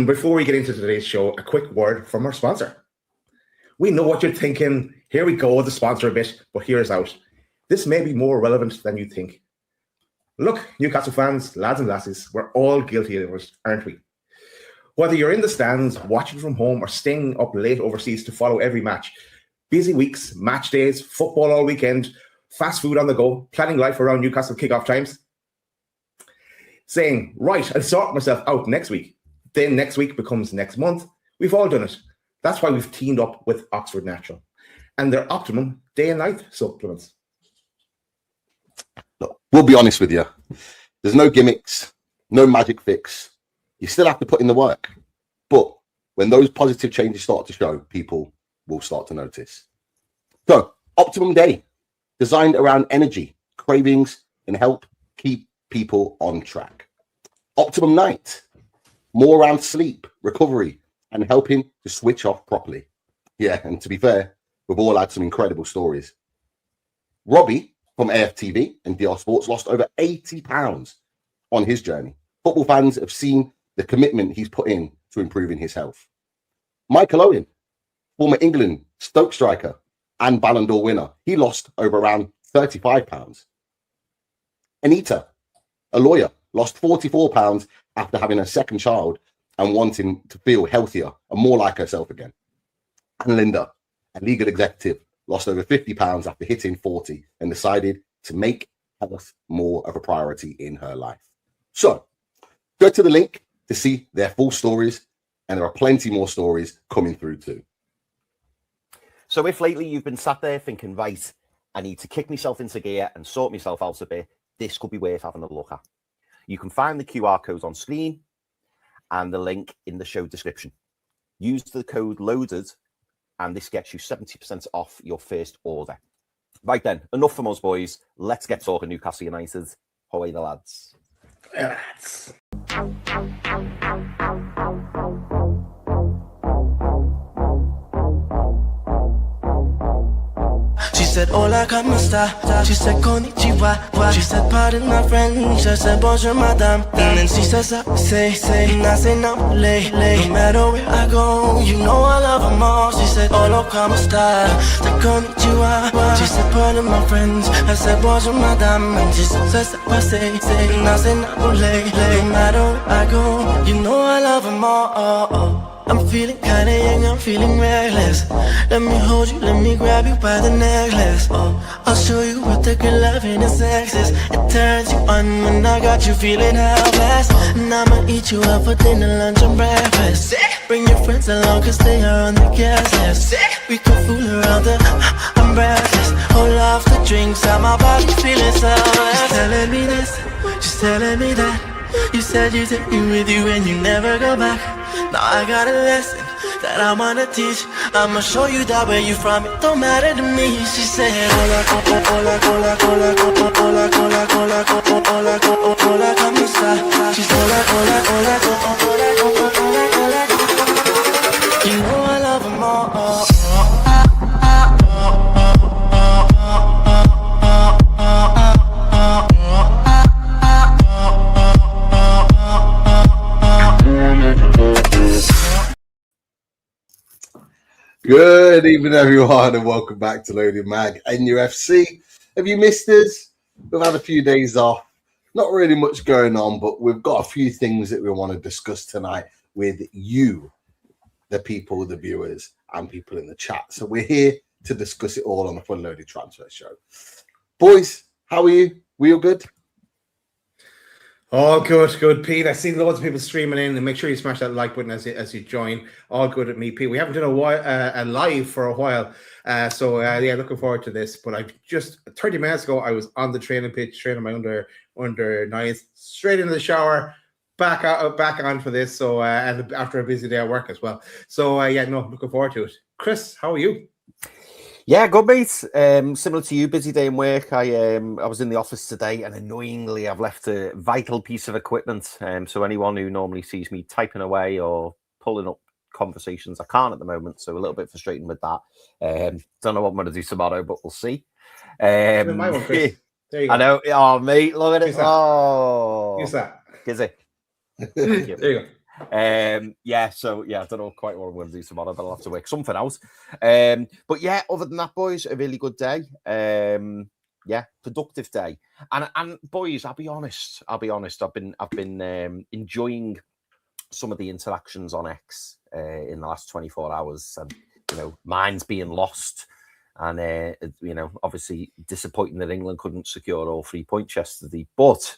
Before we get into today's show, a quick word from our sponsor. We know what you're thinking. Here we go, the sponsor a bit, but here's out. This may be more relevant than you think. Look, Newcastle fans, lads and lasses, we're all guilty of it, aren't we? Whether you're in the stands, watching from home, or staying up late overseas to follow every match, busy weeks, match days, football all weekend, fast food on the go, planning life around Newcastle kickoff times, saying, right, I'll sort myself out next week. Then next week becomes next month. We've all done it. That's why we've teamed up with Oxford Natural and their Optimum day and night supplements. Look, we'll be honest with you. There's no gimmicks, no magic fix. You still have to put in the work. But when those positive changes start to show, people will start to notice. So, Optimum Day, designed around energy, cravings, and help keep people on track. Optimum Night, more around sleep, recovery, and helping to switch off properly. Yeah, and to be fair, we've all had some incredible stories. Robbie from AFTV and DR Sports lost over 80 pounds on his journey. Football fans have seen the commitment he's put in to improving his health. Michael Owen, former England Stoke striker and Ballon d'Or winner, he lost over around 35 pounds. Anita, a lawyer, lost 44 pounds after having a second child and wanting to feel healthier and more like herself again. And Linda, a legal executive, lost over 50 pounds after hitting 40 and decided to make health more of a priority in her life. So go to the link to see their full stories, and there are plenty more stories coming through too. So if lately you've been sat there thinking, right, I need to kick myself into gear and sort myself out a bit, this could be worth having a look at. You can find the QR codes on screen and the link in the show description. Use the code LOADED and this gets you 70% off your first order. Right then, enough from us, boys. Let's get talking Newcastle United. Away the lads. Lads. She said, hola, ¿cómo está? She said, konnichiwa. She said, pardon my French. I said, bonjour, madame. And then she says, and I say, no, lay. No matter where I go, you know I love them all. She said, hola, ¿cómo está? Said, konnichiwa. She said, pardon my French. I said, bonjour, madame. And she says, and I say, no, lay. No matter where I go, you know I love them all. I'm feeling kinda young, I'm feeling reckless. Let me hold you, let me grab you by the necklace. Oh, I'll show you what the good loving and sex is. It turns you on when I got you feeling helpless. And I'ma eat you up for dinner, lunch and breakfast. Bring your friends along cause they are on the guest list. We can fool around the umbrellas. Hold off the drinks, how my body feeling selfless. She's telling me this, she's telling me that. You said you take me with you and you never go back. Now I got a lesson that I wanna teach. I'ma show you that where you from, it don't matter to me. She said, hola, hola, hola, hola, hola, hola, hola, hola, hola, hola, hola, hola, ¿cómo está? She's hola, hola, hola, hola, hola, hola, hola, hola. You know I love them all. Good evening, everyone, and welcome back to Loaded Mag NUFC. Have you missed us? We've had a few days off. Not really much going on, but we've got a few things that we want to discuss tonight with you, the people, the viewers, and people in the chat. So we're here to discuss it all on the Fun Loaded Transfer Show. Boys, how are you? We all good? All good, Pete. I've seen loads of people streaming in, and make sure you smash that like button as you join. All good at me, Pete. We haven't done a live for a while, so looking forward to this. But I just 30 minutes ago, I was on the training pitch, training my under nines, straight into the shower, back on for this. So and after a busy day at work as well. So looking forward to it. Chris, how are you? Yeah, good, mate. Similar to you, busy day in work. I was in the office today, and annoyingly, I've left a vital piece of equipment. So anyone who normally sees me typing away or pulling up conversations, I can't at the moment. So a little bit frustrating with that. Don't know what I'm going to do tomorrow, but we'll see. My one, Chris. There you go. I know. Oh, mate, look at it. Use that. Oh, Use that. Is it? There you go. Yeah, so yeah, I don't know quite what I'm going to do tomorrow, but I'll have to work something out. But yeah, other than that, boys, a really good day. Yeah, productive day. And boys, I'll be honest. I've been enjoying some of the interactions on X in the last 24 hours, and mine's being lost. And obviously disappointing that England couldn't secure all 3 points yesterday, but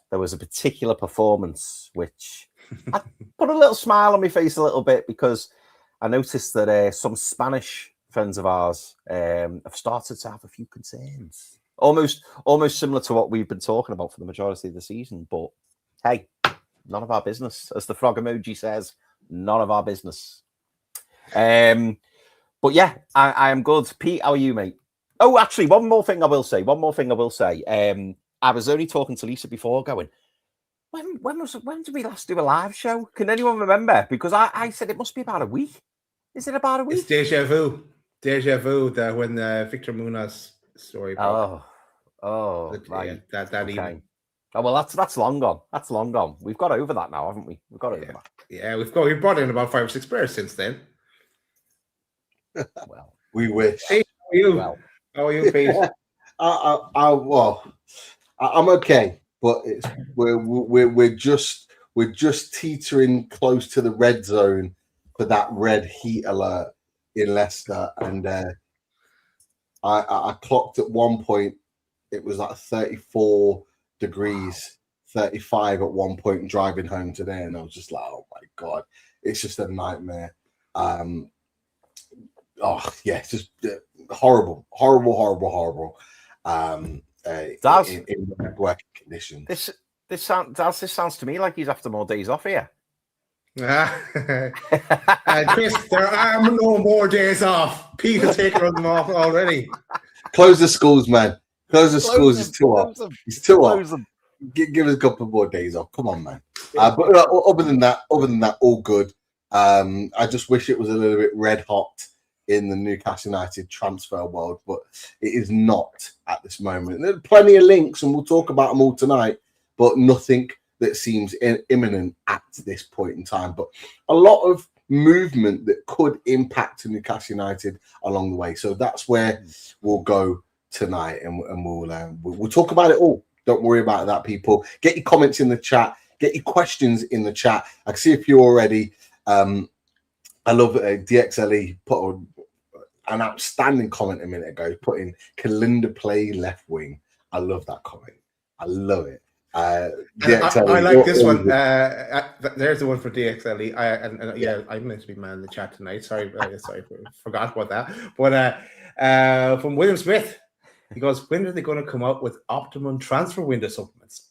there was a particular performance which I put a little smile on my face a little bit, because I noticed that some Spanish friends of ours have started to have a few concerns, almost similar to what we've been talking about for the majority of the season. But hey, none of our business, as the frog emoji says. None of our business. But yeah, I am good. Pete, how are you, mate? Oh, actually, one more thing I will say. I was only talking to Lisa before, going, when did we last do a live show? Can anyone remember? Because I said it must be about a week. Is it about a week? It's deja vu. That when Victor Munoz story. Right. Yeah, that okay. evening. Oh well, that's long gone. That's long gone. We've got over that now, haven't we? We've got over that. Yeah, we've brought in about 5 or 6 players since then. Well, we wish. Hey, how are you, Pete? I'm okay, but we're just teetering close to the red zone for that red heat alert in Leicester, and I clocked at one point it was like 34 degrees, 35 at one point driving home today, and I was just like, oh my god, it's just a nightmare. It's just horrible. In working conditions. This sounds to me like he's after more days off here. Chris, there are no more days off. Pete has taken them off already. Close the schools, man. Close the schools. It's too hot. It's too hot. Give us a couple more days off. Come on, man. But other than that, all good. I just wish it was a little bit red hot in the Newcastle United transfer world, but it is not at this moment. There are plenty of links, and we'll talk about them all tonight, but nothing that seems imminent at this point in time. But a lot of movement that could impact Newcastle United along the way. So that's where we'll go tonight, and we'll talk about it all. Don't worry about that, people. Get your comments in the chat. Get your questions in the chat. I can see a few already. I love DXLE put an outstanding comment a minute ago, put in, can Linda play left wing? I love that comment. I love it. I like this one. There's the one for DXLE. I meant to be man in the chat tonight. Sorry, forgot about that. But from William Smith, he goes, when are they going to come out with optimum transfer window supplements?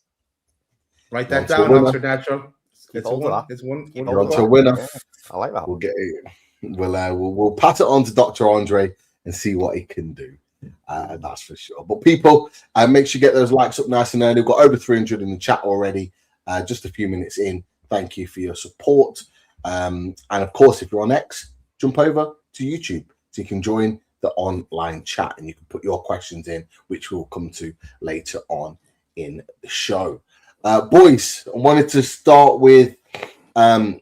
Write that down, Oxford Natural. It's one. You're on to a winner. Yeah, I like that. We'll get it. We'll pass it on to Dr. Andre and see what he can do. That's for sure. But people, make sure you get those likes up nice and early. We've got over 300 in the chat already. Just a few minutes in. Thank you for your support. And of course, if you're on X, jump over to YouTube so you can join the online chat and you can put your questions in, which we'll come to later on in the show. Boys, I wanted to start with a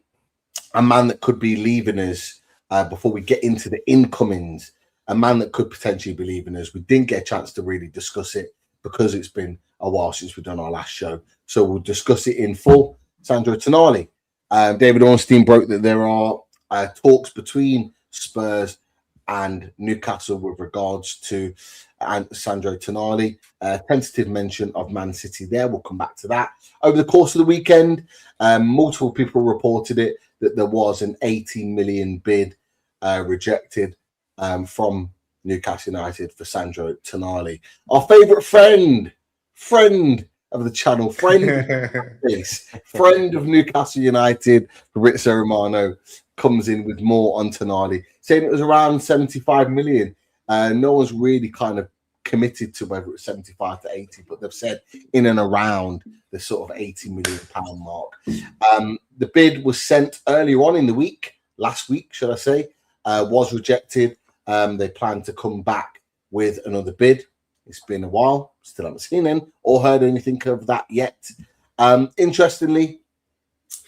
man that could be leaving us before we get into the incomings. A man that could potentially be leaving us. We didn't get a chance to really discuss it because it's been a while since we've done our last show. So we'll discuss it in full. Sandro Tonali. David Ornstein broke that there are talks between Spurs and Newcastle with regards to Sandro Tonali. Tentative mention of Man City there. We'll come back to that. Over the course of the weekend, multiple people reported it that there was an 18 million bid rejected from Newcastle United for Sandro Tonali. Our favourite friend of the channel, friend of Newcastle United, Fabrizio Romano, comes in with more on Tonali, saying it was around 75 million. No one's really kind of committed to whether it's 75 to 80, but they've said in and around the sort of 80 million pound mark. The bid was sent earlier on in the week, last week, should I say, was rejected. They plan to come back with another bid. It's been a while, still haven't seen him or heard anything of that yet. Interestingly,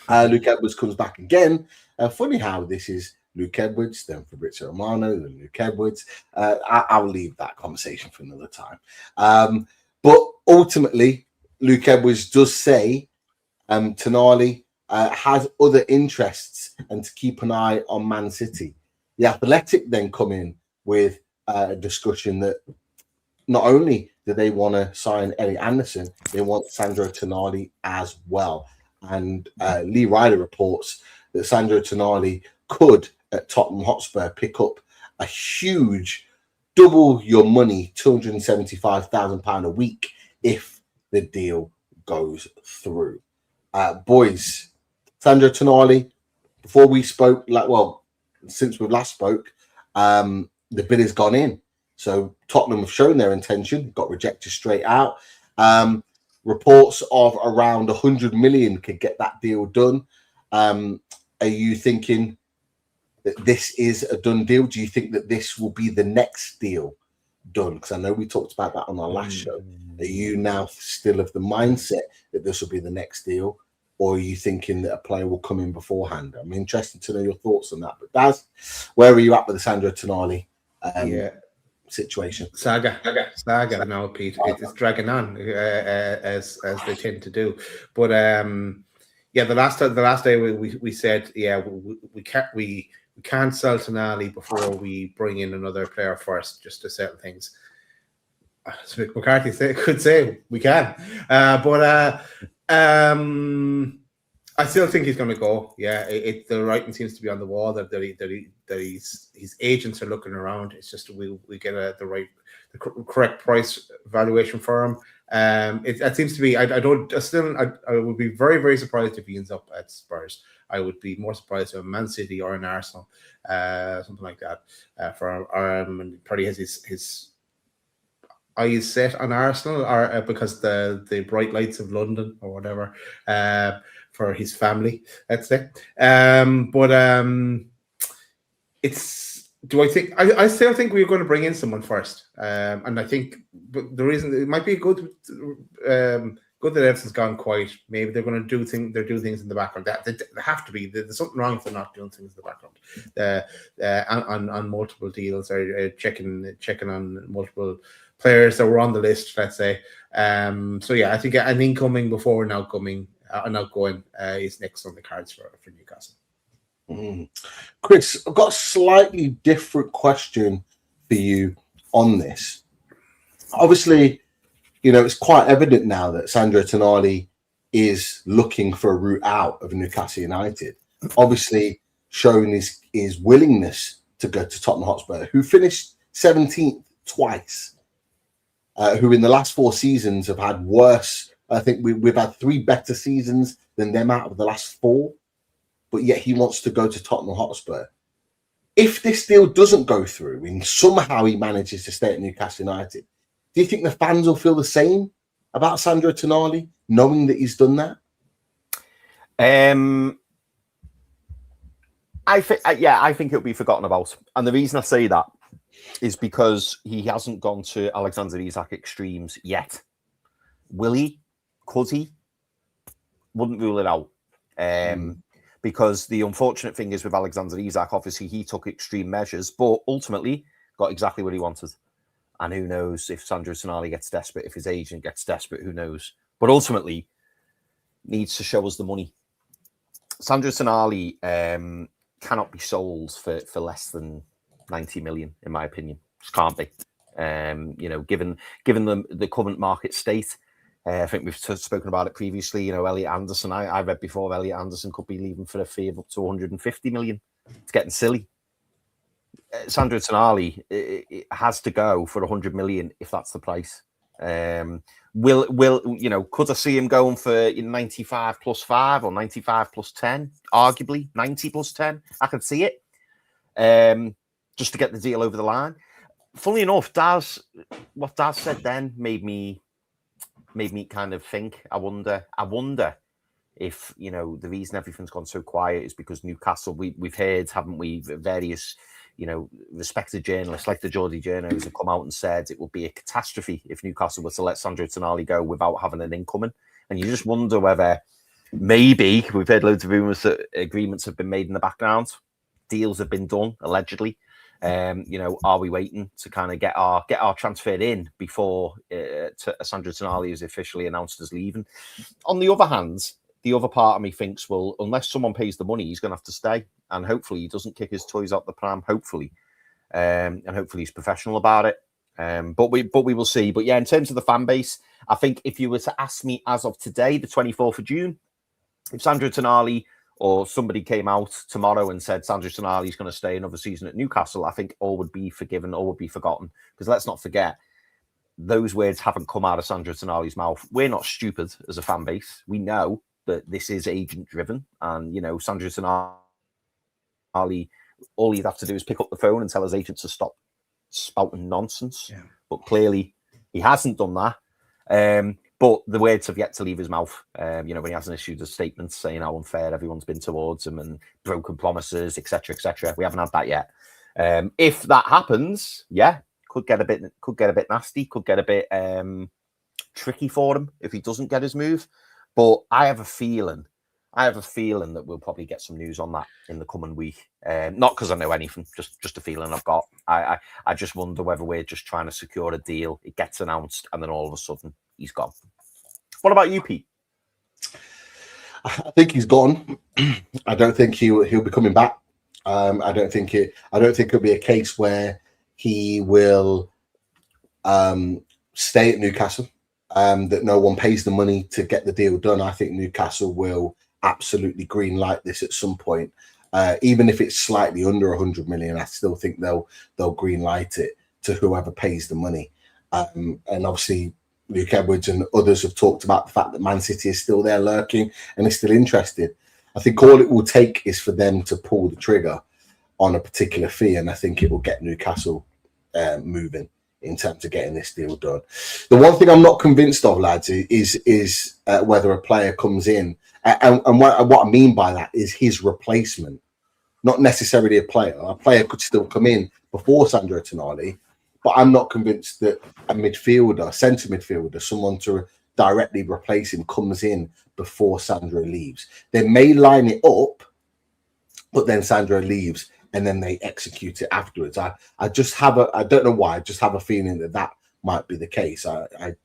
Luke Edwards comes back again. Funny how this is Luke Edwards, then Fabrizio Romano, then Luke Edwards. I'll leave that conversation for another time. But ultimately, Luke Edwards does say Tonali has other interests and to keep an eye on Man City. The Athletic then come in with a discussion that not only do they want to sign Elliot Anderson, they want Sandro Tonali as well. And Lee Ryder reports that Sandro Tonali could, at Tottenham Hotspur, pick up a huge double your money, £275,000 a week if the deal goes through. Boys, Sandro Tonali, before we spoke, since we last spoke, the bid has gone in. So Tottenham have shown their intention, got rejected straight out. Reports of around 100 million could get that deal done. Are you thinking that this is a done deal? Do you think that this will be the next deal done? Because I know we talked about that on our last show. Are you now still of the mindset that this will be the next deal? Or are you thinking that a player will come in beforehand? I'm interested to know your thoughts on that. But Daz, where are you at with the Sandro Tonali situation? Saga now, Pete. It's dragging on as they tend to do. But the last day we said we can't sell Tonali before we bring in another player first, just to settle things. So McCarthy could say we can, but I still think he's going to go. Yeah, the writing seems to be on the wall that his agents are looking around. It's just we get the correct price valuation for him. It seems to be. I would be very, very surprised if he ends up at Spurs. I would be more surprised if Man City or an Arsenal, something like that. And probably has his eyes set on Arsenal, or because the bright lights of London or whatever, for his family, let's say. It's. Do I think? I still think we're going to bring in someone first, and I think the reason it might be good that everything's gone quiet. Maybe they're going to do things in the background. They have to be. There's something wrong if they're not doing things in the background. On multiple deals or checking on multiple players that were on the list, let's say. I think an incoming before an outgoing is next on the cards for Newcastle. Chris, I've got a slightly different question for you on this. Obviously, it's quite evident now that Sandro Tonali is looking for a route out of Newcastle United. Obviously, showing his willingness to go to Tottenham Hotspur, who finished 17th twice, who in the last 4 seasons have had worse. I think we've had 3 better seasons than them out of the last 4. But yet he wants to go to Tottenham Hotspur. If this deal doesn't go through and somehow he manages to stay at Newcastle United, do you think the fans will feel the same about Sandro Tonali, knowing that he's done that? I think it'll be forgotten about. And the reason I say that is because he hasn't gone to Alexander Isak extremes yet. Will he? Could he? Wouldn't rule it out. Because the unfortunate thing is with Alexander Isak, obviously he took extreme measures, but ultimately got exactly what he wanted. And who knows if Sandro Tonali gets desperate, if his agent gets desperate, who knows? But ultimately, needs to show us the money. Sandro Tonali cannot be sold for less than 90 million, in my opinion. Just can't be. Given the current market state. I think we've spoken about it previously. Elliot Anderson. I read before Elliot Anderson could be leaving for a fee of up to 150 million. It's getting silly. Sandro Tonali it has to go for 100 million if that's the price. Could I see him going for 95 plus 5 or 95 plus 10? Arguably 90 plus 10. I could see it. Just to get the deal over the line. Funnily enough, what Daz said then made me kind of think. I wonder if the reason everything's gone so quiet is because Newcastle. We've heard, haven't we, various respected journalists like the Geordie journalists have come out and said it would be a catastrophe if Newcastle were to let Sandro Tonali go without having an incoming. And you just wonder whether maybe we've heard loads of rumours that agreements have been made in the background, deals have been done allegedly. You know, are we waiting to kind of get our transfer in before Sandro Tonali is officially announced as leaving? On the other hand, the other part of me thinks, well, unless someone pays the money, he's going to have to stay, and hopefully he doesn't kick his toys out the pram. Hopefully, and hopefully he's professional about it. But we will see. But yeah, in terms of the fan base, I think if you were to ask me as of today, the 24th of June, if Sandro Tonali or somebody came out tomorrow and said Sandro Tonali is going to stay another season at Newcastle, I think all would be forgiven, all would be forgotten. Because let's not forget, those words haven't come out of Sandro Tonali's mouth. We're not stupid as a fan base. We know that this is agent driven, and you know, Sandro Tonali, all he'd have to do is pick up the phone and tell his agent to stop spouting nonsense. Yeah. But clearly he hasn't done that. But the words have yet to leave his mouth. You know, when he hasn't issued a statement saying how unfair everyone's been towards him and broken promises, etc., etc. We haven't had that yet. If that happens, yeah, could get a bit nasty, could get a bit tricky for him if he doesn't get his move. But I have a feeling that we'll probably get some news on that in the coming week. Not because I know anything, just a feeling I've got. I just wonder whether we're just trying to secure a deal. It gets announced, and then all of a sudden he's gone. What about you, Pete? I think he's gone. I don't think he'll be coming back. I don't think it'll be a case where he will stay at Newcastle. That no one pays the money to get the deal done. I think Newcastle will absolutely green light this at some point. Even if it's slightly under 100 million, I still think they'll green light it to whoever pays the money. And obviously, Luke Edwards and others have talked about the fact that Man City is still there lurking and is still interested. I think all it will take is for them to pull the trigger on a particular fee, and I think it will get Newcastle moving in terms of getting this deal done. The one thing I'm not convinced of, lads, is whether a player comes in, and what I mean by that is his replacement, not necessarily a player. A player could still come in before Sandro Tonali, but I'm not convinced that a midfielder, centre midfielder, someone to directly replace him, comes in before Sandro leaves. They may line it up, but then Sandro leaves and then they execute it afterwards. I don't know why, I just have a feeling that might be the case. I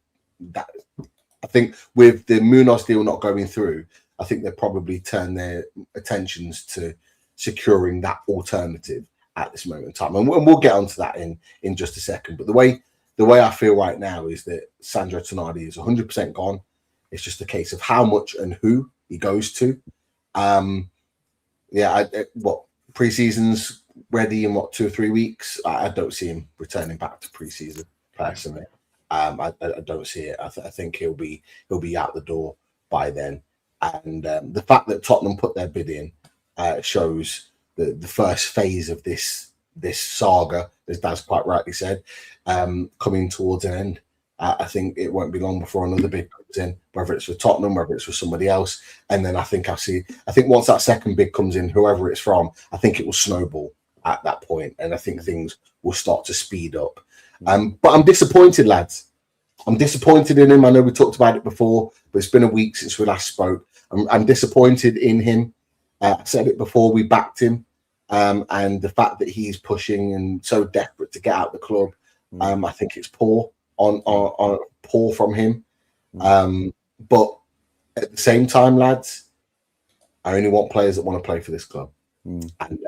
think with the Munoz deal not going through, I think they probably turn their attentions to securing that alternative at this moment in time. And we'll get onto that in just a second. But the way I feel right now is that Sandro Tonali is 100% gone. It's just a case of how much and who he goes to. Pre-season's ready in 2 or 3 weeks. I don't see him returning back to pre-season personally. I don't see it. I think he'll be out the door by then. And the fact that Tottenham put their bid in shows the first phase of this saga, as Daz quite rightly said, coming towards an end. I think it won't be long before another bid comes in, whether it's for Tottenham, whether it's for somebody else. And then I think once that second bid comes in, whoever it's from, I think it will snowball at that point. And I think things will start to speed up. But I'm disappointed, lads. I'm disappointed in him. I know we talked about it before, but it's been a week since we last spoke. I'm disappointed in him. I said it before, we backed him. And the fact that he's pushing and so desperate to get out the club, I think it's poor from him. But at the same time, lads, I only want players that want to play for this club. And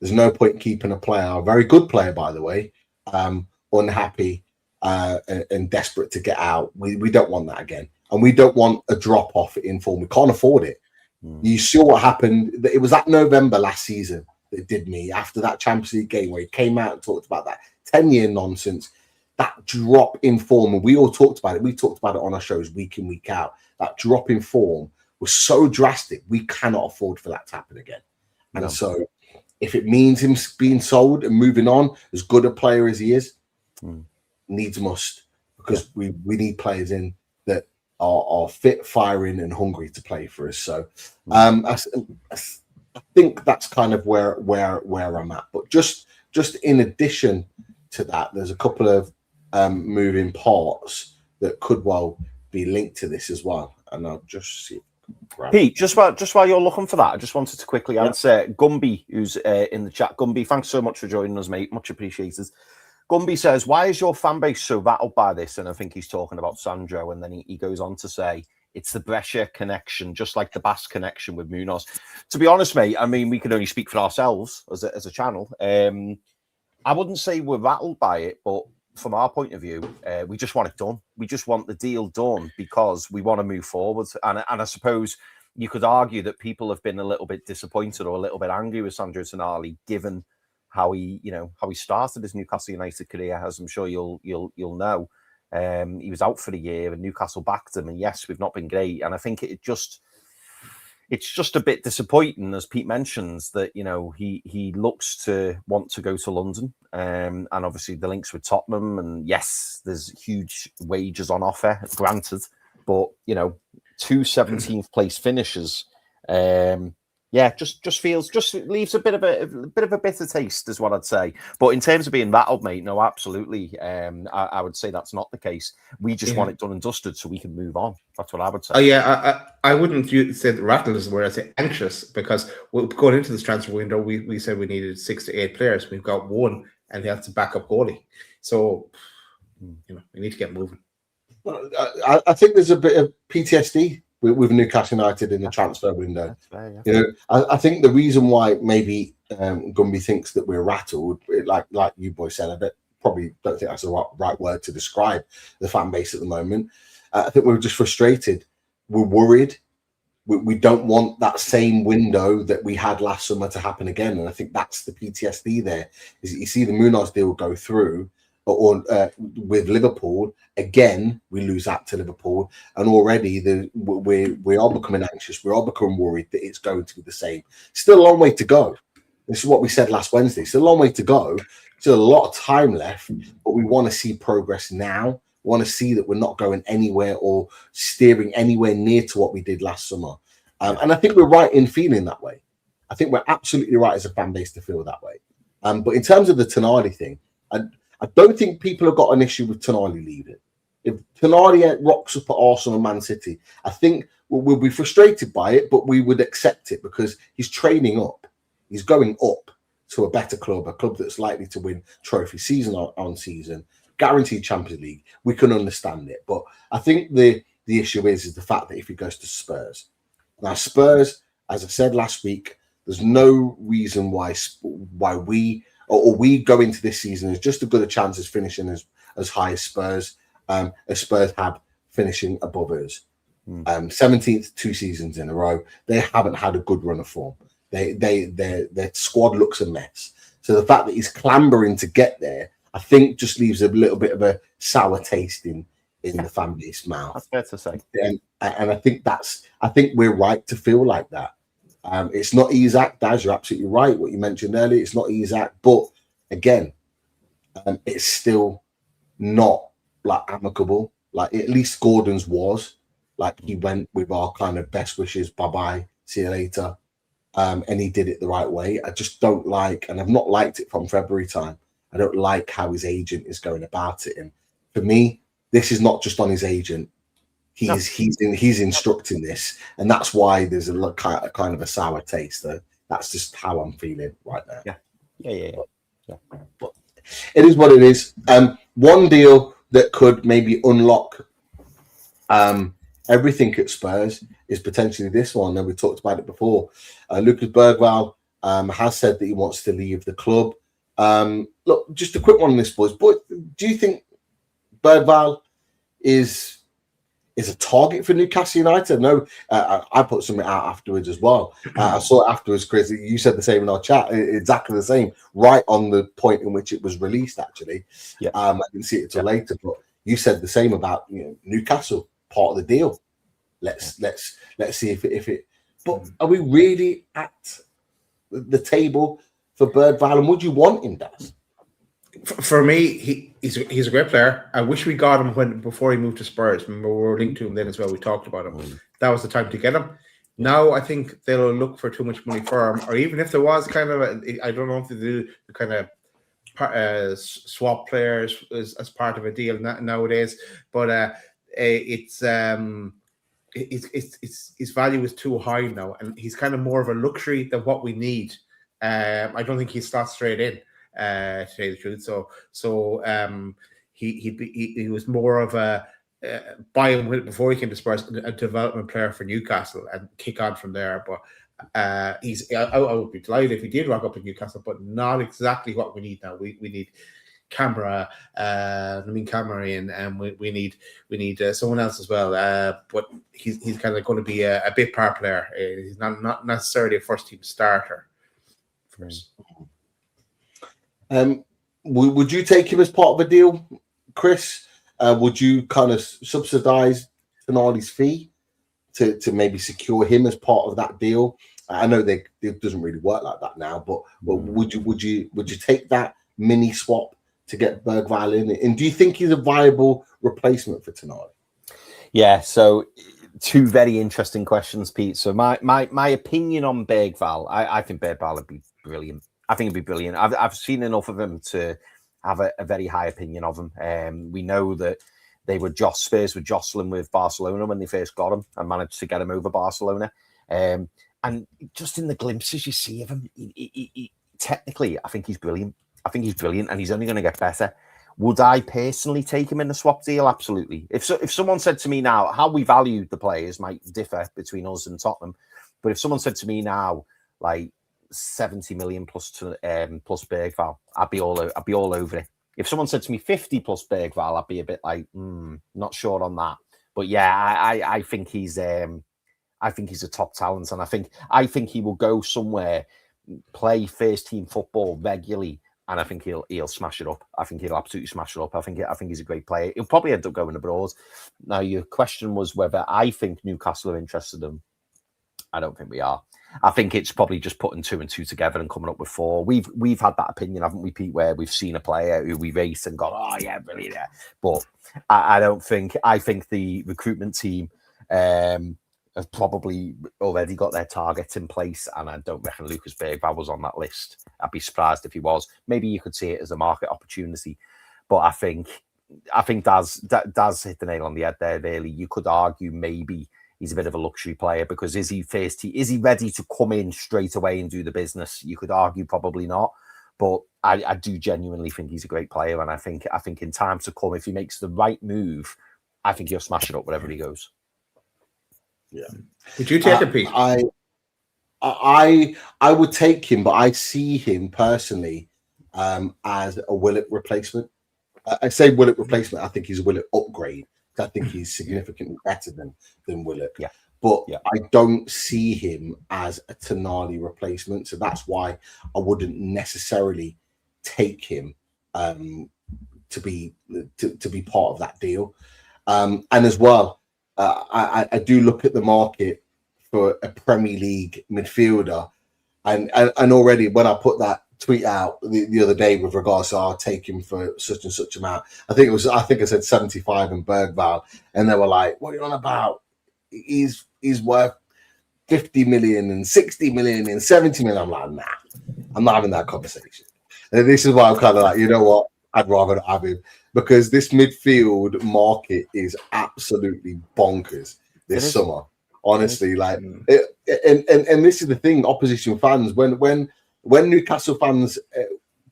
there's no point keeping a player, a very good player, by the way, unhappy and desperate to get out. We don't want that again. And we don't want a drop-off in form. We can't afford it. You saw what happened. It was that November last season that did me, after that Champions League game where he came out and talked about that 10-year nonsense, that drop in form. And we all talked about it. We talked about it on our shows week in, week out. That drop in form was so drastic. We cannot afford for that to happen again. And so if it means him being sold and moving on, as good a player as he is, needs must, because we need players in that are fit, firing, and hungry to play for us. So I think that's kind of where I'm at. But just in addition to that, there's a couple of moving parts that could well be linked to this as well. And I'll just see if I Pete, just while you're looking for that, I just wanted to quickly answer Gumby, who's in the chat. Gumby, thanks so much for joining us, mate. Much appreciated. Gumby says, why is your fan base so rattled by this? And I think he's talking about Sandro. And then he goes on to say, it's the Brescia connection, just like the Bass connection with Munoz. To be honest, mate, I mean, we can only speak for ourselves as a channel. I wouldn't say we're rattled by it, but from our point of view, we just want it done. We just want the deal done because we want to move forward. And I suppose you could argue that people have been a little bit disappointed or a little bit angry with Sandro Tonali, given how he started his Newcastle United career, as I'm sure you'll know. He was out for the year and Newcastle backed him. And yes, we've not been great. And I think it's just a bit disappointing, as Pete mentions, that, he looks to want to go to London. And obviously the links with Tottenham. And yes, there's huge wages on offer, granted. But, 2 17th place finishes. Just leaves a bit of a bitter taste, is what I'd say. But in terms of being rattled, mate, no, absolutely. I would say that's not the case. We just want it done and dusted so we can move on. That's what I would say. I wouldn't say that rattled is the word. I'd say anxious, because going into this transfer window, we said we needed 6 to 8 players. We've got 1, and that's a backup goalie. So, we need to get moving. Well, I think there's a bit of PTSD with Newcastle United in the transfer window. Fair, yeah. I think the reason why maybe Gumby thinks that we're rattled, like you boys said, I probably don't think that's the right word to describe the fan base at the moment. I think we're just frustrated. We're worried. We don't want that same window that we had last summer to happen again. And I think that's the PTSD there. Is you see the Munoz deal go through, or with Liverpool again, we lose that to Liverpool, and already we are becoming anxious. We are becoming worried that it's going to be the same. Still a long way to go. This is what we said last Wednesday. Still a long way to go. Still a lot of time left, but we want to see progress now. We want to see that we're not going anywhere or steering anywhere near to what we did last summer. And I think we're right in feeling that way. I think we're absolutely right as a fan base to feel that way. But in terms of the Tonali thing, I don't think people have got an issue with Tonali leaving. If Tonali rocks up at Arsenal and Man City, I think we'll be frustrated by it, but we would accept it because he's training up. He's going up to a better club, a club that's likely to win trophy season on season, guaranteed Champions League. We can understand it. But I think the issue is the fact that if he goes to Spurs. Now, Spurs, as I said last week, there's no reason why we go into this season as just as good a chance as finishing as high as Spurs have finishing above us. 17th 2 seasons in a row. They haven't had a good run of form. Their squad looks a mess. So the fact that he's clambering to get there, I think, just leaves a little bit of a sour taste in the fan base mouth. That's fair to say. And I think we're right to feel like that. It's not Isak, Daz, you're absolutely right. What you mentioned earlier, it's not Isak, but again, it's still not like amicable. Like at least Gordon's was. Like he went with our kind of best wishes, bye-bye, see you later. And he did it the right way. I just don't like, and I've not liked it from February time. I don't like how his agent is going about it. And for me, this is not just on his agent. He's instructing this, and that's why there's a kind of a sour taste. That's just how I'm feeling right now. Yeah. But it is what it is. One deal that could maybe unlock everything at Spurs is potentially this one. And we talked about it before. Lucas Bergwall has said that he wants to leave the club. Look, just a quick one on this, boys. But do you think Bergwall is a target for Newcastle United? No, I put something out afterwards as well. I saw it afterwards, Chris. You said the same in our chat. Exactly the same, right on the point in which it was released. Actually, I didn't see it till later, but you said the same about Newcastle, part of the deal. Let's see if it. But are we really at the table for Bergwall? And would you want him, Daz? For me, he's a great player. I wish we got him before he moved to Spurs. Remember, we were linked to him then as well. We talked about him. That was the time to get him. Now I think they'll look for too much money for him, or even if there was kind of I don't know if they do the kind of swap players as part of a deal nowadays. But it's his value is too high now, and he's kind of more of a luxury than what we need. I don't think he starts straight in, to tell you the truth. So he was more of a buy him before he came to Spurs, a development player for Newcastle, and kick on from there. But I would be delighted if he did rock up in Newcastle, but not exactly what we need now. We need Camera, Camarian, and we need someone else as well. But he's kind of going to be a bit part player. He's not necessarily a first team starter for us. Would you take him as part of a deal, Chris? Would you kind of subsidise Tonali's fee to maybe secure him as part of that deal? I know it doesn't really work like that now, but would you take that mini swap to get Bergwijn in? And do you think he's a viable replacement for Tonali? Yeah, so two very interesting questions, Pete. So my opinion on Bergwijn, I think Bergwijn would be brilliant. I think it'd be brilliant. I've seen enough of him to have a very high opinion of him. We know that Spurs were jostling with Barcelona when they first got him and managed to get him over Barcelona. And just in the glimpses you see of him, he technically, I think he's brilliant. I think he's brilliant, and he's only going to get better. Would I personally take him in a swap deal? Absolutely. If someone said to me now, how we value the players might differ between us and Tottenham, but if someone said to me now, like 70 million plus Bergwijn, I'd be all over it. If someone said to me 50 plus Bergwijn, I'd be a bit like, not sure on that. But yeah, I think he's a top talent, and I think he will go somewhere, play first team football regularly, and I think he'll smash it up. I think he'll absolutely smash it up. I think he's a great player. He'll probably end up going abroad. Now, your question was whether I think Newcastle are interested in him. I don't think we are. I think it's probably just putting 2 and 2 together and coming up with 4. We've had that opinion, haven't we, Pete, where we've seen a player who we rate and gone, oh yeah, brilliant. Yeah. But I don't think. I think the recruitment team have probably already got their targets in place, and I don't reckon Lucas Bergwijn was on that list. I'd be surprised if he was. Maybe you could see it as a market opportunity, but I think Daz hit the nail on the head there. Really, you could argue maybe he's a bit of a luxury player, because is he ready to come in straight away and do the business? You could argue probably not, but I do genuinely think he's a great player, and I think in time to come, if he makes the right move, I think he'll smash it up wherever he goes. Yeah. Would you take a Pete? I would take him, but I see him personally as a Willett replacement. I say Willett replacement. I think he's a Willett upgrade. I think he's significantly better than Willett. Yeah. But I don't see him as a Tonali replacement. So that's why I wouldn't necessarily take him to be part of that deal. And as well, I do look at the market for a Premier League midfielder, and already when I put that tweet out the other day with regards to I'll take him for such and such amount, I think I said 75 in Bergwijn, and they were like, "What are you on about? He's worth 50 million and 60 million and 70 million." I'm like, nah, I'm not having that conversation. And this is why I'm kind of like, you know what? I'd rather not have him, because this midfield market is absolutely bonkers this summer. Honestly, like, and this is the thing, opposition fans, when Newcastle fans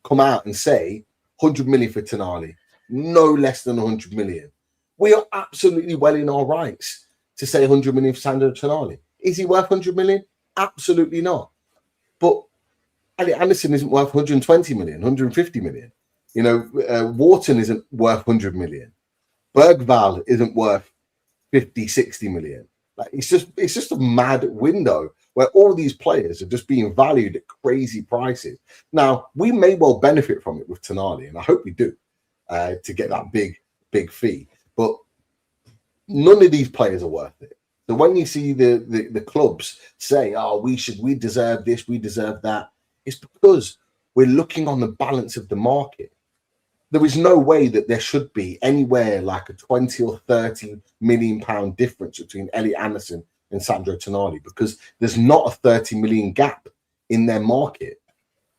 come out and say 100 million for Tonali, no less than 100 million, we are absolutely well in our rights to say 100 million for Sandro Tonali. Is he worth 100 million? Absolutely not. But Elliot Anderson isn't worth 120 million, 150 million. You know, Wharton isn't worth 100 million. Bergwijn isn't worth 50, 60 million. Like, it's just a mad window where all these players are just being valued at crazy prices. Now, we may well benefit from it with Tonali, and I hope we do, to get that big fee. But none of these players are worth it. So when you see the clubs say, "Oh, we deserve this, we deserve that," it's because we're looking on the balance of the market. There is no way that there should be anywhere like a 20 or 30 million pound difference between Elliot Anderson and Sandro Tonali, because there's not a 30 million gap in their market.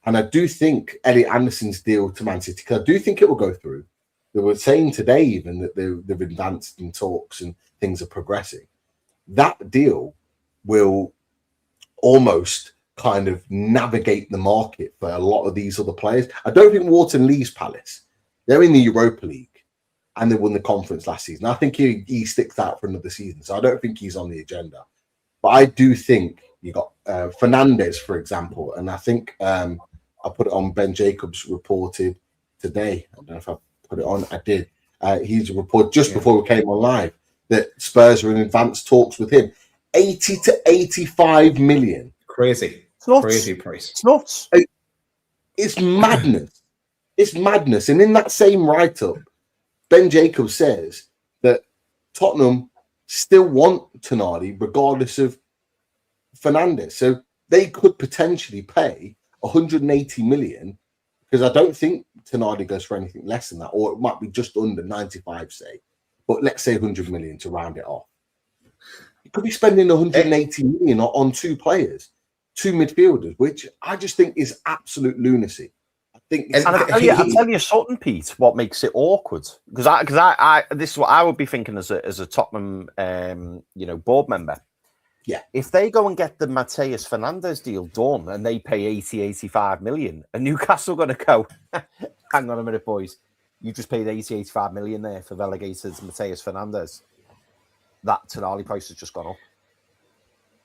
And I do think Elliot Anderson's deal to Man City, because I do think it will go through. They were saying today even that they've advanced in talks and things are progressing. that deal will almost kind of navigate the market for a lot of these other players. I don't think Wharton leaves Palace. They're in the Europa League and they won the conference last season. I think he sticks out for another season. So I don't think he's on the agenda. But I do think you got Fernandez, for example. And I think I put it on Ben Jacobs reported today. I don't know if I put it on. I did. He's reported just before we came on live that Spurs are in advanced talks with him. 80 to 85 million. Crazy. Nuts. Crazy price. It's nuts. It's madness. It's madness. And in that same write-up, Ben Jacobs says that Tottenham still want Tonali regardless of Fernandez. So they could potentially pay 180 million, because I don't think Tonali goes for anything less than that, or it might be just under 95, say. But let's say 100 million to round it off. You could be spending 180 million on two players, two midfielders, which I just think is absolute lunacy. I think, and I tell you something, Pete. What makes it awkward? Because I this is what I would be thinking as a Tottenham, board member. Yeah, if they go and get the Mateus Fernandez deal done and they pay 85 million, and Newcastle are going to go, hang on a minute, boys, you just paid 85 million there for relegated Mateus Fernandez. That Tonali price has just gone up.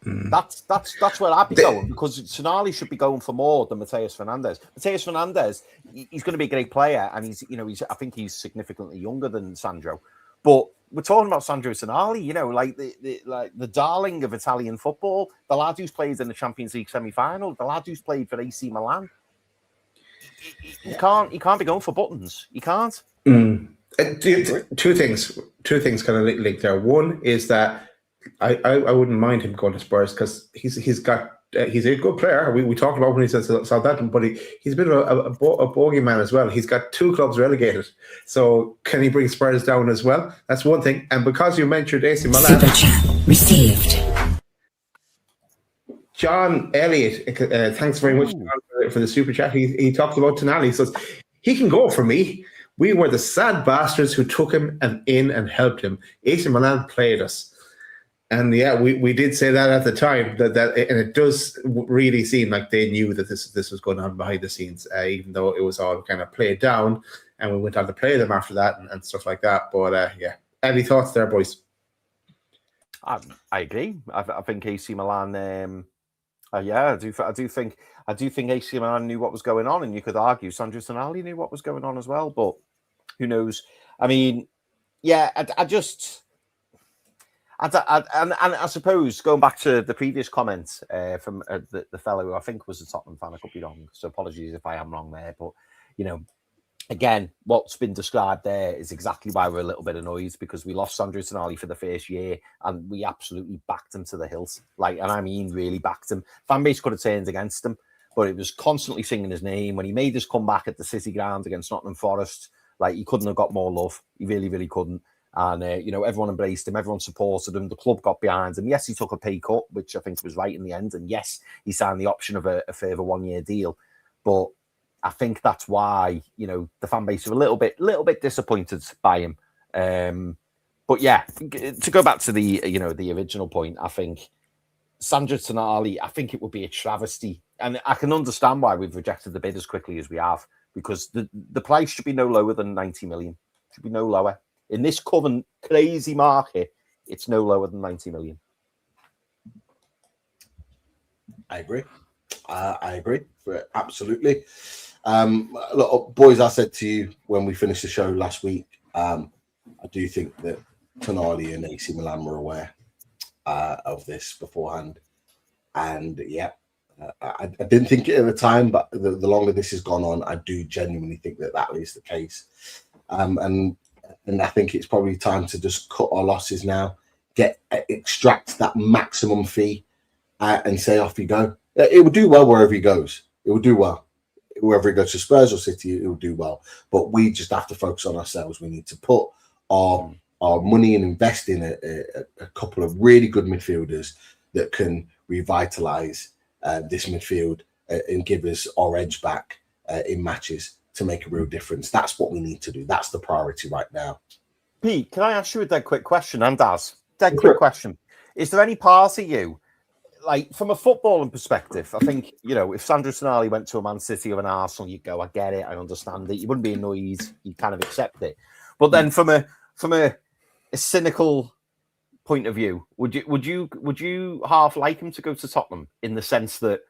That's where I'd be going, because Tonali should be going for more than Mateus Fernandez. Mateus Fernandez, he's going to be a great player, and he's I think he's significantly younger than Sandro. But we're talking about Sandro Tonali, like the darling of Italian football, the lad who's played in the Champions League semi-final, the lad who's played for AC Milan. He can't be going for buttons. He can't. Two things kind of linked there. One is that I wouldn't mind him going to Spurs, because he's a good player. We talked about when he said Southampton, but he's a bit of a bogeyman as well. He's got two clubs relegated, so can he bring Spurs down as well? That's one thing. And because you mentioned AC Milan, Super chat received. John Elliott, thanks very much for the super chat. He talked about Tonali. He says he can go for me. We were the sad bastards who took him in and helped him. AC Milan played us. And yeah, we did say that at the time, that and it does really seem like they knew that this was going on behind the scenes, even though it was all kind of played down, and we went on to play them after that and stuff like that. But yeah, any thoughts there, boys? I agree. I think AC Milan. I do think AC Milan knew what was going on, and you could argue Sandro Tonali knew what was going on as well. But who knows? I mean, yeah, I suppose going back to the previous comments from the fellow who I think was a Tottenham fan, I could be wrong, so apologies if I am wrong there. But again, what's been described there is exactly why we're a little bit annoyed, because we lost Sandro Tonali for the first year and we absolutely backed him to the hilt. And I mean really backed him. Fan base could have turned against him, but it was constantly singing his name. When he made his comeback at the City Ground against Nottingham Forest, he couldn't have got more love. He really, really couldn't. And, everyone embraced him. Everyone supported him. The club got behind him. Yes, he took a pay cut, which I think was right in the end. And yes, he signed the option of a further 1 year deal. But I think that's why, the fan base are a little bit disappointed by him. But yeah, to go back to the original point, I think Sandro Tonali, I think it would be a travesty. And I can understand why we've rejected the bid as quickly as we have, because the price should be no lower than 90 million. Should be no lower. In this current crazy market, it's no lower than 90 million. I agree. I agree. Absolutely. Look, boys, I said to you when we finished the show last week, I do think that Tonali and AC Milan were aware of this beforehand. And yeah, I didn't think it at the time, but the longer this has gone on, I do genuinely think that is the case. And I think it's probably time to just cut our losses now, extract that maximum fee, and say off you go. It will do well wherever he goes. It will do well. Wherever he goes, to Spurs or City, it will do well. But we just have to focus on ourselves. We need to put our money and invest in a couple of really good midfielders that can revitalise this midfield and give us our edge back in matches to make a real difference. That's what we need to do. That's the priority right now. Pete, can I ask you a dead quick question? And Daz, quick question. is there any part of you, like from a footballing perspective, I think, you know, if Sandro Tonali went to a Man City or an Arsenal, you'd go, I get it, I understand it. You wouldn't be annoyed, you kind of accept it. But then from a cynical point of view, would you half like him to go to Tottenham in the sense that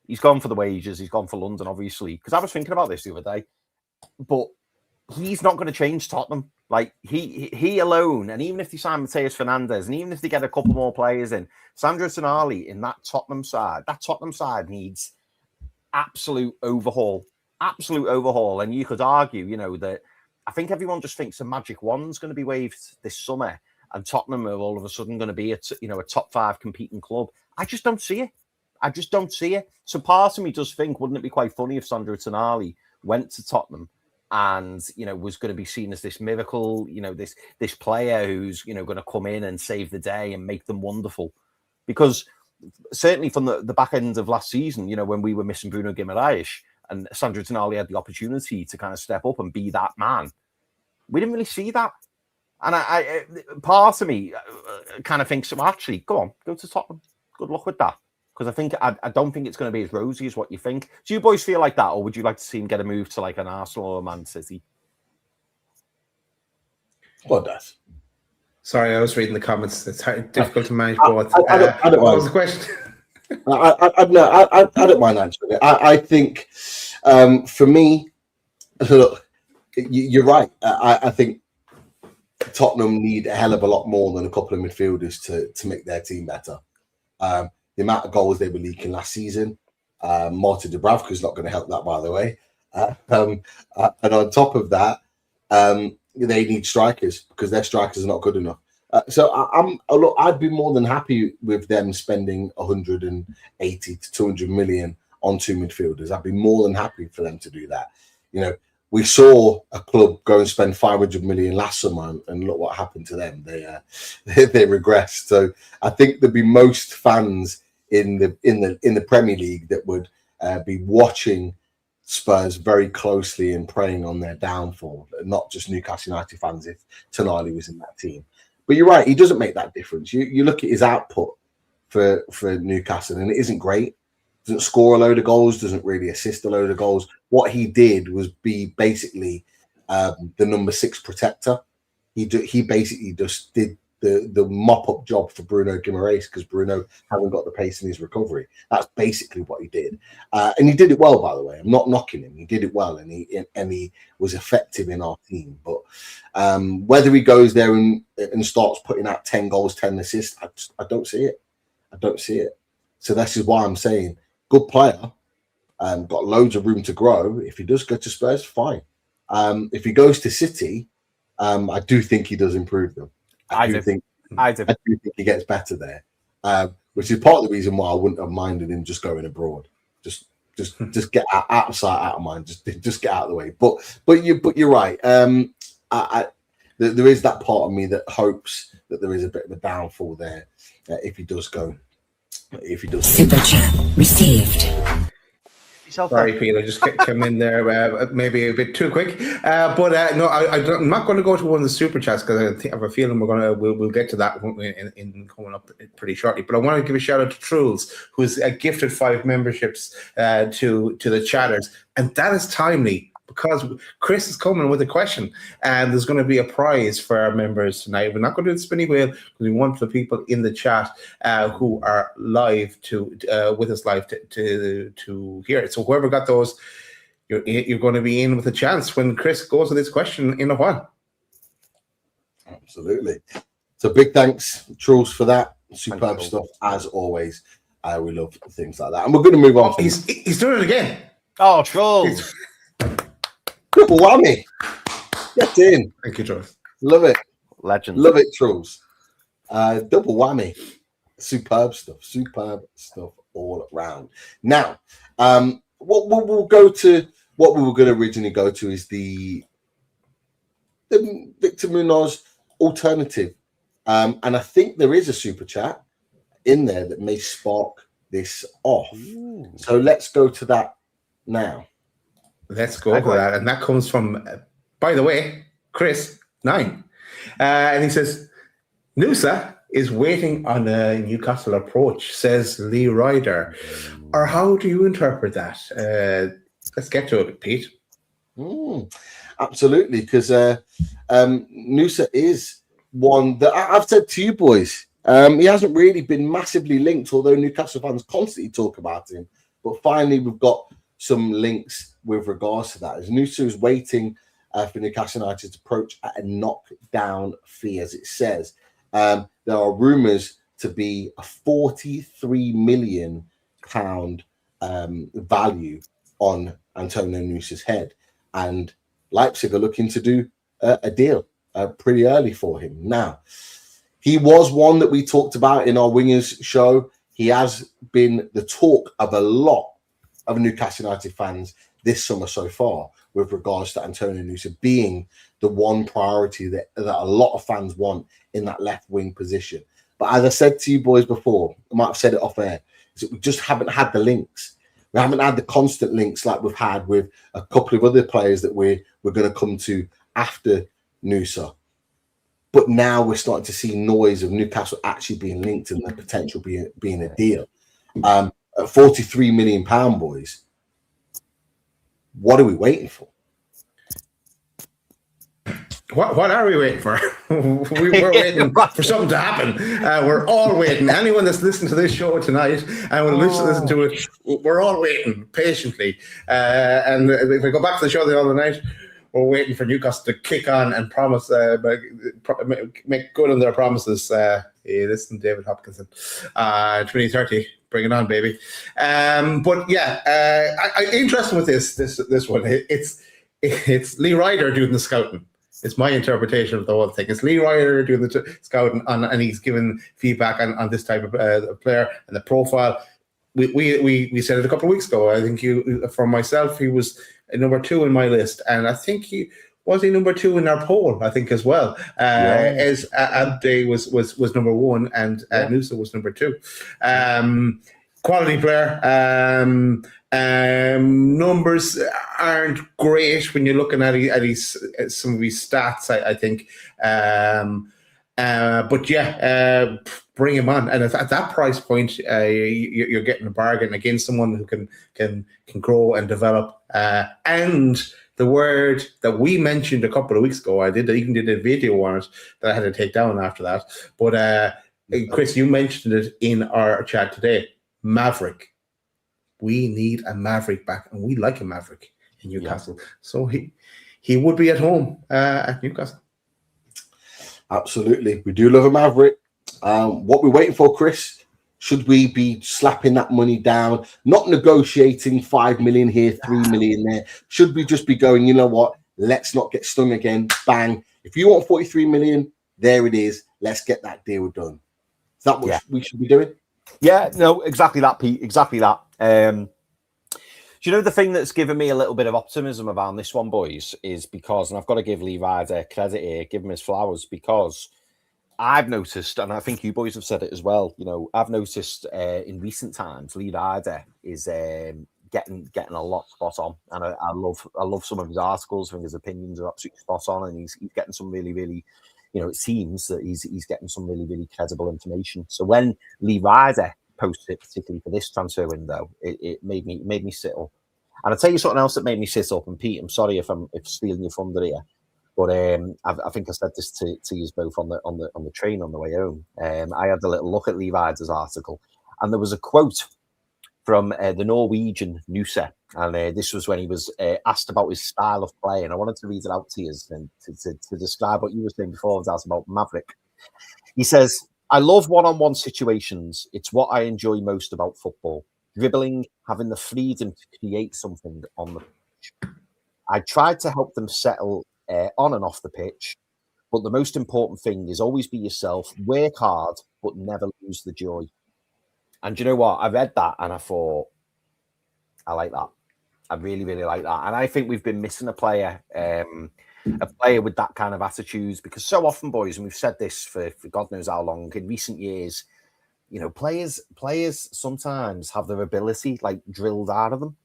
he's gone for the wages, he's gone for London, obviously? Because I was thinking about this the other day, but he's not going to change Tottenham. Like he alone, and even if they sign Mateus Fernandes, and even if they get a couple more players in, Sandro Tonali in that Tottenham side needs absolute overhaul. And you could argue, you know, that I think everyone just thinks a magic wand's going to be waved this summer, and Tottenham are all of a sudden going to be a top 5 competing club. I just don't see it. So part of me does think, wouldn't it be quite funny if Sandro Tonali went to Tottenham and, you know, was going to be seen as this miracle, you know, this player who's, you know, going to come in and save the day and make them wonderful? Because certainly from the back end of last season, you know, when we were missing Bruno Guimaraes and Sandro Tonali had the opportunity to kind of step up and be that man, we didn't really see that. And I part of me kind of thinks, well, actually, go to Tottenham. Good luck with that. Because I don't think it's going to be as rosy as what you think. Do you boys feel like that, or would you like to see him get a move to like an Arsenal or a Man City? Well, does. Sorry, I was reading the comments. It's difficult to manage both. I don't what mind. was the question? I don't mind answering it. I think for me, look, you're right. I think Tottenham need a hell of a lot more than a couple of midfielders to make their team better. The amount of goals they were leaking last season, Martin Dubravka is not going to help that, by the way. And on top of that, they need strikers because their strikers are not good enough. So I'd be more than happy with them spending 180 to 200 million on 2 midfielders. I'd be more than happy for them to do that. You know, we saw a club go and spend 500 million last summer, and look what happened to them. They regressed. So I think there'd be most fans in the Premier League that would be watching Spurs very closely and preying on their downfall, not just Newcastle United fans if Tonali was in that team. But you're right, he doesn't make that difference. You look at his output for Newcastle, and it isn't great. Doesn't score a load of goals, doesn't really assist a load of goals. What he did was be basically the number 6 protector. He basically just did the mop-up job for Bruno Guimaraes because Bruno hasn't got the pace in his recovery. That's basically what he did. And he did it well, by the way. I'm not knocking him. He did it well, and he was effective in our team. But whether he goes there and starts putting out 10 goals, 10 assists, I don't see it. I don't see it. So this is why I'm saying good player, got loads of room to grow. If he does go to Spurs, fine. If he goes to City, I do think he does improve them. I do think he gets better there, which is part of the reason why I wouldn't have minded him just going abroad. Just get out of sight, out of mind. Just get out of the way. But you're right. There is that part of me that hopes that there is a bit of a downfall there if he does go. If he does. Super chat received. Sorry, Peter, just came in there maybe a bit too quick. But no, I'm not going to go to one of the super chats because I have a feeling we'll get to that in coming up pretty shortly. But I want to give a shout out to Truls, who's gifted 5 memberships to the chatters, and that is timely because Chris is coming with a question, and there's going to be a prize for our members tonight. We're not going to do the spinny wheel because we want the people in the chat who are live with us live to hear it. So whoever got those, you're going to be in with a chance when Chris goes with this question in a while. Absolutely. So big thanks, Truls, for that. Superb stuff as always. We love things like that, and we're going to move on. He's doing it again. Oh, Truls. Triple whammy. Get in. Thank you, Truls. Love it. Legend. Love it, Truls. Double whammy. Superb stuff all around. Now, what we were going to originally go to is the Victor Munoz alternative. And I think there is a super chat in there that may spark this off. Ooh. So let's go to that now. Let's go for that. And that comes from, by the way, Chris 9. And he says, Nusa is waiting on a Newcastle approach, says Lee Ryder. Or how do you interpret that? Let's get to it, Pete. Absolutely, because Noosa is one that I've said to you boys. He hasn't really been massively linked, although Newcastle fans constantly talk about him. But finally, we've got some links with regards to that. As Noosa is waiting for Newcastle United's approach at a knockdown fee, as it says. There are rumours to be a £43 million value on Antonio Noosa's head. And Leipzig are looking to do a deal pretty early for him. Now, he was one that we talked about in our Wingers show. He has been the talk of a lot of Newcastle United fans this summer so far with regards to Antonio Noosa being the one priority that a lot of fans want in that left wing position. But as I said to you boys before, I might have said it off air, is that we just haven't had the links. We haven't had the constant links like we've had with a couple of other players that we're going to come to after Noosa. But now we're starting to see noise of Newcastle actually being linked and the potential being a deal. At £43 million, boys, what are we waiting for? What are we waiting for? We're waiting for something to happen. We're all waiting. Anyone that's listened to this show tonight and will listen to it, we're all waiting patiently. And if we go back to the show the other night, we're waiting for Newcastle to kick on and promise, make good on their promises. Hey, listen, David Hopkinson, 2030. Bring it on, baby. But yeah, interesting with this one. It's Lee Ryder doing the scouting. It's my interpretation of the whole thing. It's Lee Ryder doing the scouting and he's given feedback on this type of player and the profile. We said it a couple of weeks ago. I think for myself, he was number 2 in my list, and I think he was number 2 in our poll. I think as well. As Abde was number 1 and Noosa was number 2. Quality player. Numbers aren't great when you're looking at some of his stats, I think. But yeah, bring him on. And at that price point, you're getting a bargain against someone who can grow and develop. And the word that we mentioned a couple of weeks ago, I even did a video on it that I had to take down after that. But Chris, you mentioned it in our chat today. Maverick. We need a Maverick back, and we like a Maverick in Newcastle. Yeah. So he would be at home at Newcastle. Absolutely. We do love a Maverick. What we're waiting for, Chris, should we be slapping that money down, not negotiating 5 million here, 3 million there? Should we just be going, you know what, let's not get stung again, bang. If you want 43 million, there it is. Let's get that deal done. Is that what we should be doing? Yeah, no, exactly that, Pete. Exactly that. Do you know the thing that's given me a little bit of optimism around this one, boys, is because, and I've got to give Lee Ryder credit here, give him his flowers, because I've noticed, and I think you boys have said it as well, you know, I've noticed in recent times, Lee Ryder is getting a lot spot on, and I love some of his articles. I think his opinions are absolutely spot on, and he's getting some really, really, you know, it seems that he's getting some really, really credible information. So when Lee Ryder posted it, particularly for this transfer window, it made me sit up. And I'll tell you something else that made me sit up. And Pete, I'm sorry if stealing your thunder here, but I think I said this to you both on the train on the way home. I had a little look at Lee Ryder's article, and there was a quote from the Norwegian Noosa, and this was when he was asked about his style of play, and I wanted to read it out to you and to describe what you were saying before. I was about Maverick. He says, "I love one-on-one situations. It's what I enjoy most about football. Dribbling, having the freedom to create something on the pitch. I tried to help them settle on and off the pitch, but the most important thing is always be yourself, work hard, but never lose the joy." And you know what? I read that and I thought, I like that. I really, really like that. And I think we've been missing a player with that kind of attitude, because so often, boys, and we've said this for God knows how long, in recent years, you know, players sometimes have their ability like drilled out of them.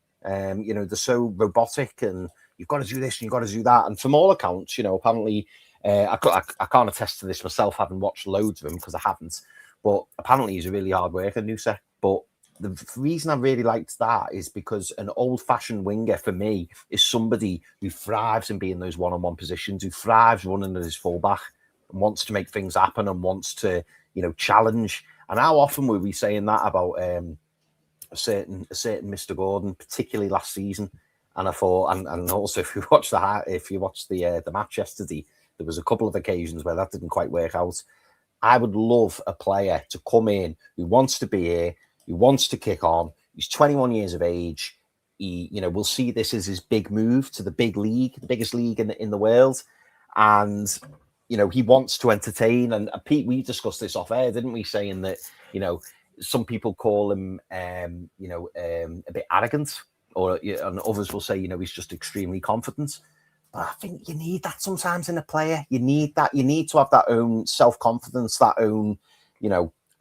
You know, they're so robotic, and you've got to do this and you've got to do that. And from all accounts, you know, apparently I can't attest to this myself, having watched loads of him because I haven't. But apparently he's a really hard worker, NUFC. But the reason I really liked that is because an old-fashioned winger for me is somebody who thrives in being those one-on-one positions, who thrives running as his fullback and wants to make things happen and wants to, challenge. And how often were we saying that about a certain Mr. Gordon, particularly last season? And I thought, and also if you watch the match yesterday, there was a couple of occasions where that didn't quite work out. I would love a player to come in who wants to be here, who wants to kick on. He's 21 years of age. He, we'll see this as his big move to the big league, the biggest league in the world. And, he wants to entertain. And Pete, we discussed this off air, didn't we? Saying that, some people call him, a bit arrogant, and others will say, he's just extremely confident. But I think you need that sometimes in a player. You need that. You need to have that own self-confidence, that own,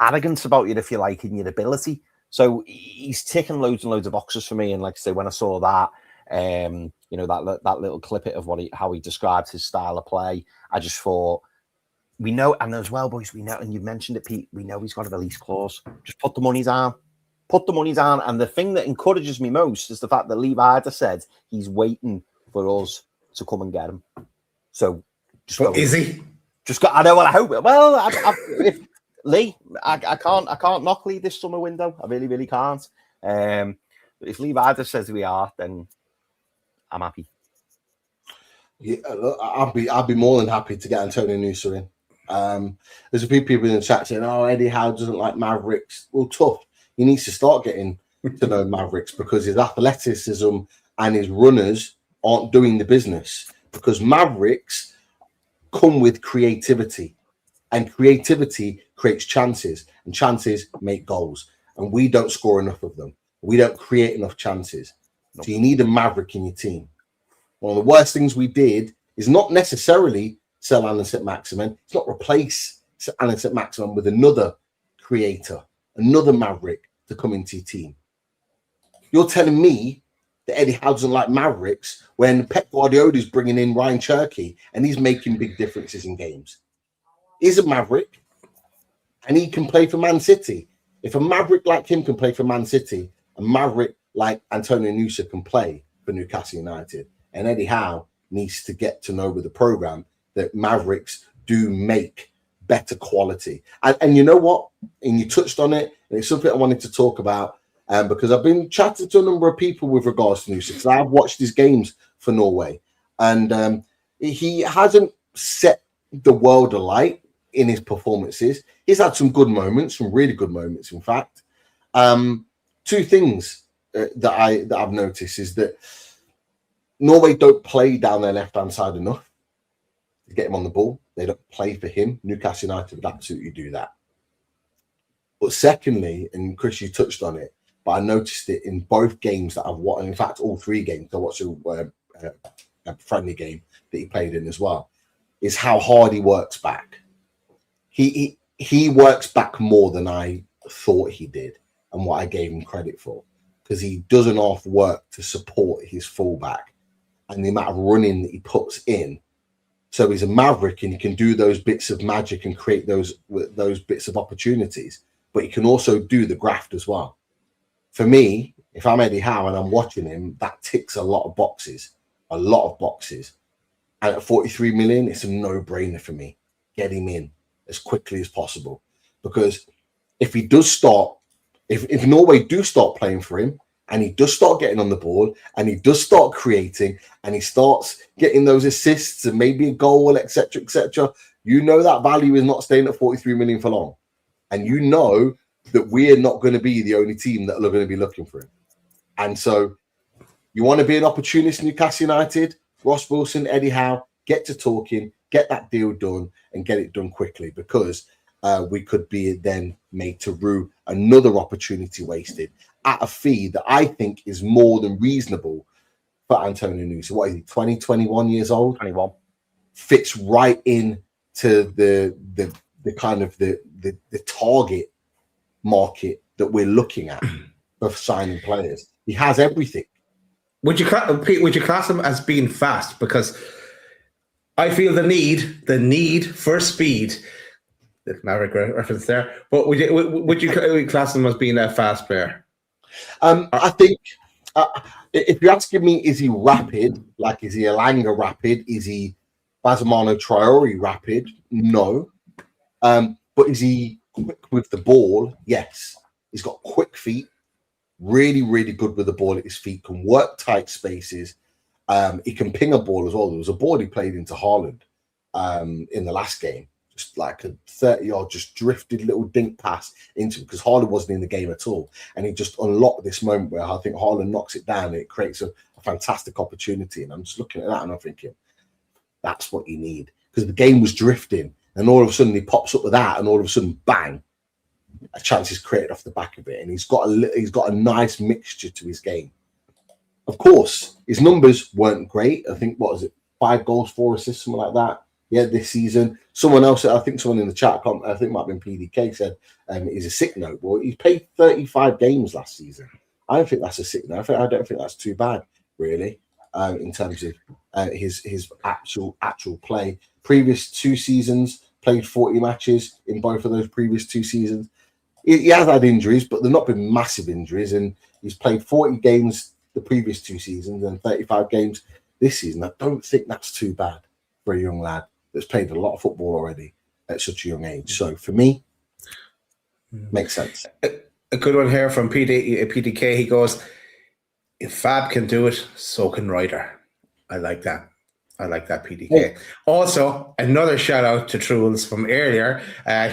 arrogance about you, if you like, in your ability. So he's ticking loads and loads of boxes for me. And like I say, when I saw that, that little clip of how he described his style of play, I just thought, we know, and as well, boys, we know, and you've mentioned it, Pete, we know he's got a release clause. Just put the money down. Put the money down. And the thing that encourages me most is the fact that Levi said he's waiting for us to come and get him. So is he? I know. Well, I hope. Well, Lee, I can't knock Lee this summer window. I really, really can't. But if Levi says we are, then I'm happy. Yeah, look, I'd be more than happy to get Antonio NUFC in. There's a few people in the chat saying, "Oh, Eddie Howe doesn't like Mavericks." Well, tough. He needs to start getting to know Mavericks because his athleticism and his runners aren't doing the business. Because Mavericks come with creativity, and creativity creates chances, and chances make goals. And we don't score enough of them. We don't create enough chances. Nope. So you need a Maverick in your team. One of the worst things we did is not necessarily sell Alan St-Maximin. It's not replace Alan St-Maximin with another creator, another Maverick to come into your team. You're telling me that Eddie Howe doesn't like Mavericks when Pep Guardiola is bringing in Ryan Cherky and he's making big differences in games. He's a Maverick and he can play for Man City. If a Maverick like him can play for Man City, a Maverick like Antonio NUFC can play for Newcastle United. And Eddie Howe needs to get to know with the program that Mavericks do make better quality. And you know what? And you touched on it, and it's something I wanted to talk about because I've been chatting to a number of people with regards to NUFC because I've watched his games for Norway. And he hasn't set the world alight in his performances. He's had some good moments, some really good moments, in fact. Two things that I've noticed is that Norway don't play down their left-hand side enough to get him on the ball. They don't play for him. Newcastle United would absolutely do that. But secondly, and Chris, you touched on it, but I noticed it in both games that I've watched. In fact, all three games. I watched a friendly game that he played in as well, is how hard he works back. He works back more than I thought he did and what I gave him credit for, because he does enough work to support his fullback and the amount of running that he puts in. So he's a Maverick and he can do those bits of magic and create those bits of opportunities, but he can also do the graft as well. For me, if I'm Eddie Howe and I'm watching him, that ticks a lot of boxes. And at 43 million, it's a no-brainer for me. Get him in as quickly as possible. Because if he does start, if Norway do start playing for him, and he does start getting on the ball, and he does start creating, and he starts getting those assists and maybe a goal, etc., you know that value is not staying at 43 million for long. And you know that we're not going to be the only team that are going to be looking for him. And so you want to be an opportunist in Newcastle United, Ross Wilson, Eddie Howe, get to talking, get that deal done, and get it done quickly, because we could be then made to rue another opportunity wasted at a fee that I think is more than reasonable for Antonio NUFC. What is he, 20, 21 years old? 21. Fits right in to the kind of the target market that we're looking at for signing players. He has everything. Would you class him as being fast? Because I feel the need for speed. The Maverick reference there. But would you class him as being a fast player? I think if you're asking me, is he rapid? Like, is he Elanga rapid? Is he Basamano Traore rapid? No. But is he quick with the ball? Yes. He's got quick feet, really, really good with the ball at his feet, can work tight spaces. He can ping a ball as well. There was a ball he played into Haaland in the last game, just like a 30-yard, just drifted little dink pass into him because Haaland wasn't in the game at all. And he just unlocked this moment where I think Haaland knocks it down and it creates a fantastic opportunity. And I'm just looking at that and I'm thinking, that's what you need, because the game was drifting. And all of a sudden he pops up with that, and all of a sudden, bang, a chance is created off the back of it. And he's got a nice mixture to his game. Of course, his numbers weren't great. I think, 5 goals, 4 assists, something like that. Yeah, this season. Someone else, I think someone in the chat, I think it might have been PDK, said he's a sick note. Well, he played 35 games last season. I don't think that's a sick note. I don't think that's too bad, really, in terms of his actual play. Previous 2 seasons, played 40 matches in both of those previous 2 seasons. He has had injuries, but they've not been massive injuries. And he's played 40 games the previous 2 seasons and 35 games this season. I don't think that's too bad for a young lad that's played a lot of football already at such a young age. So for me, makes sense. A good one here from PDK. He goes, if Fab can do it, so can Ryder. I like that. PDK. Yeah. Also, another shout out to Truls from earlier.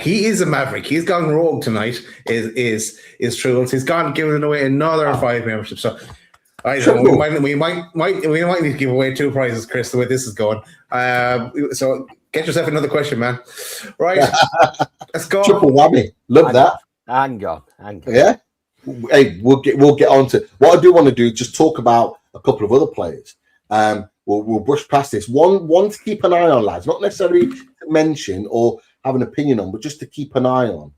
He is a maverick. He's gone rogue tonight. Is Truls? He's gone giving away another 5 memberships. So I don't know, we might need to give away 2 prizes, Chris. The way this is going. So get yourself another question, man. Right, let's go. Triple whammy. Love that. Hang on. Yeah. Hey, we'll get on to what I do want to do. Just talk about a couple of other players. We'll brush past this. One to keep an eye on, lads. Not necessarily to mention or have an opinion on, but just to keep an eye on.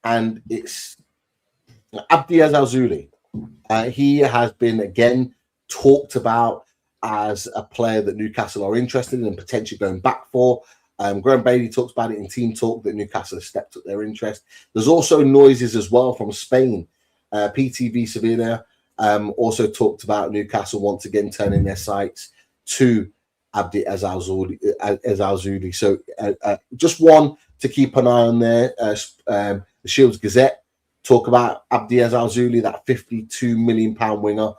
And it's Abdiaz Al-Zuli. He has been again talked about as a player that Newcastle are interested in and potentially going back for. Graham Bailey talks about it in team talk that Newcastle have stepped up their interest. There's also noises as well from Spain. PTV Sevilla also talked about Newcastle once again turning their sights to Abdi Al-Zuli. So just one to keep an eye on there. The Shields Gazette talk about Abdi Al-Zuli, that £52 million winger,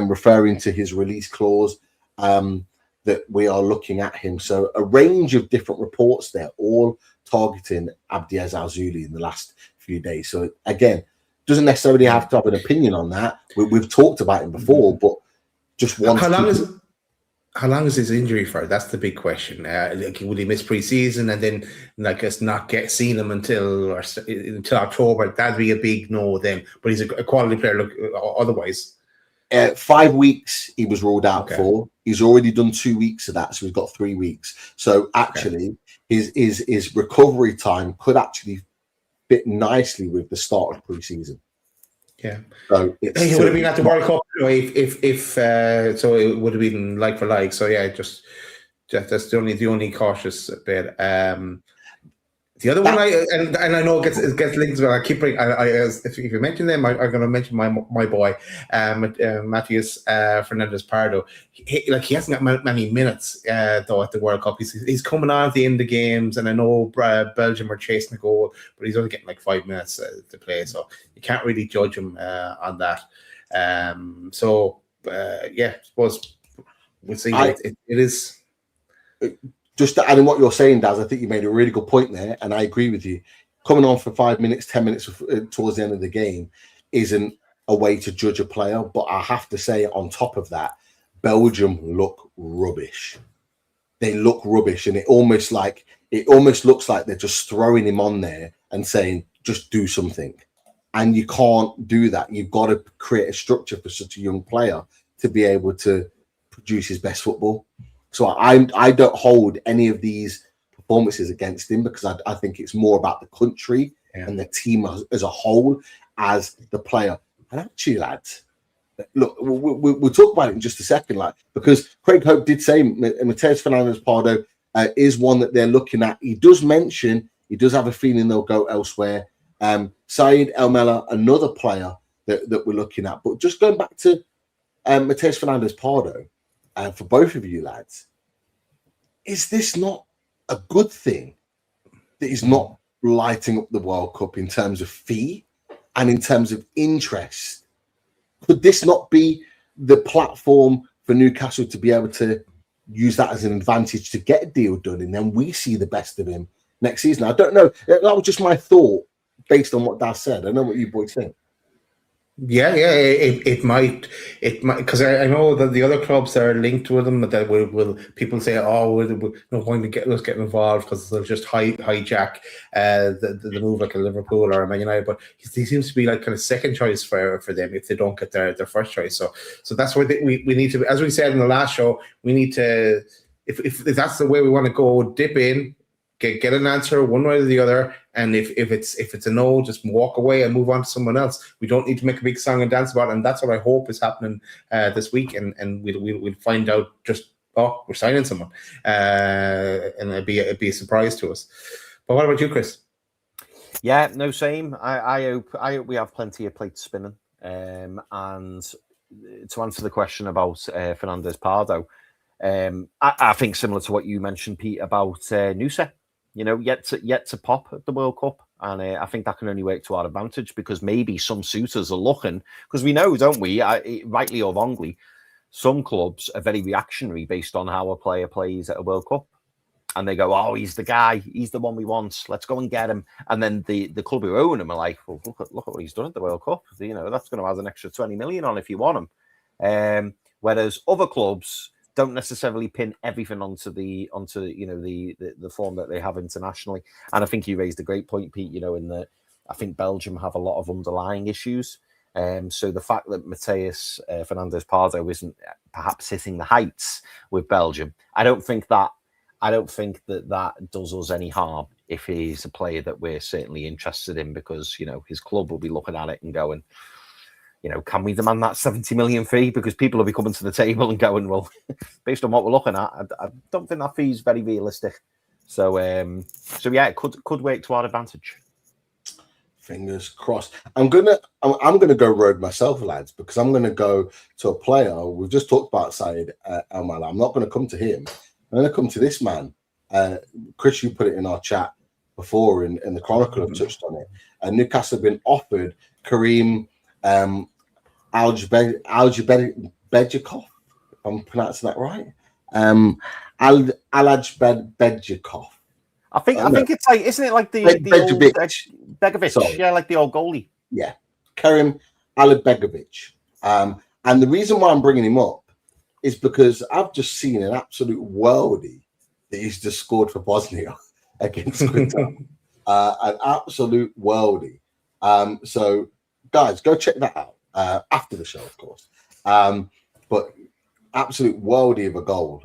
referring to his release clause, that we are looking at him. So a range of different reports there, all targeting Abdi Al-Zuli in the last few days. So again, doesn't necessarily have to have an opinion on that. We've talked about him before, but just one. How long is his injury for? That's the big question. Would he miss pre-season and then, us not seeing him until October? That'd be a big no then. But he's a quality player. Otherwise, 5 weeks he was ruled out for. He's already done 2 weeks of that, so he's got 3 weeks. So actually, his recovery time could actually fit nicely with the start of pre-season. Yeah. So it would have been at the World Cup if so it would have been like for like. So yeah, just that's the only cautious bit. The other one, I know it gets linked as well. I keep bringing. If you mention them, I'm going to mention my boy, Matheus Fernandes Pardo. He hasn't got many minutes though at the World Cup. He's coming on at the end of games, and I know Belgium are chasing a goal, but he's only getting like 5 minutes to play, so you can't really judge him on that. I suppose we'll see. It is. Just to add in what you're saying, Daz, I think you made a really good point there, and I agree with you. Coming on for 5 minutes, 10 minutes towards the end of the game isn't a way to judge a player. But I have to say, on top of that, Belgium look rubbish. They look rubbish, and it almost looks like they're just throwing him on there and saying, "Just do something." And you can't do that. You've got to create a structure for such a young player to be able to produce his best football. So I don't hold any of these performances against him, because I think it's more about the country and the team as a whole as the player. And actually, lads, look, we'll talk about it in just a second, like, because Craig Hope did say Mateus Fernandes-Pardo is one that they're looking at. He does mention he does have a feeling they'll go elsewhere. Said El-Mela, another player that we're looking at. But just going back to Mateus Fernandes-Pardo, for both of you lads, is this not a good thing that he's not lighting up the World Cup in terms of fee and in terms of interest? Could this not be the platform for Newcastle to be able to use that as an advantage to get a deal done, and then we see the best of him next season? I don't know. That was just my thought based on what Daz said. I don't know what you boys think. Yeah, it might, because I know that the other clubs that are linked with them, that will people say, oh, we're no point to get involved because they'll just hijack the move like a Liverpool or a Man United. But he seems to be like kind of second choice for them if they don't get their first choice. So that's where we need to, as we said in the last show, we need to, if that's the way we want to go, dip in, get an answer one way or the other, and if it's a no, just walk away and move on to someone else. We don't need to make a big song and dance about it, and that's what I hope is happening this week, and we'll find out just, oh, we're signing someone, and it'd be a surprise to us. But what about you, Chris? Yeah, no, same. I hope we have plenty of plates spinning. And to answer the question about Fernandes-Pardo, I think similar to what you mentioned, Pete, about NUFC. You know, yet to pop at the World Cup, and I think that can only work to our advantage, because maybe some suitors are looking, because we know, don't we, rightly or wrongly, some clubs are very reactionary based on how a player plays at a World Cup, and they go, oh, he's the guy, he's the one we want, let's go and get him. And then the club who own him are like, well, look at what he's done at the World Cup. You know, that's going to add an extra 20 million on if you want him. Whereas other clubs don't necessarily pin everything onto the form that they have internationally. And I think you raised a great point, Pete, you know, in that I think Belgium have a lot of underlying issues. So the fact that Mateus Fernandes-Pardo isn't perhaps hitting the heights with Belgium, I don't think that does us any harm if he's a player that we're certainly interested in, because, you know, his club will be looking at it and going, you know, can we demand that 70 million fee? Because people will be coming to the table and going, well, based on what we're looking at, I don't think that fee is very realistic. So yeah, it could work to our advantage. Fingers crossed. I'm gonna go rogue myself, lads, because I'm gonna go to a player. We've just talked about Said El-Mela. I'm not going to come to him. I'm going to come to this man. Chris, you put it in our chat before, and the Chronicle have touched on it. Newcastle have been offered Kareem Aljabedjikov, if I'm pronouncing that right. Aljabedjikov. I think it's like, isn't it like the old Begovic? Yeah, like the old goalie. Yeah, Kareem Aljabedjikov. And the reason why I'm bringing him up is because I've just seen an absolute worldie that he's just scored for Bosnia against Quinta. An absolute worldie. So, guys, go check that out after the show, of course. But absolute worldie of a goal.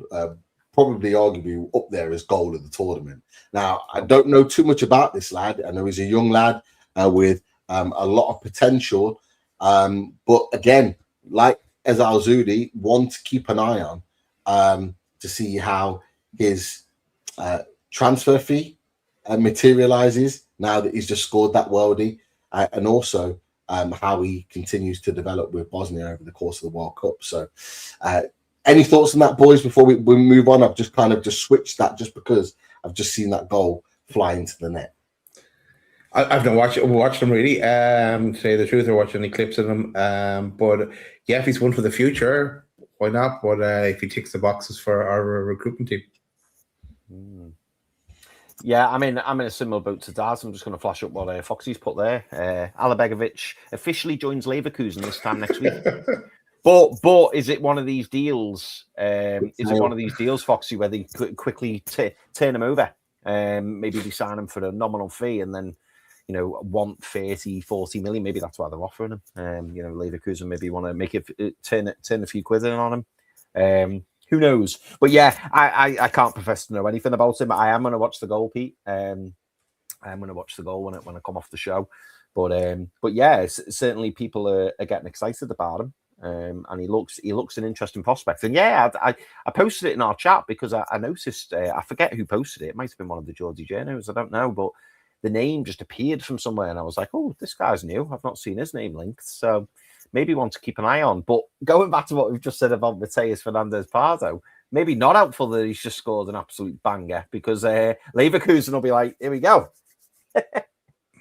Probably arguably up there as goal of the tournament. Now, I don't know too much about this lad. I know he's a young lad with a lot of potential. But again, like Ezal Zudi, one to keep an eye on to see how his transfer fee materializes now that he's just scored that worldie, and also how he continues to develop with Bosnia over the course of the World Cup. So any thoughts on that, boys, before we move on? I've just switched that just because I've just seen that goal fly into the net. I've not watched them really. To say the truth, or watched any clips of them. But yeah, if he's one for the future, why not? But if he ticks the boxes for our recruitment team. Yeah, I'm in a similar boat to Daz. I'm just going to flash up what Foxy's put there. Alabegovic officially joins Leverkusen this time next week. But is it one of these deals? Foxy, where they quickly turn him over? Maybe they sign him for a nominal fee and then, you know, want 30, 40 million. Maybe that's why they're offering him. You know, Leverkusen maybe want to make it turn a few quid in on him. Who knows? But yeah, I can't profess to know anything about him. I am going to watch the goal, Pete. I am going to watch the goal when I come off the show. But yeah, certainly people are getting excited about him. and he looks an interesting prospect. And yeah, I posted it in our chat because I noticed, I forget who posted it. It might have been one of the Geordie journos, I don't know, but the name just appeared from somewhere, and I was like, oh, this guy's new. I've not seen his name linked, so maybe one to keep an eye on. But going back to what we've just said about Mateus Fernandez-Pardo, maybe not helpful that he's just scored an absolute banger, because Leverkusen will be like, here we go.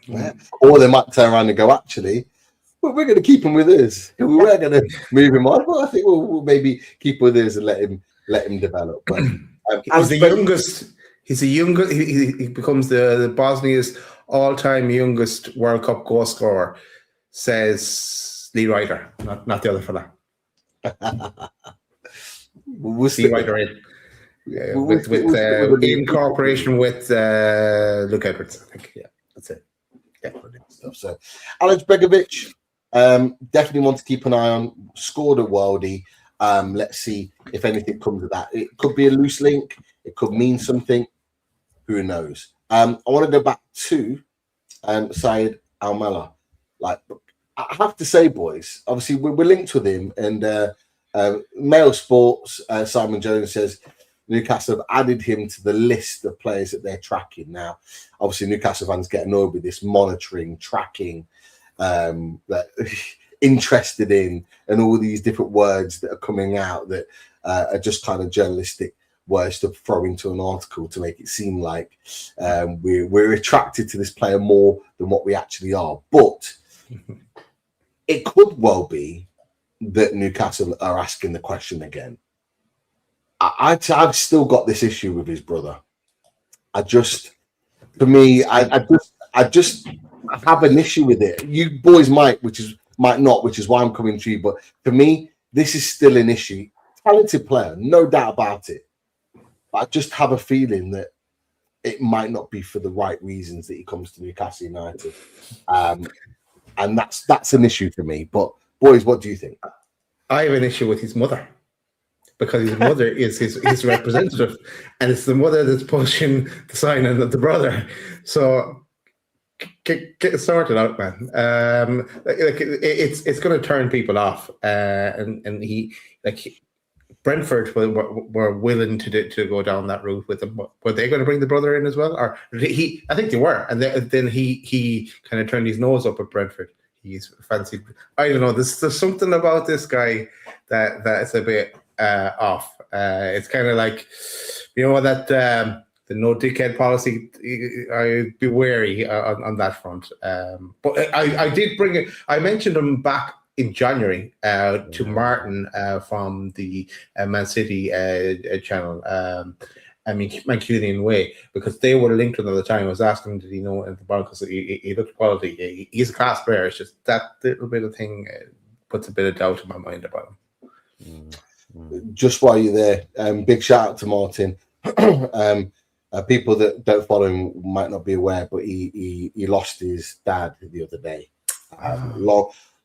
Yeah. Or they might turn around and go, actually, we're going to keep him with us. We were going to move him on. Well, I think we'll maybe keep with us and let him develop. But he's the youngest. He's the youngest. He becomes the Bosnia's all-time youngest World Cup goal scorer, says Lee Ryder, not the other fella. We'll Lee Ryder in cooperation with Luke Edwards, I think. Yeah, that's it. Yeah. So, Alex Bregovic, definitely want to keep an eye on. Scored at Worldy. Let's see if anything comes of that. It could be a loose link. It could mean something. Who knows? I want to go back to Syed Almala. Like, I have to say, boys, obviously we're linked with him, and Mail Sports, Simon Jones says Newcastle have added him to the list of players that they're tracking. Now, obviously, Newcastle fans get annoyed with this monitoring, tracking, that interested in, and all these different words that are coming out that are just kind of journalistic words to throw into an article to make it seem like we're attracted to this player more than what we actually are. But it could well be that Newcastle are asking the question again. I've still got this issue with his brother. I have an issue with it. You boys might not, which is why I'm coming to you. But for me, this is still an issue. Talented player, no doubt about it. But I just have a feeling that it might not be for the right reasons that he comes to Newcastle United. And that's an issue for me. But boys, what do you think? I have an issue with his mother, because his mother is his representative, and it's the mother that's pushing the signing of the brother. So get it sorted out, man. It's going to turn people off, and Brentford were willing to go down that route with him. Were they going to bring the brother in as well, or I think they were, and then he kind of turned his nose up at Brentford. He's fancied. I don't know. There's something about this guy that's a bit off. It's kind of like, that the no dickhead policy. I'd be wary on that front. But I did bring it. I mentioned him back in January to Martin from the Man City channel. Mancunian Way, because they were linked another time. I was asking, did he know anything about it? Because he looked quality. He's a class player. It's just that little bit of thing puts a bit of doubt in my mind about him. Just while you're there, big shout out to Martin. People that don't follow him might not be aware, but he lost his dad the other day.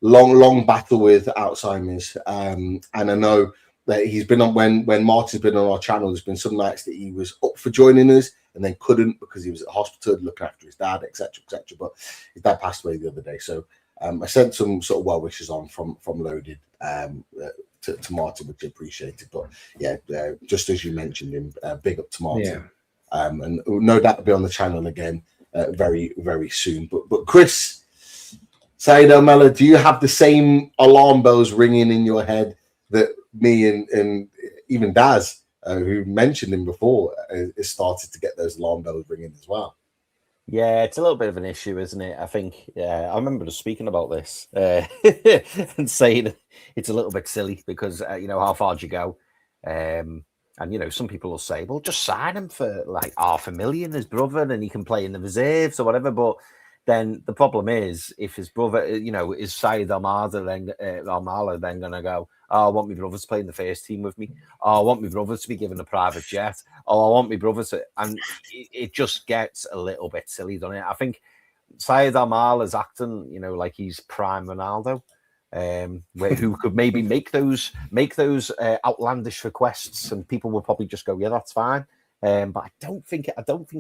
Long battle with Alzheimer's, and I know that he's been on when Martin's been on our channel. There's been some nights that he was up for joining us and then couldn't because he was at the hospital looking after his dad, etc., etc. But his dad passed away the other day, so I sent some sort of well wishes on from Loaded to Martin, which I appreciated. But yeah, just as you mentioned him, big up to Martin, and no doubt to be on the channel again very, very soon. But Chris, Said Almala, do you have the same alarm bells ringing in your head that me and even Daz, who mentioned him before, has started to get those alarm bells ringing as well? Yeah, it's a little bit of an issue, isn't it? I think, I remember just speaking about this and saying it's a little bit silly because, how far do you go? And, some people will say, well, just sign him for like $500,000, his brother, and he can play in the reserves or whatever. But then the problem is, if his brother, is Syed Almala then going to go, oh, I want my brother to play in the first team with me. Oh, I want my brother to be given a private jet. Oh, I want my brother to... And it just gets a little bit silly, doesn't it? I think Syed Almala is acting, like he's prime Ronaldo, who could maybe make those outlandish requests, and people will probably just go, yeah, that's fine. But I don't think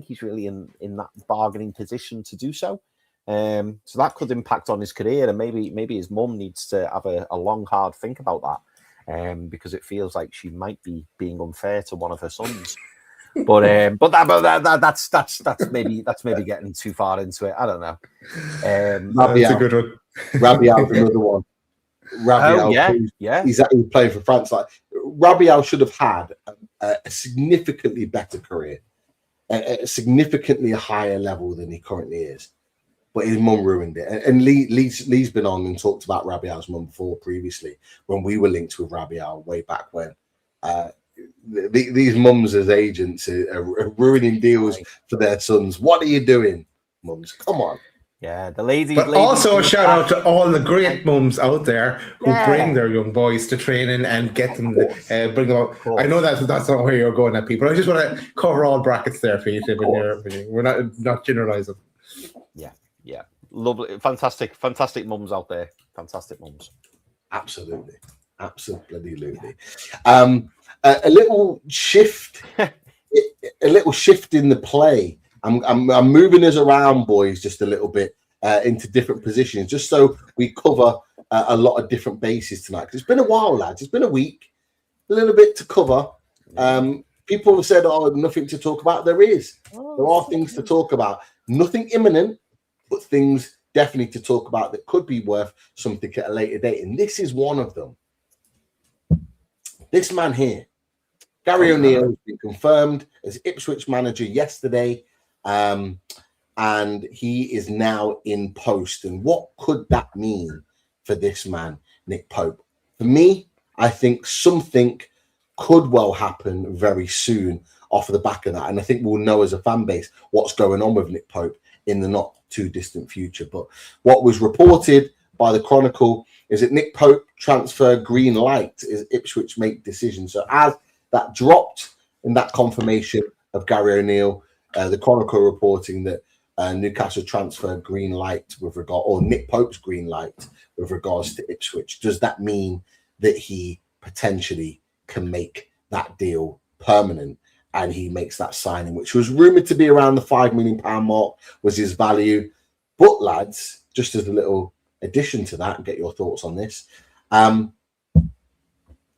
he's really in that bargaining position to do so. So that could impact on his career, and maybe his mum needs to have a long, hard think about that, because it feels like she might be being unfair to one of her sons. That's maybe getting too far into it. I don't know. That's a good one. Rabiot's another one. Rabiot, he's playing for France. Like Rabiot should have had a significantly better career, a significantly higher level than he currently is. But his mum ruined it. And Lee's been on and talked about Rabiot's mum before previously when we were linked with Rabiot way back when. These mums as agents are ruining deals for their sons. What are you doing, mums? Come on. Yeah, the ladies. But also a shout out to all the great mums out there who bring their young boys to training and get them, bring them up. I know that's not where you're going at, people. I just want to cover all brackets there for you. We're not generalizing. Yeah, lovely, fantastic mums out there. Fantastic mums. Absolutely. A little shift, in the play. I'm moving us around, boys, just a little bit into different positions, just so we cover a lot of different bases tonight. Because it's been a while, lads. It's been a week, a little bit to cover. People have said, "Oh, nothing to talk about." There is. There are things to talk about. Nothing imminent, but things definitely to talk about that could be worth something at a later date. And this is one of them. This man here, Gary O'Neill, has been confirmed as Ipswich manager yesterday, and he is now in post. And what could that mean for this man, Nick Pope? For me, I think something could well happen very soon off of the back of that. And I think we'll know as a fan base what's going on with Nick Pope in the not too distant future. But what was reported by the Chronicle is that Nick Pope transfer green light as Ipswich make decisions. So as that dropped in that confirmation of Gary O'Neill, the Chronicle reporting that Newcastle transfer green light with regard, or Nick Pope's green light with regards to Ipswich. Does that mean that he potentially can make that deal permanent and he makes that signing, which was rumoured to be around the £5 million mark was his value? But lads, just as a little addition to that, and get your thoughts on this,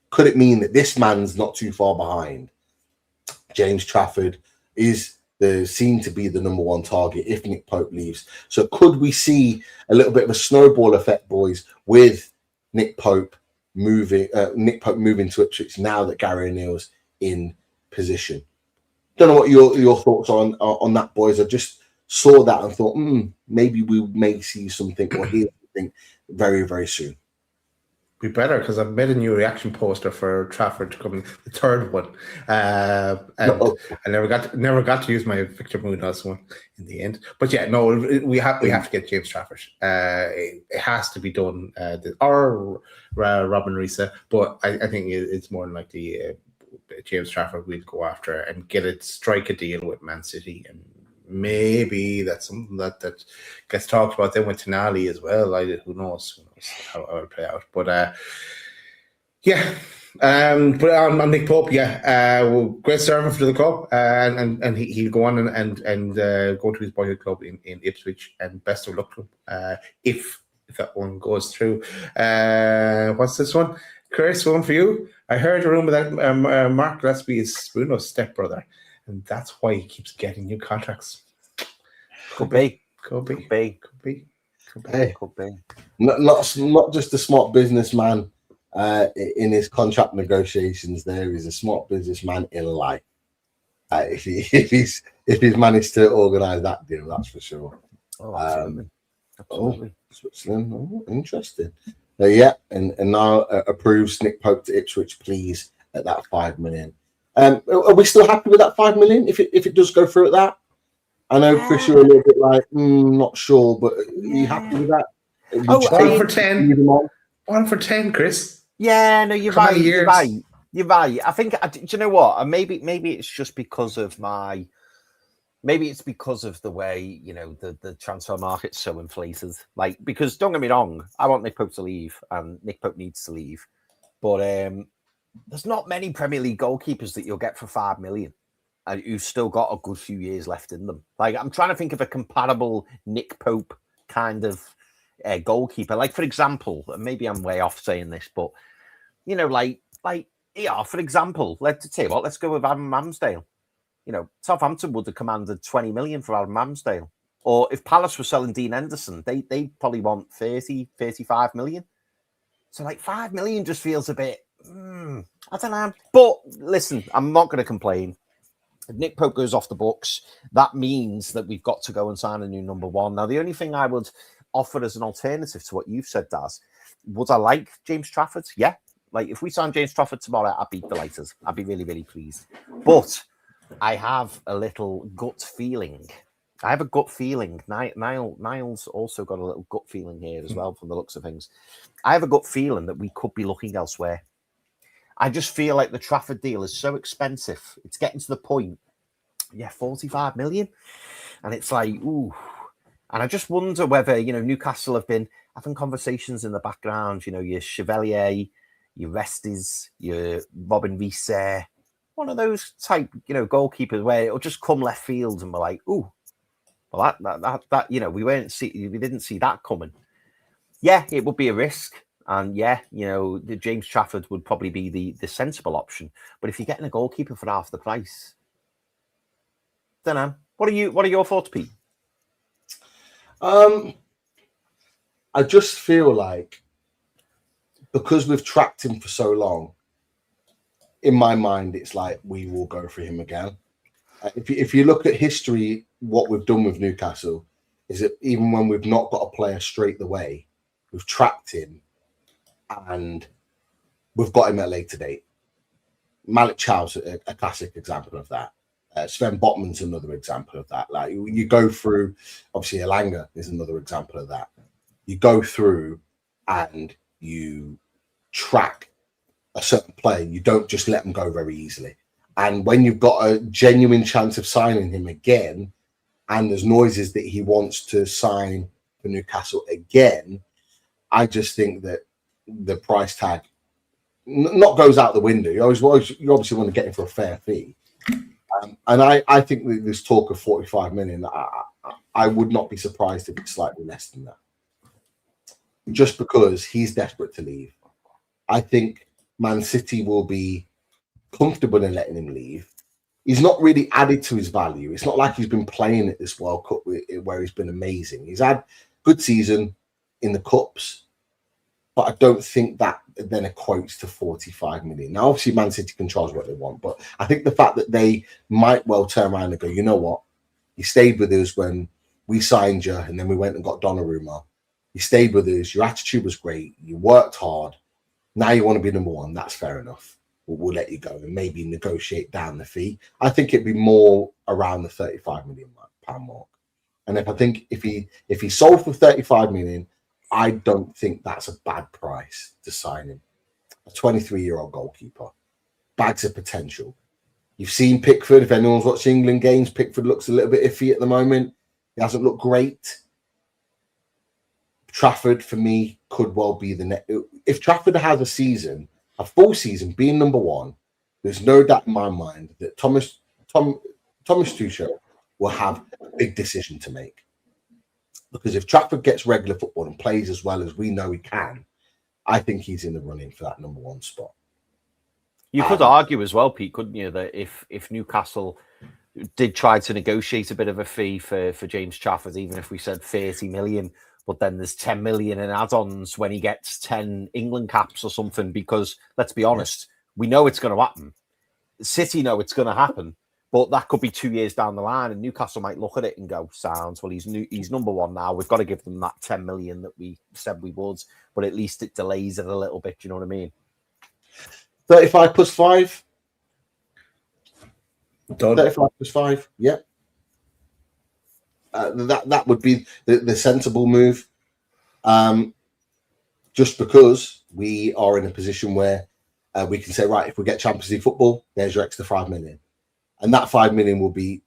could it mean that this man's not too far behind? James Trafford is seen to be the number one target if Nick Pope leaves. So could we see a little bit of a snowball effect, boys, with Nick Pope moving to Ipswich now that Gary O'Neill's in position? Don't know what your thoughts are on that, boys. I just saw that and thought, maybe we may see something or hear something very, very soon. Be better, because I've made a new reaction poster for Trafford to come, the third one, and I never got to use my Victor Munoz one in the end. But yeah, no, we have to get James Trafford. It has to be done, or Robin Risa. But I think it's more than likely James Trafford will go after and strike a deal with Man City, and maybe that's something that gets talked about then with Tonali as well. Who knows how it'll play out. But but on Nick Pope, great servant for the club, and he'll go on and go to his boyhood club in Ipswich, and best of luck to him if that one goes through. What's this one, Chris? One for you. I heard a rumor that Mark Gillespie is Bruno's stepbrother, and that's why he keeps getting new contracts. Could be. Not just a smart businessman in his contract negotiations. There is a smart businessman in life. If he's managed to organise that deal, that's for sure. Oh, absolutely. Switzerland. Oh, interesting. And now approves Nick Pope to Ipswich, please, at that $5 million. Are we still happy with that $5 million if it does go through at that? I know, Chris, you're a little bit like, not sure, but are you happy with that? 1 for 10. 1 for 10, Chris. Yeah, no, you're right. You're right. I think, do you know what? And maybe it's just because of maybe it's because of the way, the transfer market's so inflated. Like, because don't get me wrong, I want Nick Pope to leave, and Nick Pope needs to leave. But there's not many Premier League goalkeepers that you'll get for $5 million and who've still got a good few years left in them. Like, I'm trying to think of a comparable Nick Pope kind of goalkeeper. Like, for example, maybe I'm way off saying this, but you know, for example, let's tell you what, let's go with Adam Ramsdale. You know, Southampton would have commanded 20 million for Adam Ramsdale. Or if Palace were selling Dean Henderson, they probably want 30, 35 million. So like 5 million just feels a bit, I don't know. But listen, I'm not going to complain. If Nick Pope goes off the books, that means that we've got to go and sign a new number one. Now, the only thing I would offer as an alternative to what you've said, Daz, would I like James Trafford? Yeah. Like, if we sign James Trafford tomorrow, I'd be delighted. I'd be really, really pleased. But I have a little gut feeling. I have a gut feeling. Niall's also got a little gut feeling here as well, from the looks of things. I have a gut feeling that we could be looking elsewhere. I just feel like the Trafford deal is so expensive. It's getting to the point, 45 million. And it's like, ooh. And I just wonder whether, Newcastle have been having conversations in the background, your Chevalier, your Restes, your Robin Reese, one of those type, goalkeepers where it'll just come left field and we're like, ooh, well, that we didn't see that coming. Yeah, it would be a risk. And the James Trafford would probably be the sensible option. But if you're getting a goalkeeper for half the price, don't know. What are your thoughts, Pete? I just feel like because we've tracked him for so long, in my mind, it's like we will go for him again. If you look at history, what we've done with Newcastle is that even when we've not got a player straight away, we've tracked him and we've got him at a later date. Malik Chow's a classic example of that. Sven Botman's another example of that. Like, you go through, obviously Elanga is another example of that. You go through and you track a certain player. You don't just let them go very easily. And when you've got a genuine chance of signing him again, and there's noises that he wants to sign for Newcastle again, I just think that the price tag not goes out the window. You obviously want to get him for a fair fee. And I think that this talk of 45 million, I would not be surprised if it's slightly less than that. Just because he's desperate to leave. I think Man City will be comfortable in letting him leave. He's not really added to his value. It's not like he's been playing at this World Cup where he's been amazing. He's had good season in the Cups, but I don't think that then equates to 45 million. Now, obviously, Man City can charge what they want, but I think the fact that they might well turn around and go, you know what? You stayed with us when we signed you, and then we went and got Donnarumma. You stayed with us. Your attitude was great. You worked hard. Now you want to be number one. That's fair enough. We'll let you go and maybe negotiate down the fee. I think it'd be more around the 35 million pound mark. And if he sold for 35 million, I don't think that's a bad price to sign him. A 23-year-old goalkeeper, bags of potential. You've seen Pickford. If anyone's watching England games, Pickford looks a little bit iffy at the moment. He hasn't looked great. Trafford, for me, could well be the next. If Trafford has a full season, being number one, there's no doubt in my mind that Thomas Tuchel will have a big decision to make. Because if Trafford gets regular football and plays as well as we know he can, I think he's in the running for that number one spot. You could argue as well, Pete, couldn't you, that if Newcastle did try to negotiate a bit of a fee for James Trafford, even if we said 30 million, but then there's 10 million in add-ons when he gets 10 England caps or something, because let's be honest, we know it's going to happen. City know it's going to happen, but that could be 2 years down the line, and Newcastle might look at it and go, sounds, well, he's number one now. We've got to give them that 10 million that we said we would, but at least it delays it a little bit. Do you know what I mean? 35 plus 5. Done. 35 plus 5. Yeah. That would be the sensible move. Just because we are in a position where we can say, right, if we get Champions League football, there's your extra 5 million. And that 5 million will be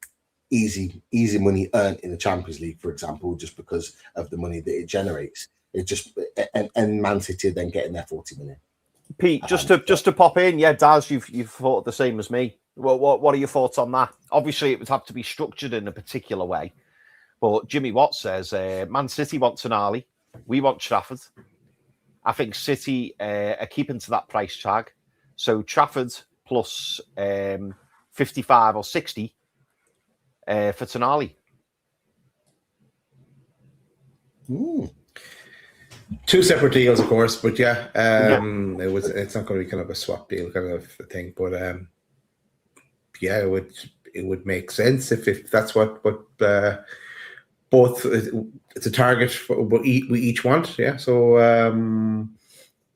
easy money earned in the Champions League, for example, just because of the money that it generates. And Man City then getting their 40 million. Pete, just to pop in, Daz, you've thought the same as me. What are your thoughts on that? Obviously, it would have to be structured in a particular way, But Jimmy Watt says, Man City want Tonali. We want Trafford. I think City are keeping to that price tag. So Trafford plus 55 or 60 for Tonali. Two separate deals, of course, but yeah, it's not going to be kind of a swap deal kind of a thing, but yeah, it would make sense if that's what both it's a target for what we each want, yeah. So,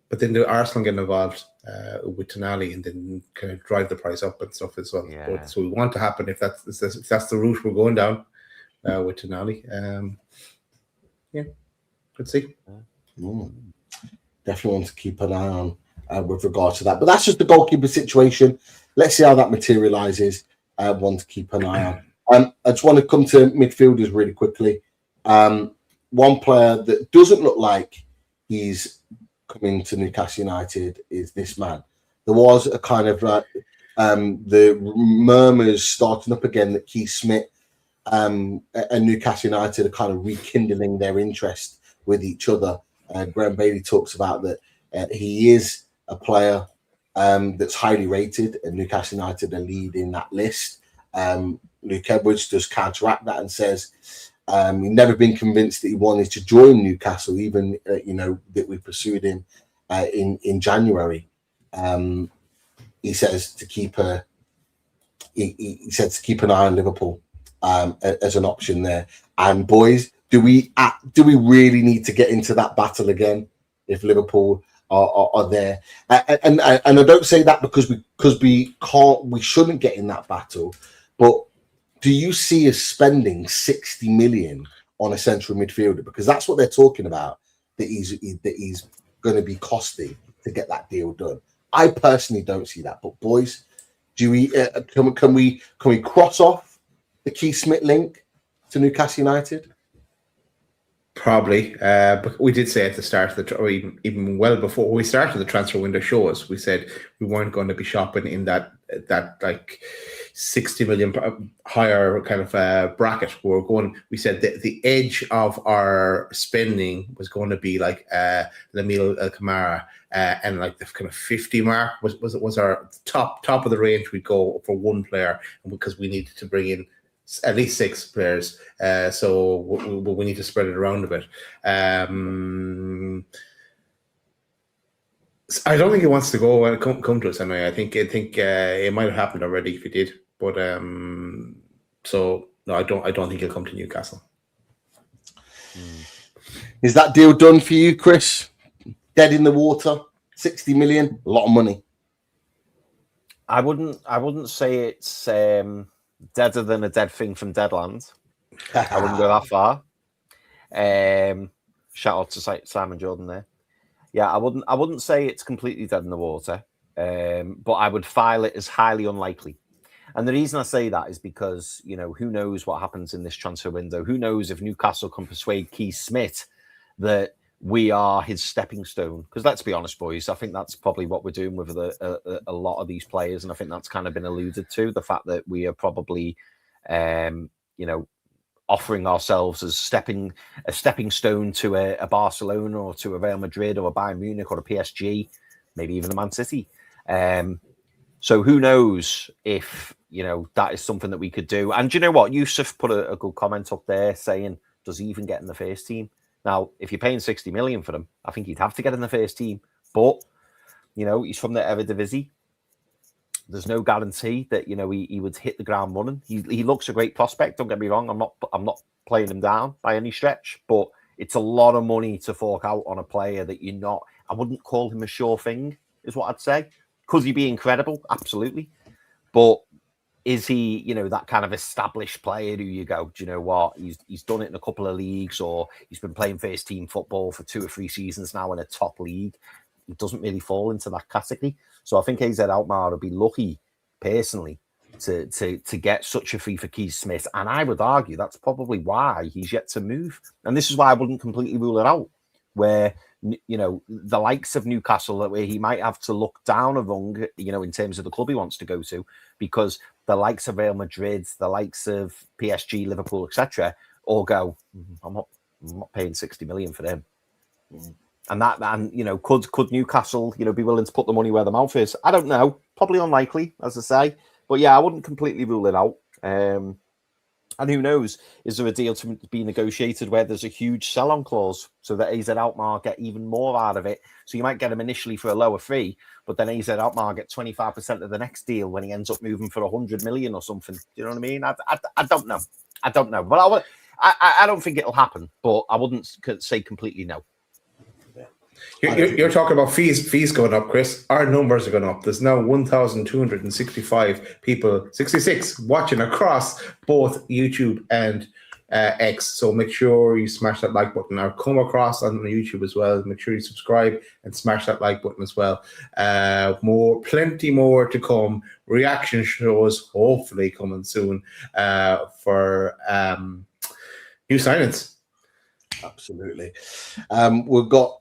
but then the Arsenal getting involved with Tonali and then kind of drive the price up and stuff as well. Yeah. But, so we want to happen if that's the route we're going down with Tonali. Yeah, let's see. Definitely want to keep an eye on with regard to that. But that's just the goalkeeper situation. Let's see how that materializes. One to keep an eye on. I just want to come to midfielders really quickly. One player that doesn't look like he's coming to Newcastle United is this man. There was a kind of the murmurs starting up again that Keith Smith and Newcastle United are kind of rekindling their interest with each other. Graham Bailey talks about that he is a player that's highly rated, and Newcastle United are leading that list. Luke Edwards does counteract that and says he's never been convinced that he wanted to join Newcastle, even that we pursued him in January. He says to keep he said to keep an eye on Liverpool as an option there. And boys, do we really need to get into that battle again if Liverpool are there? And I don't say that because we shouldn't get in that battle. But do you see us spending 60 million on a central midfielder? Because that's what they're talking about, that he's going to be costing to get that deal done. I personally don't see that. But boys, do we can we cross off the Keith Smith link to Newcastle United? Probably, but we did say at the start of or even well before we started the transfer window shows, we said we weren't going to be shopping in that like 60 million higher kind of bracket. We said that the edge of our spending was going to be like Lamil El Kamara, and like the kind of 50 mark was our top of the range. We'd go for one player, because we needed to bring in at least 6 players, so we need to spread it around a bit. I don't think he wants to go come to us anyway. I think it might have happened already if he did, but so no, I don't think he'll come to Newcastle. Is that deal done for you, Chris? Dead in the water, 60 million, a lot of money. I wouldn't say it's deader than a dead thing from Deadlands. I wouldn't go that far. Shout out to Simon Jordan there. Yeah, I wouldn't say it's completely dead in the water, but I would file it as highly unlikely. And the reason I say that is because, who knows what happens in this transfer window? Who knows if Newcastle can persuade Keith Smith that we are his stepping stone? Because let's be honest, boys, I think that's probably what we're doing with a lot of these players. And I think that's kind of been alluded to, the fact that we are probably, offering ourselves as a stepping stone to a Barcelona or to a Real Madrid or a Bayern Munich or a PSG, maybe even a Man City. So who knows if, that is something that we could do. And do you know what? Yusuf put a good comment up there saying, does he even get in the first team? Now, if you're paying 60 million for him, I think he'd have to get in the first team. But, he's from the Eredivisie. There's no guarantee that, he would hit the ground running. He looks a great prospect. Don't get me wrong. I'm not playing him down by any stretch, but it's a lot of money to fork out on a player that I wouldn't call him a sure thing, is what I'd say. Could he be incredible? Absolutely. But is he, that kind of established player who you go, do you know what? He's done it in a couple of leagues, or he's been playing first team football for 2 or 3 seasons now in a top league. He doesn't really fall into that category. So I think AZ Alkmaar will be lucky, personally, to get such a fee for Keith Smith. And I would argue that's probably why he's yet to move. And this is why I wouldn't completely rule it out, where, the likes of Newcastle, where he might have to look down a rung, in terms of the club he wants to go to, because the likes of Real Madrid, the likes of PSG, Liverpool, etc., or go, I'm not paying 60 million for them. And you know, could Newcastle, you know, be willing to put the money where the mouth is? I don't know. Probably unlikely, as I say. But yeah, I wouldn't completely rule it out. And who knows, is there a deal to be negotiated where there's a huge sell-on clause so that AZ Alkmaar get even more out of it? So you might get him initially for a lower fee, but then AZ Alkmaar get 25% of the next deal when he ends up moving for 100 million or something. Do you know what I mean? I don't know. I don't know. But I don't think it'll happen, but I wouldn't say completely no. You're talking about fees going up, Chris. Our numbers are going up. There's now 1,265 people, 66 watching across both YouTube and X. So make sure you smash that like button. Now come across on YouTube as well. Make sure you subscribe and smash that like button as well. Plenty more to come. Reaction shows hopefully coming soon for new signings. Absolutely. We've got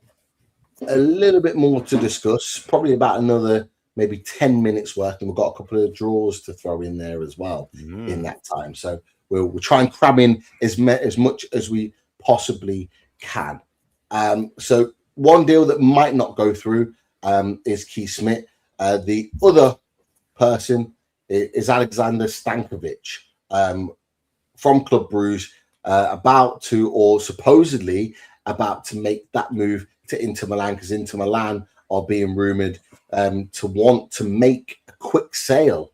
a little bit more to discuss, probably about another maybe 10 minutes worth, and we've got a couple of draws to throw in there as well in that time. So we'll try and cram in as much as we possibly can. So one deal that might not go through is Keith Smith. The other person is Alexander Stankovic from Club Brugge, supposedly about to make that move to Inter Milan, because Inter Milan are being rumoured to want to make a quick sale,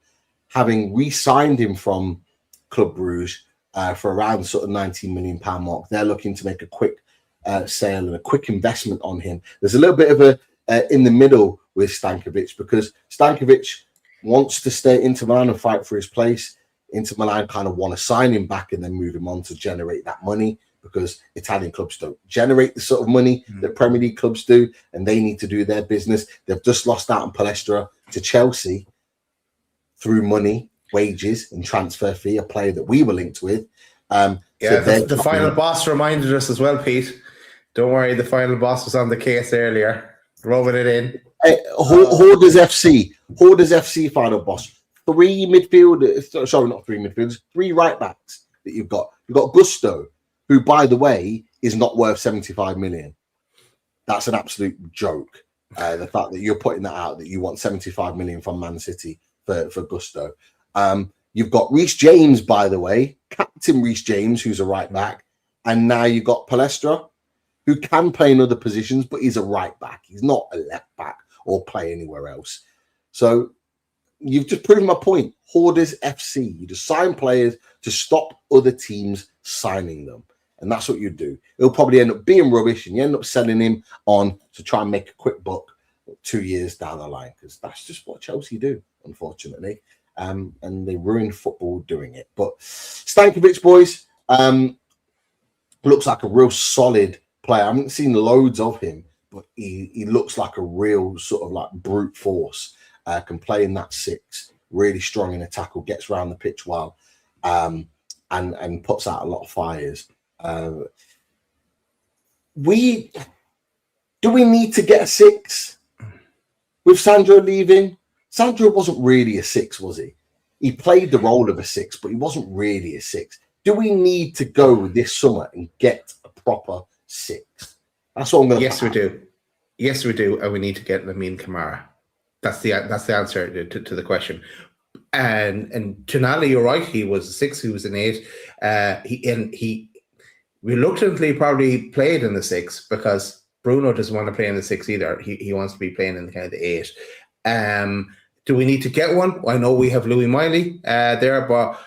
having re-signed him from Club Brugge for around sort of £19 million mark. They're looking to make a quick sale and a quick investment on him. There's a little bit of a in the middle with Stankovic, because Stankovic wants to stay at Inter Milan and fight for his place. Inter Milan kind of want to sign him back and then move him on to generate that money, because Italian clubs don't generate the sort of money that Premier League clubs do, and they need to do their business. They've just lost out on Palestra to Chelsea through money, wages, and transfer fee, a player that we were linked with. The final boss reminded us as well, Pete. Don't worry, the final boss was on the case earlier, rubbing it in. Hoarders FC final boss. Three right backs that you've got. You've got Gusto, who, by the way, is not worth 75 million. That's an absolute joke. The fact that you're putting that out, that you want 75 million from Man City for Gusto. You've got Reece James, by the way, Captain Reece James, who's a right back. And now you've got Palestra, who can play in other positions, but he's a right back. He's not a left back or play anywhere else. So you've just proven my point. Hoarders FC. You just sign players to stop other teams signing them. And that's what you do. It'll probably end up being rubbish, and you end up selling him on to try and make a quick buck 2 years down the line, because that's just what Chelsea do, unfortunately. And they ruin football doing it. But Stankovic, boys, looks like a real solid player. I haven't seen loads of him, but he looks like a real sort of like brute force. Can play in that six, really strong in a tackle, gets around the pitch well, and puts out a lot of fires. Do we need to get a six with Sandro leaving? Sandro wasn't really a six, was he? He played the role of a six, but he wasn't really a six. Do we need to go this summer and get a proper six? That's what I'm going to. Yes, we do. Yes, we do, and we need to get Lamine Camara. That's the answer to the question. And Tonali, you're right. He was a 6. He was an 8. He reluctantly probably played in the 6 because Bruno doesn't want to play in the 6 either. He wants to be playing in the kind of the 8. Do we need to get one? I know we have Louis Miley there, but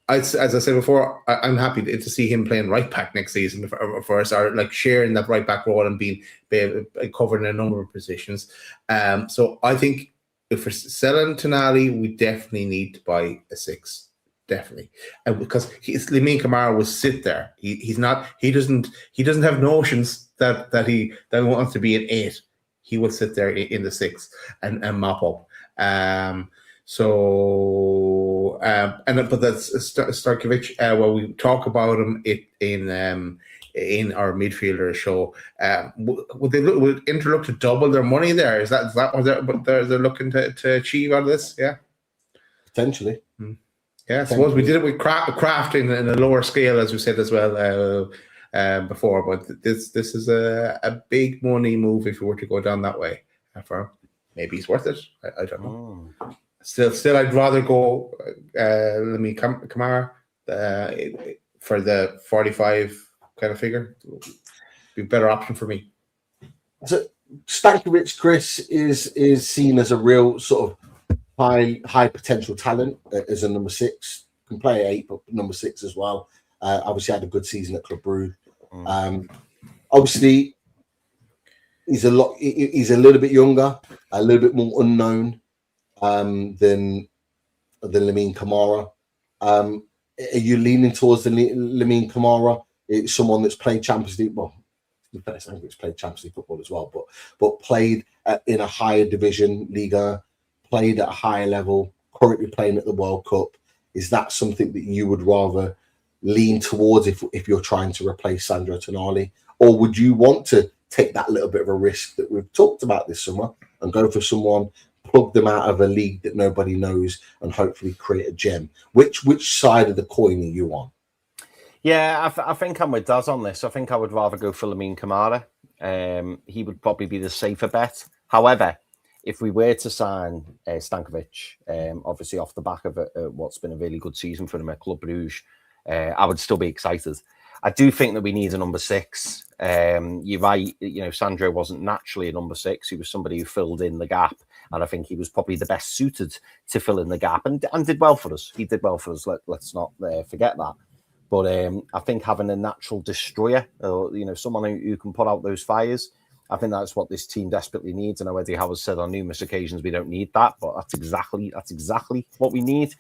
as I said before, I'm happy to see him playing right back next season for us, or like sharing that right back role and being covered in a number of positions. So I think if we're selling Tonali, we definitely need to buy a 6, definitely, because Lamine Camara will sit there. He doesn't have notions that he wants to be an 8. He will sit there in the 6 and mop up. But that's Starkovic. Well, we talk about him in our midfielder show. Would Inter look to double their money there? Is that what they're looking to achieve out of this? Yeah, potentially. Yeah, I suppose we did it with crafting in a lower scale, as we said as well before. But this is a big money move if we were to go down that way. For maybe it's worth it. I don't know. Still, I'd rather go Lamine Kamara for the 45 kind of figure. Be a better option for me. So Stankovic, Chris, is seen as a real sort of high potential talent as a number 6. Can play 8, but number 6 as well. Obviously had a good season at Club Brugge. Obviously, he's a little bit younger, a little bit more unknown than Lamine Kamara. Are you leaning towards the Lamine Kamara? It's someone that's played Champions League. Well, I think it's played Champions League football as well, but played in a higher division, Liga, played at a higher level, currently playing at the World Cup. Is that something that you would rather lean towards if you're trying to replace Sandro Tonali? Or would you want to take that little bit of a risk that we've talked about this summer and go for someone, plug them out of a league that nobody knows and hopefully create a gem? Which side of the coin are you on? Yeah, I think I'm with Daz on this. I think I would rather go for Lamine Kamara. He would probably be the safer bet. However, if we were to sign Stankovic, obviously off the back of what's been a really good season for him at Club Brugge, I would still be excited. I do think that we need a number 6. You're right. Sandro wasn't naturally a number 6. He was somebody who filled in the gap, and I think he was probably the best suited to fill in the gap, and did well for us. He did well for us. Let's not forget that. But I think having a natural destroyer, or someone who can put out those fires, I think that's what this team desperately needs. And Eddie Howe has said on numerous occasions we don't need that, but that's exactly what we need.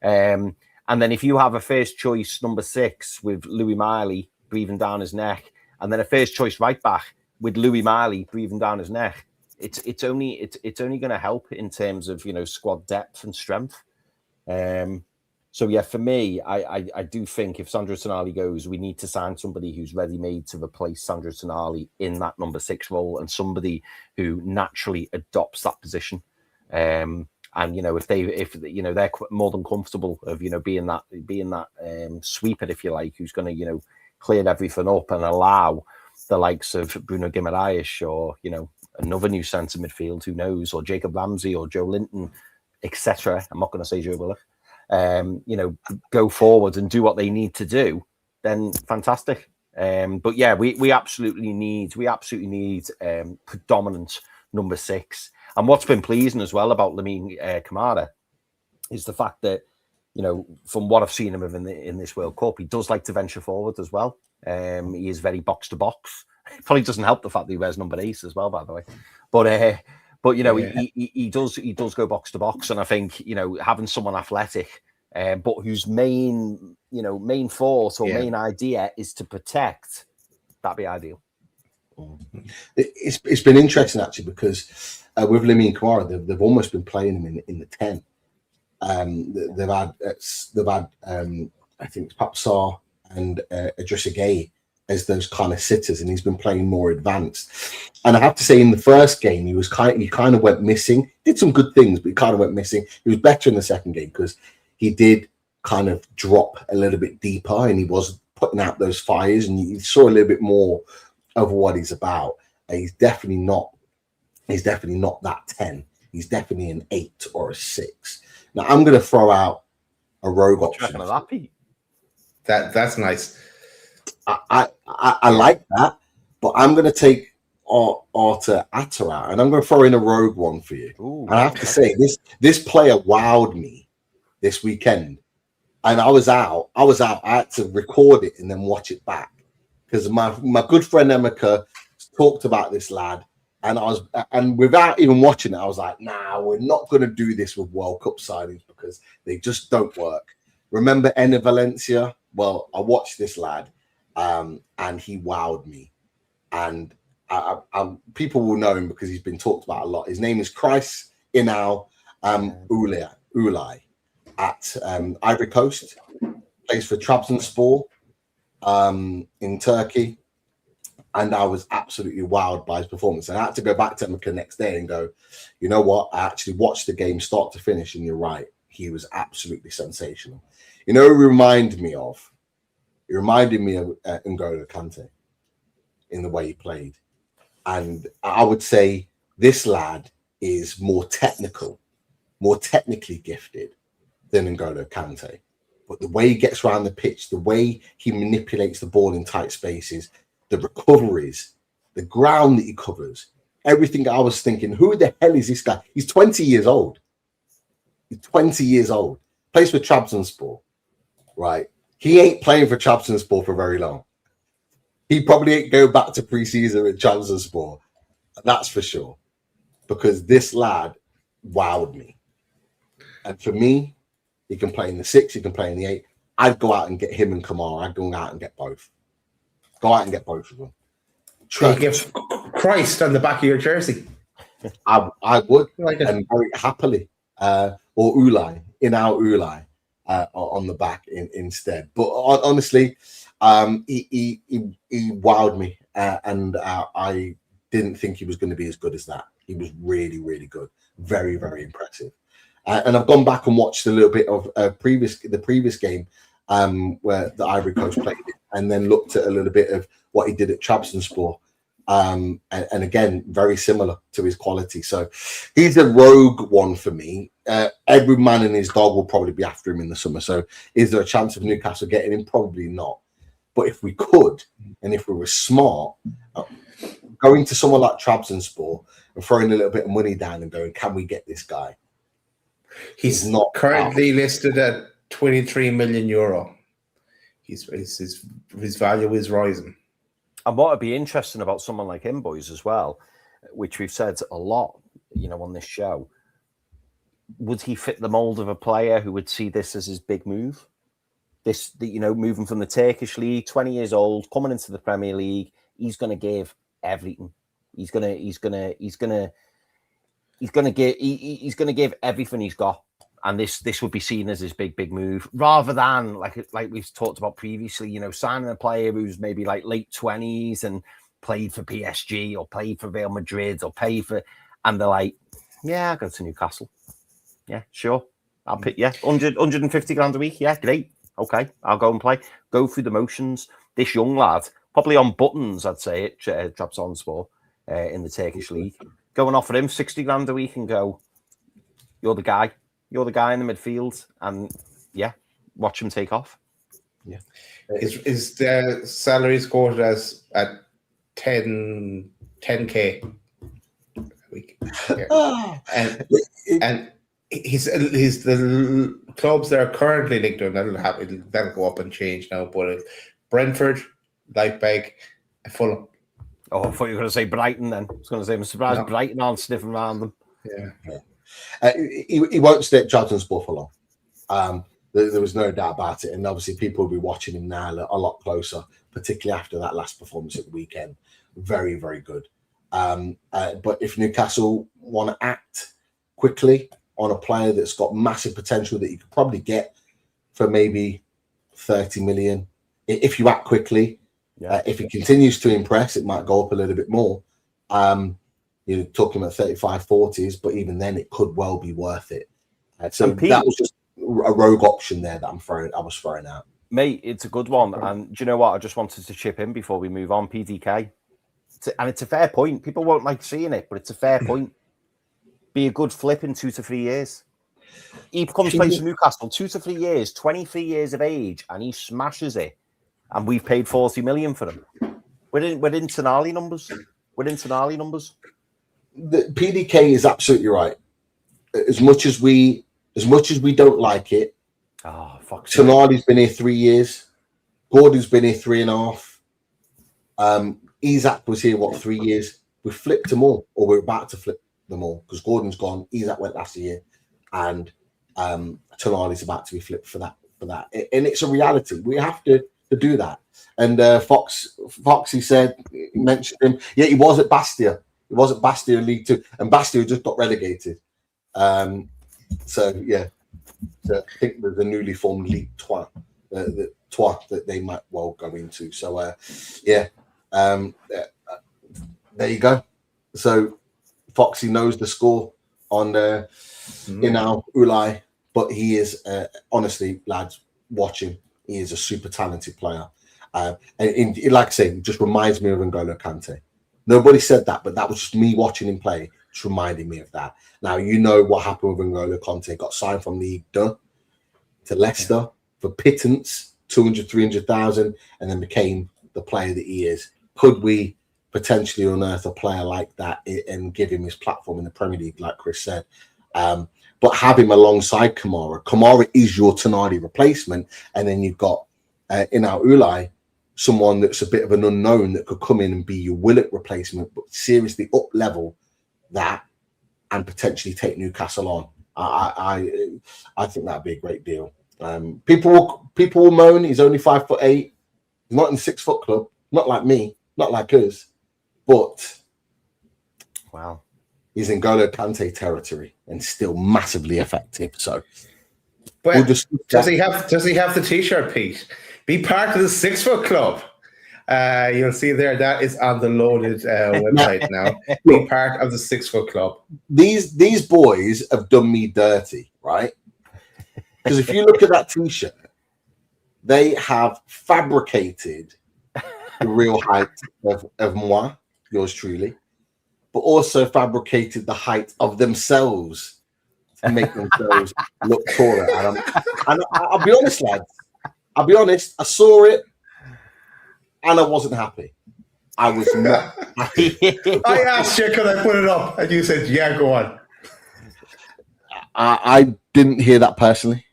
And then if you have a first choice number 6 with Louis Miley breathing down his neck, and then a first choice right back with Louis Miley breathing down his neck, it's only going to help in terms of squad depth and strength. So yeah, for me, I do think if Sandro Tonali goes, we need to sign somebody who's ready-made to replace Sandro Tonali in that number 6 role, and somebody who naturally adopts that position. And if they're more than comfortable of being that sweeper, if you like, who's going to clear everything up and allow the likes of Bruno Guimaraes or another new centre midfield, who knows, or Jacob Ramsey or Joe Linton, etc. I'm not going to say Joe Willock. Go forward and do what they need to do, then fantastic. But yeah, we absolutely need predominant number 6. And what's been pleasing as well about Lamine Kamara is the fact that from what I've seen him in this World Cup, he does like to venture forward as well. He is very box to box. It probably doesn't help the fact that he wears number 8 as well, by the way. But he does go box to box, and I think having someone athletic, but whose main thought or main idea is to protect, that'd be ideal. It's been interesting actually, because with Lamine Kamara, they've almost been playing him in the 10. They've had I think Papsar and Idrissa Gueye as those kind of sitters, and he's been playing more advanced. And I have to say, in the first game, he kind of went missing. Did some good things, but he kind of went missing. He was better in the second game because he did kind of drop a little bit deeper, and he was putting out those fires, and you saw a little bit more of what he's about. And he's definitely not that 10. He's definitely an 8 or a 6. Now I'm going to throw out a rogue option. That's nice. I like that, but I'm going to take Artur Atta out, and I'm going to throw in a rogue one for you. Ooh, and I have to say, this player wowed me this weekend, and I was out. I had to record it and then watch it back because my good friend Emeka talked about this lad, and without even watching it, I was like, nah, we're not going to do this with World Cup signings because they just don't work. Remember Enner Valencia? Well, I watched this lad. And he wowed me, and people will know him because he's been talked about a lot. His name is Chris Inal Ulay at Ivory Coast, plays for Trabzonspor in Turkey, and I was absolutely wowed by his performance. And I had to go back to him the next day and go, you know what? I actually watched the game start to finish, and you're right. he was absolutely sensational. You know, it reminded me of N'Golo Kante in the way he played. And I would say this lad is more technically gifted than N'Golo Kante. But the way he gets around the pitch, the way he manipulates the ball in tight spaces, the recoveries, the ground that he covers, everything, I was thinking, who the hell is this guy? He's 20 years old. He's 20 years old. Plays for Trabzonspor, right? He ain't playing for Trabzonspor for very long. He probably ain't go back to pre-season at Trabzonspor. That's for sure. Because this lad wowed me. And for me, he can play in the 6, he can play in the 8. I'd go out and get him and Kamara. I'd go out and get both. Go out and get both of them. They give Christ on the back of your jersey. I would, Like it. and very happily. Or Ulai, Ulai on the back instead. But honestly, he wowed me. And I didn't think he was going to be as good as that. He was really, really good. Very, very impressive. And I've gone back and watched a little bit of the previous game where the Ivory Coast played it, and then looked at a little bit of what he did at Trabzonspor. And again, very similar to his quality. So he's a rogue one for me. Every man and his dog will probably be after him in the summer. So is there a chance of Newcastle getting him? Probably not. But if we could, and if we were smart, going to someone like Trabzonspor and throwing a little bit of money down and going, can we get this guy? He's not currently listed at 23 million euro. His value is rising. And what would be interesting about someone like him, boys, as well, which we've said a lot, on this show, would he fit the mold of a player who would see this as his big move? Moving from the Turkish league, 20 years old, coming into the Premier League, he's going to give everything. He's going to give everything he's got. And this would be seen as his big move, rather than like we've talked about previously, signing a player who's maybe like late 20s and played for PSG or played for Real Madrid and they're like, yeah, I'll go to Newcastle. Yeah, sure. I'll pick, 150 grand a week. Yeah, great. Okay, I'll go and play. Go through the motions. This young lad, probably on buttons, I'd say, at Trabzonspor in the Turkish league. Go and offer him 60 grand a week and go, you're the guy. You're the guy in the midfield, and watch him take off. Yeah, Is the salary quoted as at 10k a week? Yeah. and he's the clubs that are currently linked to him that'll go up and change now. But Brentford, Leipzig, Fulham. Oh, I thought you were going to say Brighton. Then I was going to say I'm surprised Brighton aren't sniffing around them. Yeah. He won't stay at Trabzonspor for long. There was no doubt about it. And obviously people will be watching him now a lot closer, particularly after that last performance at the weekend. Very, very good. But if Newcastle want to act quickly on a player that's got massive potential that you could probably get for maybe 30 million, if you act quickly, if he continues to impress, it might go up a little bit more. You're talking about 35, 40s, but even then it could well be worth it. So that was just a rogue option there that I was throwing out. Mate, it's a good one. And do you know what? I just wanted to chip in before we move on. PDK. And it's a fair point. People won't like seeing it, but it's a fair point. Be a good flip in 2 to 3 years. He becomes plays for Newcastle 2 to 3 years, 23 years of age, and he smashes it. And we've paid 40 million for him. We're in Tonali numbers. The PDK is absolutely right. As much as we don't like it, Tonali's been here 3 years. Gordon's been here 3.5. Isak was here 3 years. We flipped them all, or we're about to flip them all because Gordon's gone. Isak went last year, and Tonali's about to be flipped for that. And it's a reality. We have to do that. And Foxy mentioned him. Yeah, he was at Bastia. He was at Bastia in League 2, and Bastia just got relegated. So I think there's a newly formed League 2, that they might well go into. So there you go. So Foxy knows the score on Ulai but he is honestly, lads, watching. He is a super talented player, and like I say, it just reminds me of N'Golo Kante. Nobody said that, but that was just me watching him play. Just reminding me of that. Now you know what happened with N'Golo Kante. Got signed from Ligue 1 to Leicester for pittance, 200, 300,000, and then became the player that he is. Could we potentially unearth a player like that and give him his platform in the Premier League, like Chris said? But have him alongside Kamara. Kamara is your Tonali replacement, and then you've got Inau Ulai, someone that's a bit of an unknown that could come in and be your Willock replacement, but seriously up level that and potentially take Newcastle on. I think that'd be a great deal. People will moan he's only 5'8". He's not in the 6 foot club, not like me, not like us, but wow, he's in N'Golo Kante territory and still massively effective. So, well, we'll just does he have the T-shirt, Pete? Be part of the 6 foot club. You'll see there that is on the loaded website now. Be part of the 6 foot club. These boys have done me dirty, right? Because if you look at that T-shirt, they have fabricated the real height of moi, yours truly, but also fabricated the height of themselves to make themselves look taller. And I'll be honest, lads. I'll be honest. I saw it, and I wasn't happy. I was not happy. I asked you, could I put it up? And you said, yeah, go on. I didn't hear that personally.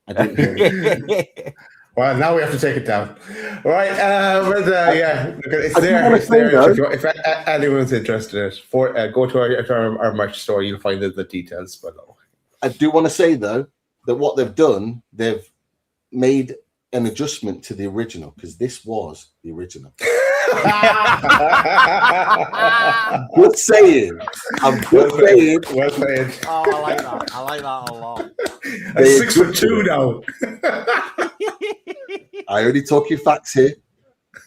I didn't hear it. Well, now we have to take it down. All right. Yeah, it's there. It's there. If anyone's interested in it, go to our merch store. You'll find the details below. I do want to say, though, that what they've done, they've made an adjustment to the original, because this was the original. Good saying. I'm good saying. Well played. Oh, I like that. I like that a lot. I'm 6'2" now. I only talk you facts here.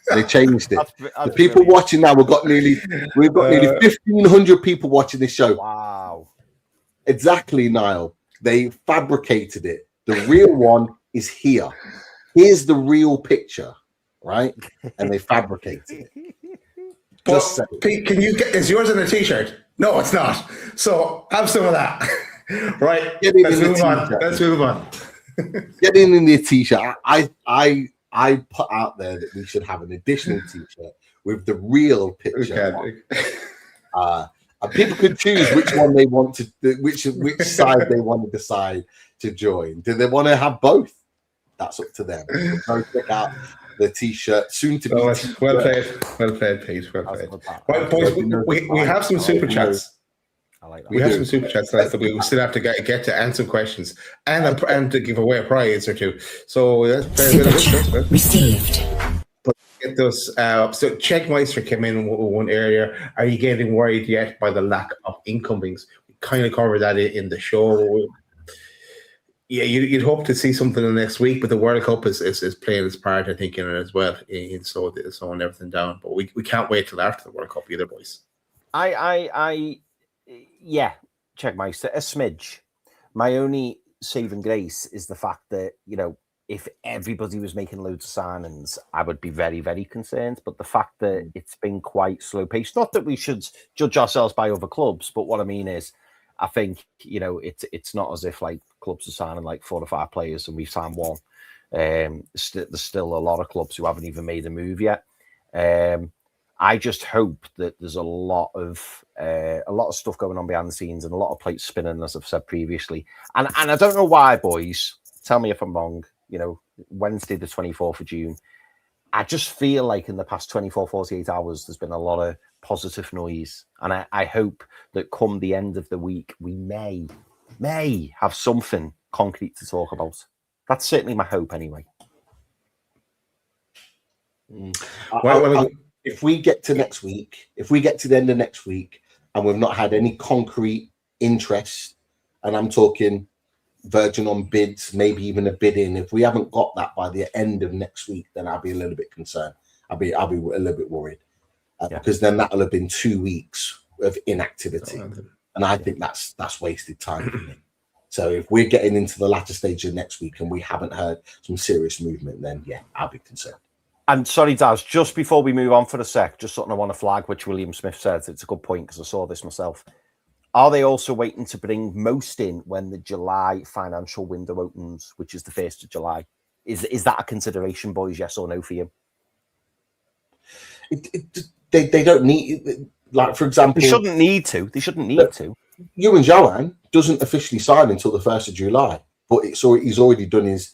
They changed it. That's the people watching now, we've got nearly 1,500 people watching this show. Wow. Exactly, Niall. They fabricated it. The real one is here. Here's the real picture, right? And they fabricated it. But Pete, is yours in a T-shirt? No, it's not. So have some of that. Right. Let's move on. Getting in the T-shirt. I put out there that we should have an additional T-shirt with the real picture. And people could choose which one they want to, which side they want to decide to join. Do they want to have both? That's up to them. Go check out the T-shirt soon to be. Well played, Pete. Well played. Well, boys, we have some super chats. I like that. We have some super chats that we still have to get to answer questions and to give away a prize or two. So Super chat received. Get those. So Checkmeister came in one area. Are you getting worried yet by the lack of incomings? We kind of covered that in the show. Yeah, you'd hope to see something in the next week, but the World Cup is playing its part, I think, in it as well, in slowing everything down. But we can't wait till after the World Cup either, boys. Yeah, Checkmeister, a smidge. My only saving grace is the fact that, if everybody was making loads of signings, I would be very, very concerned. But the fact that it's been quite slow paced, not that we should judge ourselves by other clubs, but what I mean is, I think, it's not as if like clubs are signing like 4 or 5 players and we've signed one. There's still a lot of clubs who haven't even made a move yet. I just hope that there's a lot of stuff going on behind the scenes and a lot of plates spinning, as I've said previously. And I don't know why, boys. Tell me if I'm wrong. Wednesday, the 24th of June. I just feel like in the past 24, 48 hours, there's been a lot of positive noise. And I hope that come the end of the week, we may have something concrete to talk about. That's certainly my hope anyway. If we get to next week, if we get to the end of next week and we've not had any concrete interest, and I'm talking verging on bids, maybe even a bid in, if we haven't got that by the end of next week, then I'll be a little bit concerned. I'll be a little bit worried because then that'll have been 2 weeks of inactivity, and I think that's wasted time for me. So if we're getting into the latter stage of next week and we haven't heard some serious movement, then yeah, I'll be concerned. And sorry, Daz, just before we move on for a sec, just something I want to flag, which William Smith said. It's a good point because I saw this myself. Are they also waiting to bring most in when the July financial window opens, which is the 1st of July? Is that a consideration, boys? Yes or no for you? They don't need, like, for example... They shouldn't need to. They shouldn't need to. Ewan Johan doesn't officially sign until the 1st of July, but he's already done his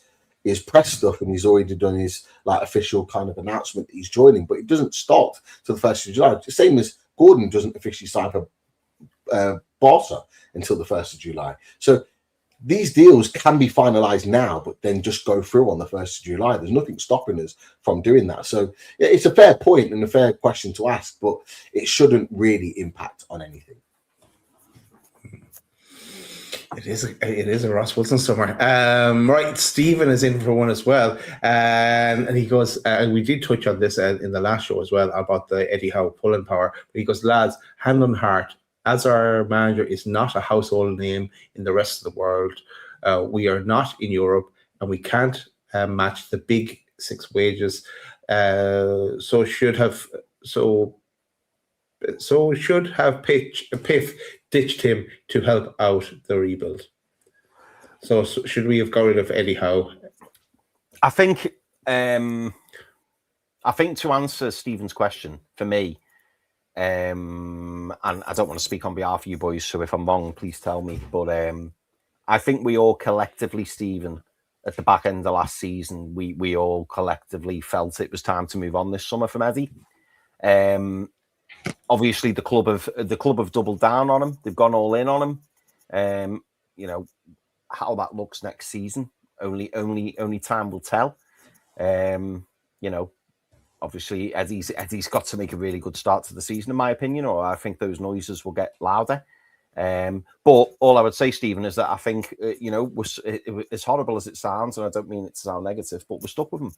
press stuff and he's already done his like official kind of announcement that he's joining, but it doesn't start till the 1st of July. The same as Gordon doesn't officially sign for Barca until the 1st of July. So these deals can be finalized now, but then just go through on the 1st of July. There's nothing stopping us from doing that. So it's a fair point and a fair question to ask, but it shouldn't really impact on anything. It is a Ross Wilson summer. Right, Stephen is in for one as well. And he goes, and we did touch on this in the last show as well about the Eddie Howe pulling power. But he goes, lads, hand on heart, as our manager is not a household name in the rest of the world, we are not in Europe and we can't match the big six wages. So should have Piff ditched him to help out the rebuild. So should we have got rid of Eddie Howe? I think to answer Stephen's question for me, and I don't want to speak on behalf of you boys, so if I'm wrong, please tell me. But I think we all collectively, Stephen, at the back end of last season, we all collectively felt it was time to move on this summer from Eddie. Obviously, the club have doubled down on him. They've gone all in on him. How that looks next season, only time will tell. Obviously, Eddie's got to make a really good start to the season, in my opinion, or I think those noises will get louder. But all I would say, Stephen, is that I think as horrible as it sounds, and I don't mean it to sound negative, but we're stuck with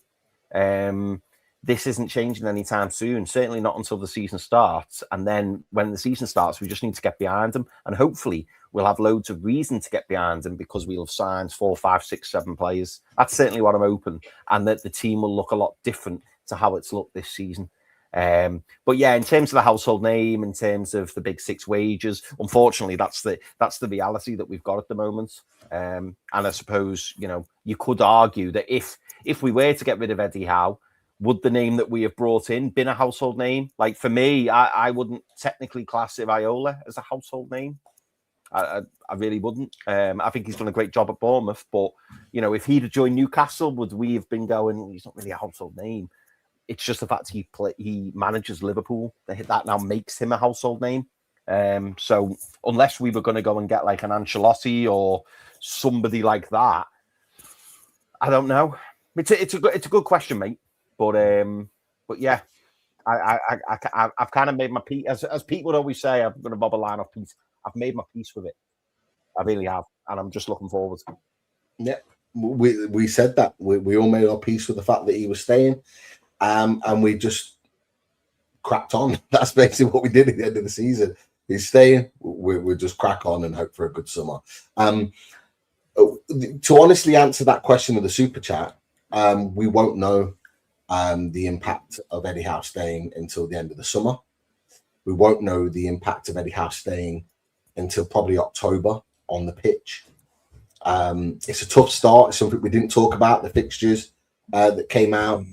him. This isn't changing anytime soon, certainly not until the season starts. And then when the season starts, we just need to get behind him. And hopefully we'll have loads of reason to get behind him because we'll have signed 4, 5, 6, 7 players. That's certainly what I'm hoping. And that the team will look a lot different to how it's looked this season. But yeah, in terms of the household name, in terms of the big six wages, unfortunately, that's the reality that we've got at the moment. And I suppose, you could argue that if we were to get rid of Eddie Howe, would the name that we have brought in been a household name? Like for me, I wouldn't technically class Iraola as a household name. I really wouldn't. I think he's done a great job at Bournemouth, but if he'd have joined Newcastle, would we have been going? He's not really a household name. It's just the fact he manages Liverpool that now makes him a household name. So unless we were going to go and get like an Ancelotti or somebody like that, I don't know. It's a good question, mate. But yeah, I've kind of made my peace. As Pete would always say, I'm going to bob a line off Pete. I've made my peace with it. I really have, and I'm just looking forward. Yeah, we said that we all made our peace with the fact that he was staying, and we just cracked on. That's basically what we did at the end of the season. He's staying. We just crack on and hope for a good summer. To honestly answer that question of the super chat, we won't know the impact of Eddie Howe staying until the end of the summer. We won't know the impact of Eddie Howe staying until probably October on the pitch. It's a tough start. It's something we didn't talk about, the fixtures that came out.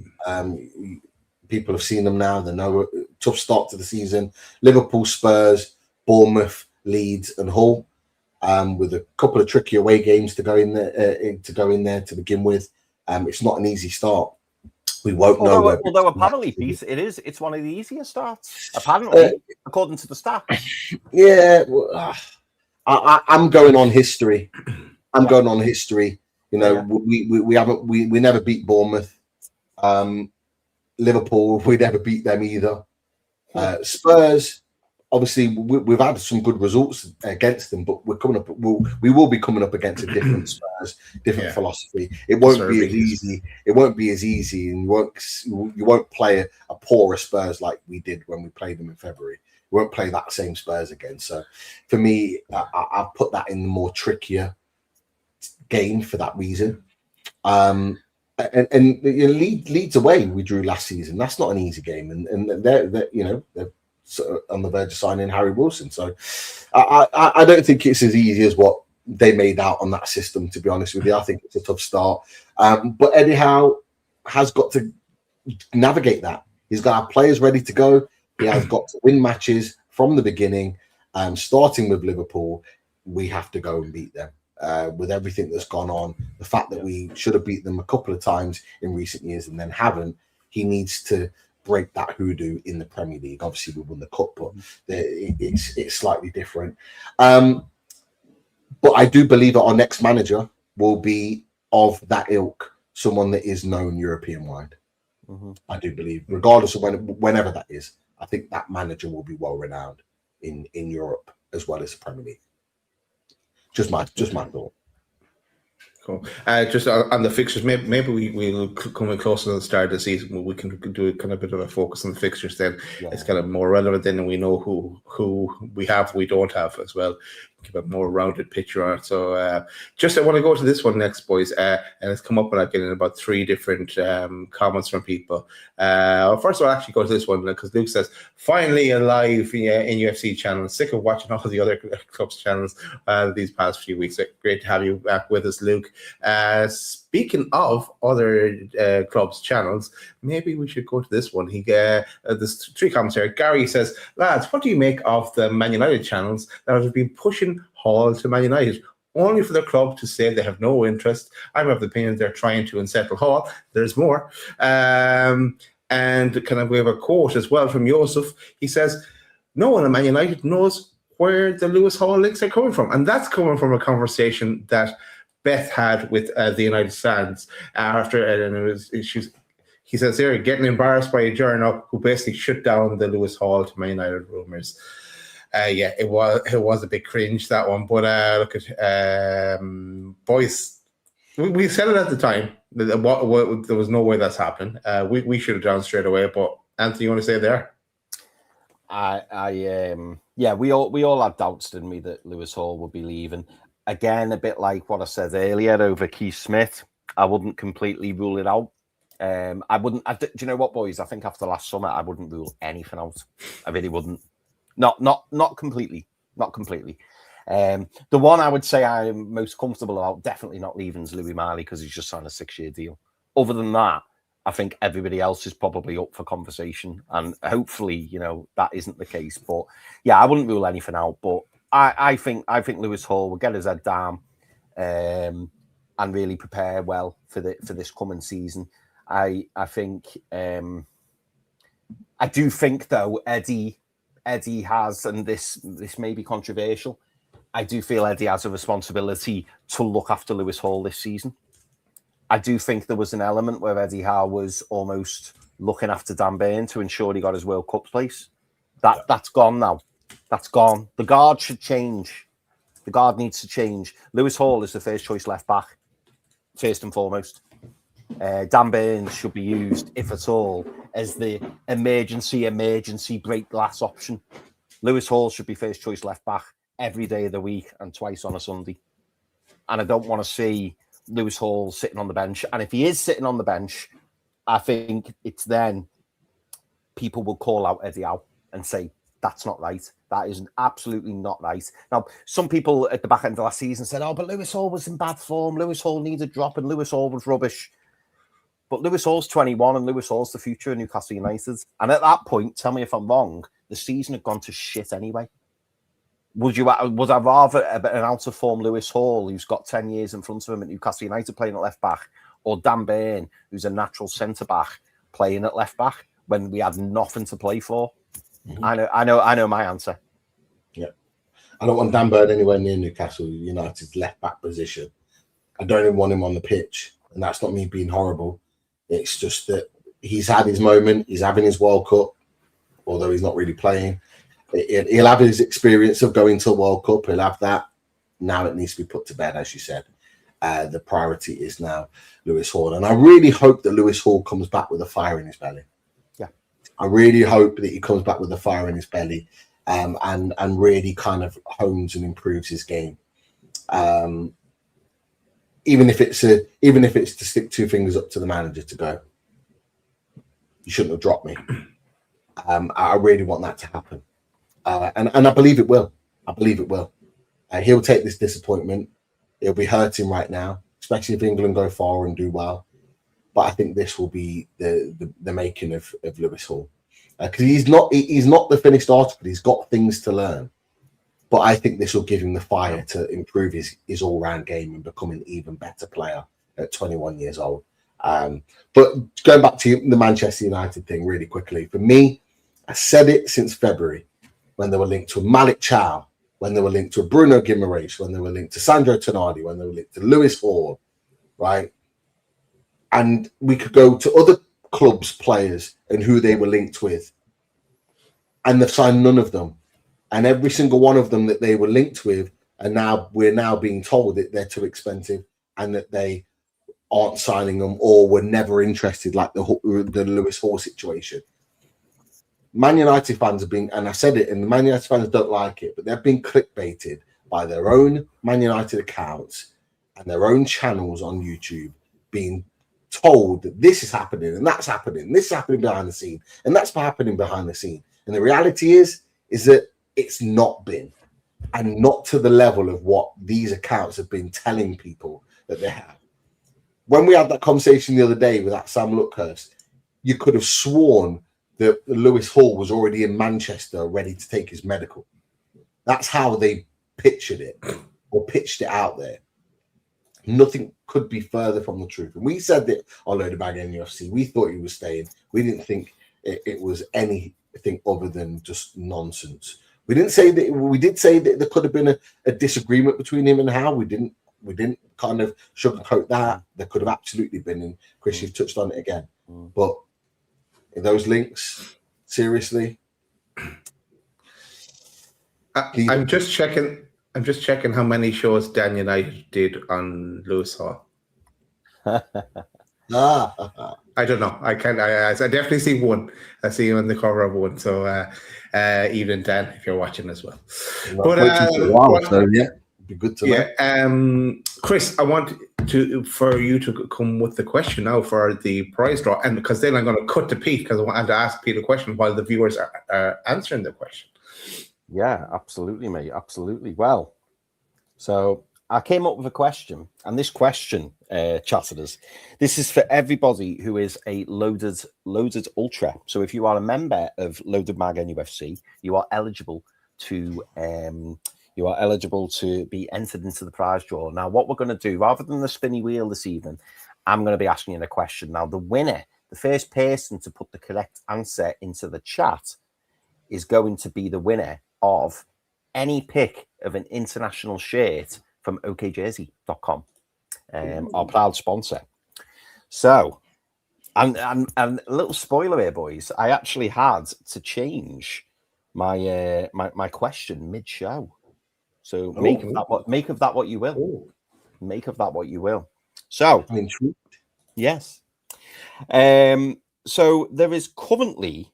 People have seen them now. They know a tough start to the season. Liverpool, Spurs, Bournemouth, Leeds and Hull, with a couple of tricky away games to go in there to begin with. It's not an easy start. We won't know. Although apparently, Pete, it's one of the easier starts. Apparently, according to the stats. Yeah, I'm going on history. Going on history. We never beat Bournemouth. Liverpool, we never beat them either. Spurs, obviously, we've had some good results against them, but we will be coming up against a different Spurs, different philosophy. It won't be as easy. It won't be as easy, and you won't play a poorer Spurs like we did when we played them in February. We won't play that same Spurs again. So, for me, I've put that in the more trickier game for that reason. And Leeds away we drew last season. That's not an easy game, and they're sort of on the verge of signing Harry Wilson. So I don't think it's as easy as what they made out on that system. To be honest with you, I think it's a tough start. But Eddie Howe has got to navigate that. He's got our players ready to go. He has got to win matches from the beginning. Starting with Liverpool, we have to go and beat them. With everything that's gone on, the fact that we should have beat them a couple of times in recent years and then haven't, he needs to break that hoodoo in the Premier League. Obviously, we won the cup, but it's slightly different. But I do believe that our next manager will be of that ilk, someone that is known European-wide. I do believe, regardless of whenever that is, I think that manager will be well-renowned in Europe as well as the Premier League. Just my thought. Cool. Just on the fixtures, maybe we'll come closer to the start of the season. We can do a kind of bit of a focus on the fixtures. Then it's kind of more relevant. Then we know who we have, we don't have as well. Give a more rounded picture on it. So I want to go to this one next, boys. And it's come up, and I've getting about 3 different comments from people. First of all, I'll actually go to this one because Luke says, finally a live NUFC channel. Sick of watching all the other clubs' channels these past few weeks. Great to have you back with us, Luke. Speaking of other clubs' channels, maybe we should go to this one. There's 3 comments here. Gary says, lads, what do you make of the Man United channels that have been pushing Hall to Man United, only for the club to say they have no interest? I'm of the opinion they're trying to unsettle Hall. There's more. And kind of we have a quote as well from Joseph. He says, no one at Man United knows where the Lewis Hall links are coming from. And that's coming from a conversation that Beth had with the United fans after, and it was issues. He says they're getting embarrassed by a journal who basically shut down the Lewis Hall to Man United rumours. It was a bit cringe, that one. But look at boys, we said it at the time. There was no way that's happening. We should have done straight away. But Anthony, you want to say there? We all had doubts, didn't we, that Lewis Hall would be leaving. Again, a bit like what I said earlier over Keith Smith. I wouldn't completely rule it out. Do you know what, boys? I think after last summer, I wouldn't rule anything out. I really wouldn't. Not completely. Not completely. The one I would say I'm most comfortable about, definitely not leaving, is Louis Marley, because he's just signed a 6-year deal. Other than that, I think everybody else is probably up for conversation, and hopefully, that isn't the case. But yeah, I wouldn't rule anything out. But I think Lewis Hall will get his head down and really prepare well for this coming season. I do think though Eddie has, and this may be controversial, I do feel Eddie has a responsibility to look after Lewis Hall this season. I do think there was an element where Eddie Howe was almost looking after Dan Burn to ensure he got his World Cup place. That's gone now. That's gone. The guard should change. The guard needs to change. Lewis Hall is the first choice left back, first and foremost. Dan Burns should be used, if at all, as the emergency break glass option. Lewis Hall should be first choice left back every day of the week and twice on a Sunday. And I don't want to see Lewis Hall sitting on the bench. And if he is sitting on the bench, I think it's then people will call out Eddie Howe and say, that's not right. That is absolutely not right. Now, some people at the back end of last season said, but Lewis Hall was in bad form. Lewis Hall needed a drop and Lewis Hall was rubbish. But Lewis Hall's 21 and Lewis Hall's the future of Newcastle United. And at that point, tell me if I'm wrong, the season had gone to shit anyway. Would I rather an out-of-form Lewis Hall, who's got 10 years in front of him at Newcastle United playing at left-back, or Dan Burn, who's a natural centre-back, playing at left-back when we had nothing to play for? Mm-hmm. I know my answer. Yeah. I don't want Dan Burn anywhere near Newcastle United's left-back position. I don't even want him on the pitch. And that's not me being horrible. It's just that he's had his moment. He's having his World Cup, although he's not really playing. He'll have his experience of going to the World Cup. He'll have that. Now it needs to be put to bed, as you said. The priority is now Lewis Hall. And I really hope that Lewis Hall comes back with a fire in his belly. Yeah. I really hope that he comes back with a fire in his belly and really kind of hones and improves his game. even if it's to stick two fingers up to the manager to go, you shouldn't have dropped me. I really want that to happen, and I believe it will. I believe it will. He'll take this disappointment. It'll be hurting right now, especially if England go far and do well. But I think this will be the making of Lewis Hall, because he's not the finished article. He's got things to learn, but I think this will give him the fire to improve his all-round game and become an even better player at 21 years old. But going back to the Manchester United thing really quickly, for me, I said it since February when they were linked to Malik Chow, when they were linked to Bruno Guimaraes, when they were linked to Sandro Tonali, when they were linked to Lewis Hall, right? And we could go to other clubs' players and who they were linked with, and they've signed none of them. And every single one of them that they were linked with, we're now being told that they're too expensive and that they aren't signing them or were never interested, like the Lewis Hall situation. Man United fans have been, and I said it, and the Man United fans don't like it, but they've been clickbaited by their own Man United accounts and their own channels on YouTube, being told that this is happening and that's happening, this is happening behind the scene, and that's happening behind the scene. And the reality is that it's not been, and not to the level of what these accounts have been telling people that they have. When we had that conversation the other day with that Sam Luckhurst, you could have sworn that Lewis Hall was already in Manchester ready to take his medical. That's how they pictured it or pitched it out there. Nothing could be further from the truth. And we said that on Load of Bag NUFC, we thought he was staying. We didn't think it was anything other than just nonsense. We didn't say that. We did say that there could have been a disagreement between him and Howe. We didn't kind of sugarcoat that. There could have absolutely been, and Chris, you've touched on it again. But in those links, seriously, I'm just checking how many shows Dan United did on Lewis Hall. I don't know. I definitely see one. I see you on the cover of one. So even Dan, if you're watching as well. But yeah, it'd be good to know. Yeah. Chris, I want for you to come with the question now for the prize draw, and because then I'm going to cut to Pete because I want to ask Pete a question while the viewers are answering the question. Yeah, absolutely, mate. Absolutely. Well, so I came up with a question, and this question, chatters, this is for everybody who is a loaded ultra. So if you are a member of Loaded Mag NUFC, you are eligible to be entered into the prize draw. Now, what we're going to do, rather than the spinny wheel this evening, I'm going to be asking you a question. Now, the winner, the first person to put the correct answer into the chat, is going to be the winner of any pick of an international shirt from okjersey.com, our proud sponsor. So, and a little spoiler here, boys, I actually had to change my my question mid-show. So make of that what you will. Oh. Make of that what you will. So, I'm intrigued. yes. So there is currently,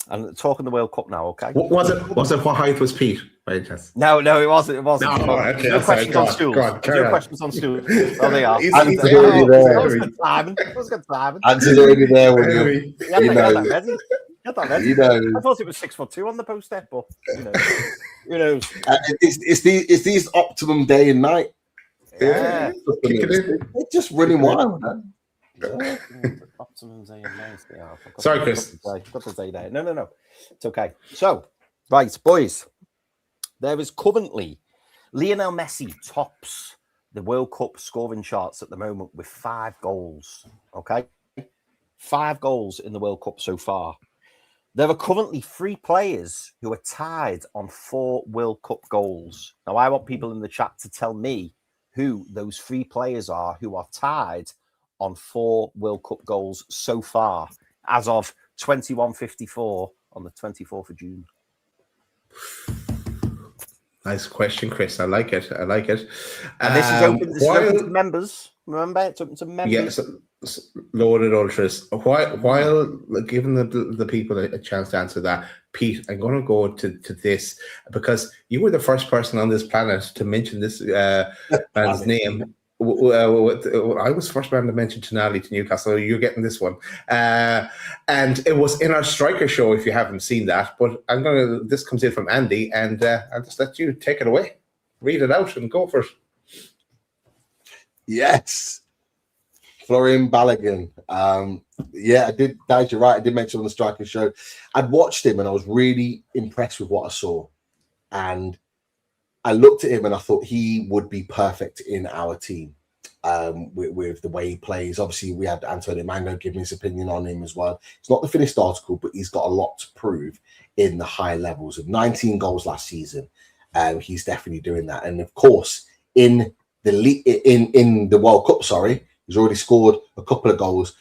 and talking the World Cup now, okay? Was it what height was Pete? By chance? No, it wasn't. It wasn't. No, okay, no questions on stools. No questions on stools. Oh, they are. Answer's already there. That was good timing. That was good timing. Answer's already there when you Get that ready. Get that ready. You know. I thought it was 6'2" on the poster, but you know. It's these Optimum day and night. Yeah. It's just running wild, man. Optimum day and night. Yeah, Sorry, Chris. Got the day there. No. It's okay. So, right, boys. There is currently Lionel Messi tops the World Cup scoring charts at the moment with 5 goals. Okay, 5 goals in the World Cup so far. There are currently 3 players who are tied on 4 World Cup goals. Now, I want people in the chat to tell me who those 3 players are who are tied on 4 World Cup goals so far as of 21:54 on the 24th of June. Nice question, Chris. I like it. And this is open to members. Remember, it's open to members. Yes, loaded ultras. While giving the people a chance to answer that, Pete, I'm going to go to this because you were the first person on this planet to mention this man's name I was first man to mention Tonali to Newcastle. You're getting this one, and it was in our striker show. If you haven't seen that, but this comes in from Andy, and I'll just let you take it away, read it out, and go for it. Yes, Florian Balogun. Yeah, I did. Dad, you're right. I did mention on the striker show. I'd watched him, and I was really impressed with what I saw, and I looked at him and I thought he would be perfect in our team with the way he plays. Obviously, we had Antonio Mango giving his opinion on him as well. It's not the finished article, but he's got a lot to prove in the high levels. Of 19 goals last season, he's definitely doing that. And of course, in the World Cup, he's already scored a couple of goals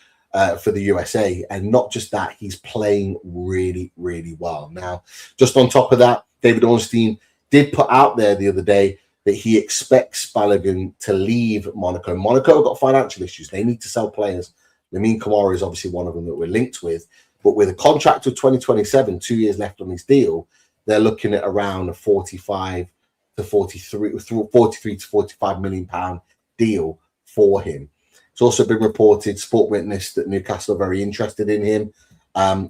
for the USA. And not just that, he's playing really, really well. Now, just on top of that, David Ornstein did put out there the other day that he expects Balogun to leave Monaco. Monaco have got financial issues. They need to sell players. Lamine Kamara is obviously one of them that we're linked with. But with a contract of 2027, 2 years left on his deal, they're looking at around a 43 to 45 million pound deal for him. It's also been reported, Sport Witness, that Newcastle are very interested in him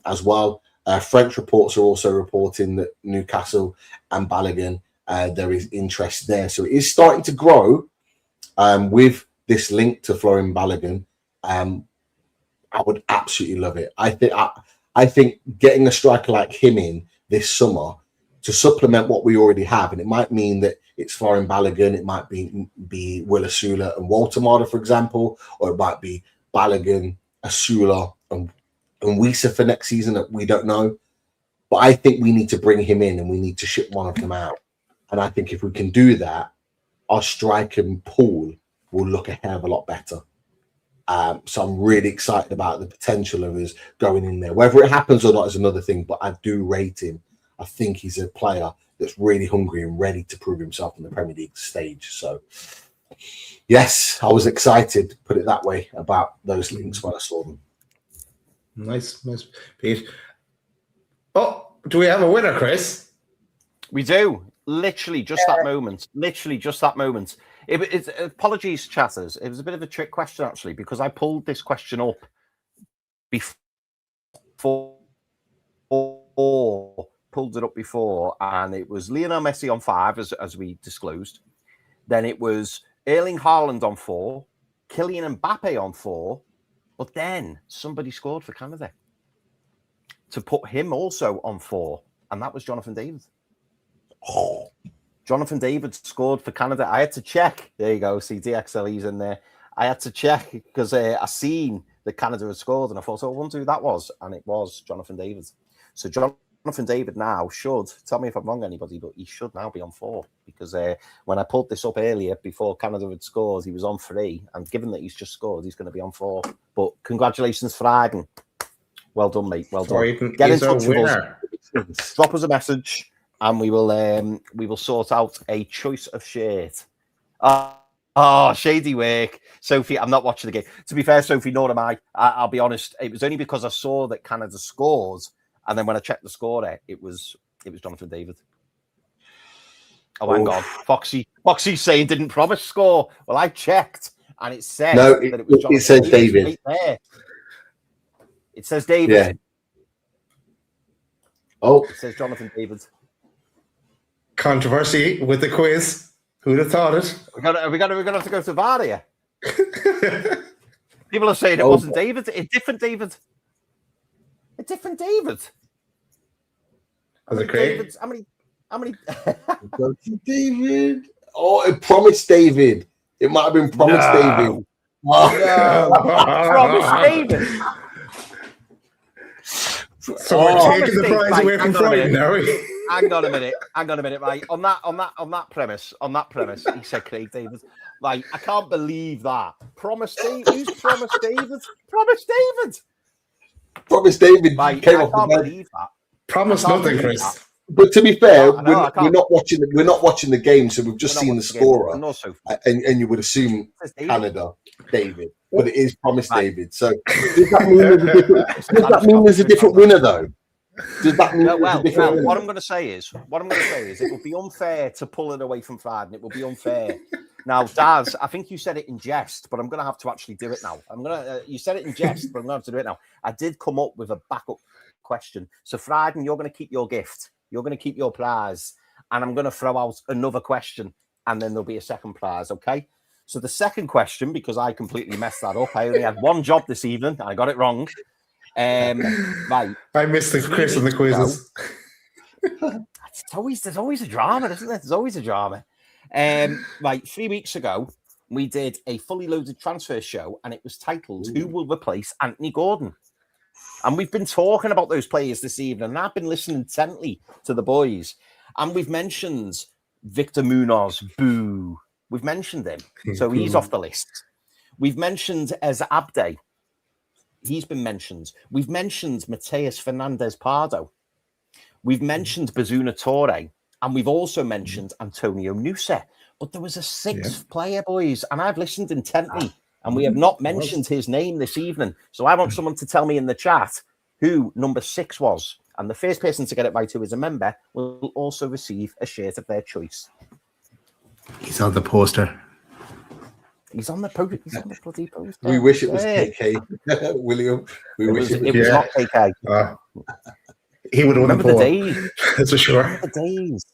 as well. French reports are also reporting that Newcastle and Balogun, there is interest there. So it is starting to grow with this link to Florian Balogun. I would absolutely love it. I think getting a striker like him in this summer to supplement what we already have, and it might mean that it's Florian Balogun, it might be Will Asula and Walter Marder, for example, or it might be Balogun, Asula, and Wisa for next season, that we don't know. But I think we need to bring him in and we need to ship one of them out. And I think if we can do that, our striking pool will look a hell of a lot better. So I'm really excited about the potential of us going in there. Whether it happens or not is another thing, but I do rate him. I think he's a player that's really hungry and ready to prove himself on the Premier League stage. So, yes, I was excited, put it that way, about those links when I saw them. Nice, Pete. Oh, do we have a winner, Chris? We do. Literally just that moment. It's apologies, chatters. It was a bit of a trick question, actually, because I pulled this question up before, and it was Lionel Messi on 5, as we disclosed. Then it was Erling Haaland on 4, Kylian Mbappe on 4, but then somebody scored for Canada to put him also on 4, and that was Jonathan David. Oh, Jonathan David scored for Canada. I had to check. There you go. See, DXLE's in there. I had to check because I seen that Canada had scored, and I thought, I wonder who that was, and it was Jonathan David. So Jonathan David now should, tell me if I'm wrong, anybody, but he should now be on 4, because when I pulled this up earlier before Canada had scored, he was on 3, and given that he's just scored, he's going to be on 4. But congratulations, Fragen. Well done, mate. Well done. Get in touch with us. Drop us a message, and we will sort out a choice of shirt. Oh, shady work. Sophie, I'm not watching the game. To be fair, Sophie, nor am I. I'll be honest. It was only because I saw that Canada scored, and then when I checked the score, it was Jonathan David. Oh, hang on. Foxy's saying didn't promise score. Well, I checked, and it said that it was Jonathan David. It says David. Right there. It says David. Yeah. Oh. It says Jonathan David. Controversy with the quiz. Who'd have thought it? Are we gonna have to go to VAR here? People are saying it wasn't David. A different David. A different David. Was it Craig? How many? David. Oh, it promised David. It might have been promised David. No. Promised David. So we're taking the prize away from Friday, are we? Hang on a minute, right? On that premise, he said Craig David. Like, I can't believe that. Promise David? Who's Promise David? Promise David. Promise David Right, came I off can't the bed. believe that. Promise nothing, Chris. That. But to be fair, we're not watching the game, so we've just seen the scorer, and you would assume Canada, David. But it is Promise David. So does that mean there's a different winner though? Does that mean well, what I'm going to say is it would be unfair to pull it away from Friday, and it would be unfair Now, Daz, I think you said it in jest, but I'm going to have to actually do it now. You said it in jest, but I'm going to have to do it now. I did come up with a backup question. So, Friday, you're going to keep your gift. You're going to keep your prize. And I'm going to throw out another question, and then there'll be a second prize, okay? So the second question, because I completely messed that up, I only had one job this evening. I got it wrong. Right. I missed the Chris and the quizzes. There's always a drama, isn't there? There's always a drama. Right, 3 weeks ago, we did a fully loaded transfer show, and it was titled "Who Will Replace Anthony Gordon?" And we've been talking about those players this evening, and I've been listening intently to the boys, and we've mentioned Victor Munoz, boo. We've mentioned him, so he's off the list. We've mentioned Eza Abde. He's been mentioned. We've mentioned Mateus Fernandez Pardo. We've mentioned Bazuna Torre, and we've also mentioned Antonio Nusa. But there was a sixth player, boys, and I've listened intently, and we have not mentioned his name this evening. So I want someone to tell me in the chat who number 6 was. And the first person to get it right, who is a member, will also receive a shirt of their choice. He's on the poster. He's on the poster. He's on the bloody poster. We wish it was KK, William. We wish it was not KK. He would have won Remember the days. That's for sure. Remember the days.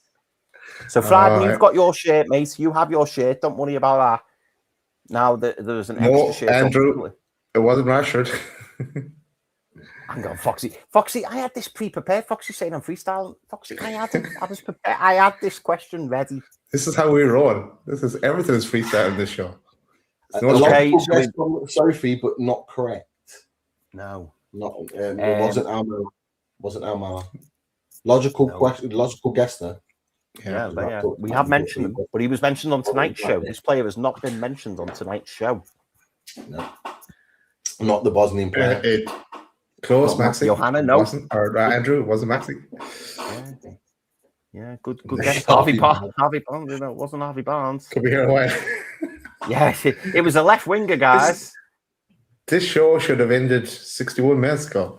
So, Friday, you've got your shirt, mate. You have your shirt. Don't worry about that. Now there's an extra shirt. Andrew, it wasn't Rashford. Hang on, Foxy. Foxy, I had this pre-prepared. Foxy saying I'm freestyling. Foxy, I was prepared. I had this question ready. This is how we roll. Everything is freestyle in this show. Okay, Sophie, but not correct. No, not. It wasn't Alma. Wasn't Alma. Logical question. Logical guess there. Yeah. We have mentioned him, but he was mentioned on tonight's show. This player has not been mentioned on tonight's show. No, not the Bosnian player. Close, Maxi. Johanna, no. Or Andrew, it wasn't Maxi. Yeah, good guess. Harvey Barnes. It wasn't Harvey Barnes. Could be here a while. Yes, it was a left winger, guys. This show should have ended 61 minutes ago.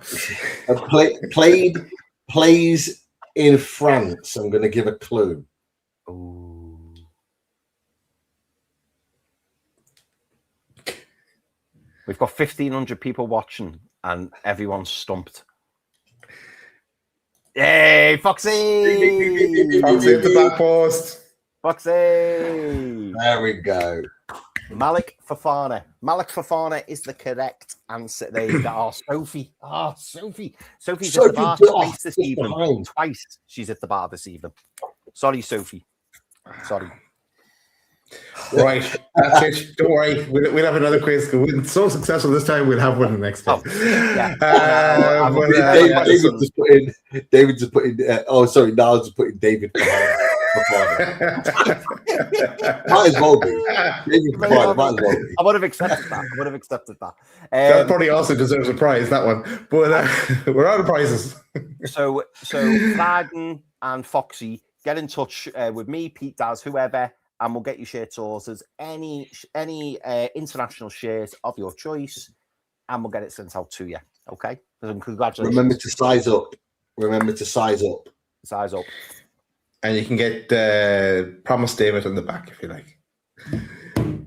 Plays in France. I'm going to give a clue. Ooh. We've got 1,500 people watching, and everyone's stumped. Yay, Foxy! Foxy at the back post. Foxy! There we go. Malik Fofana. Malik Fofana is the correct answer. There you go. Sophie. Sophie. Sophie's at the bar twice this evening. Twice she's at the bar this evening. Sorry, Sophie. Sorry. Right. That's it. Don't worry. We'll have another quiz. We're so successful this time, we'll have one the next time. David just put in. Niall just put in David. Might as well be. I would have accepted that. That probably also deserves a prize, that one. But we're out of prizes. So Fladen and Foxy, get in touch with me, Pete, Daz, whoever, and we'll get you shirts orders. Any international shirt of your choice, and we'll get it sent out to you. Okay? And congratulations. Remember to size up. Size up. And you can get Promise David on the back if you like.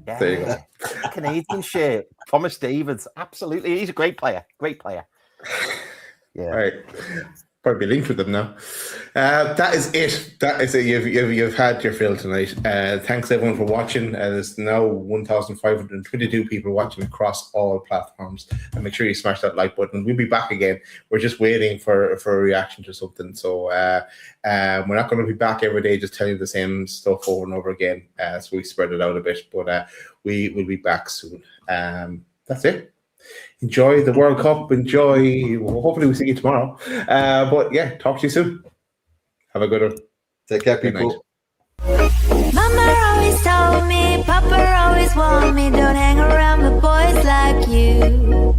Yeah. There you go. A Canadian shirt. Promise David. Absolutely. He's a great player. Yeah. All right. Probably linked with them now. That is it. You've had your fill tonight. Thanks everyone for watching. There's now 1,522 people watching across all platforms. And make sure you smash that like button. We'll be back again. We're just waiting for a reaction to something. So we're not going to be back every day just telling you the same stuff over and over again. So we spread it out a bit. But we will be back soon. That's it. Enjoy the World Cup. Hopefully we see you tomorrow. But yeah, talk to you soon. Have a good one. Take care, people. Mama always told me, Papa always warned me, don't hang around with boys like you.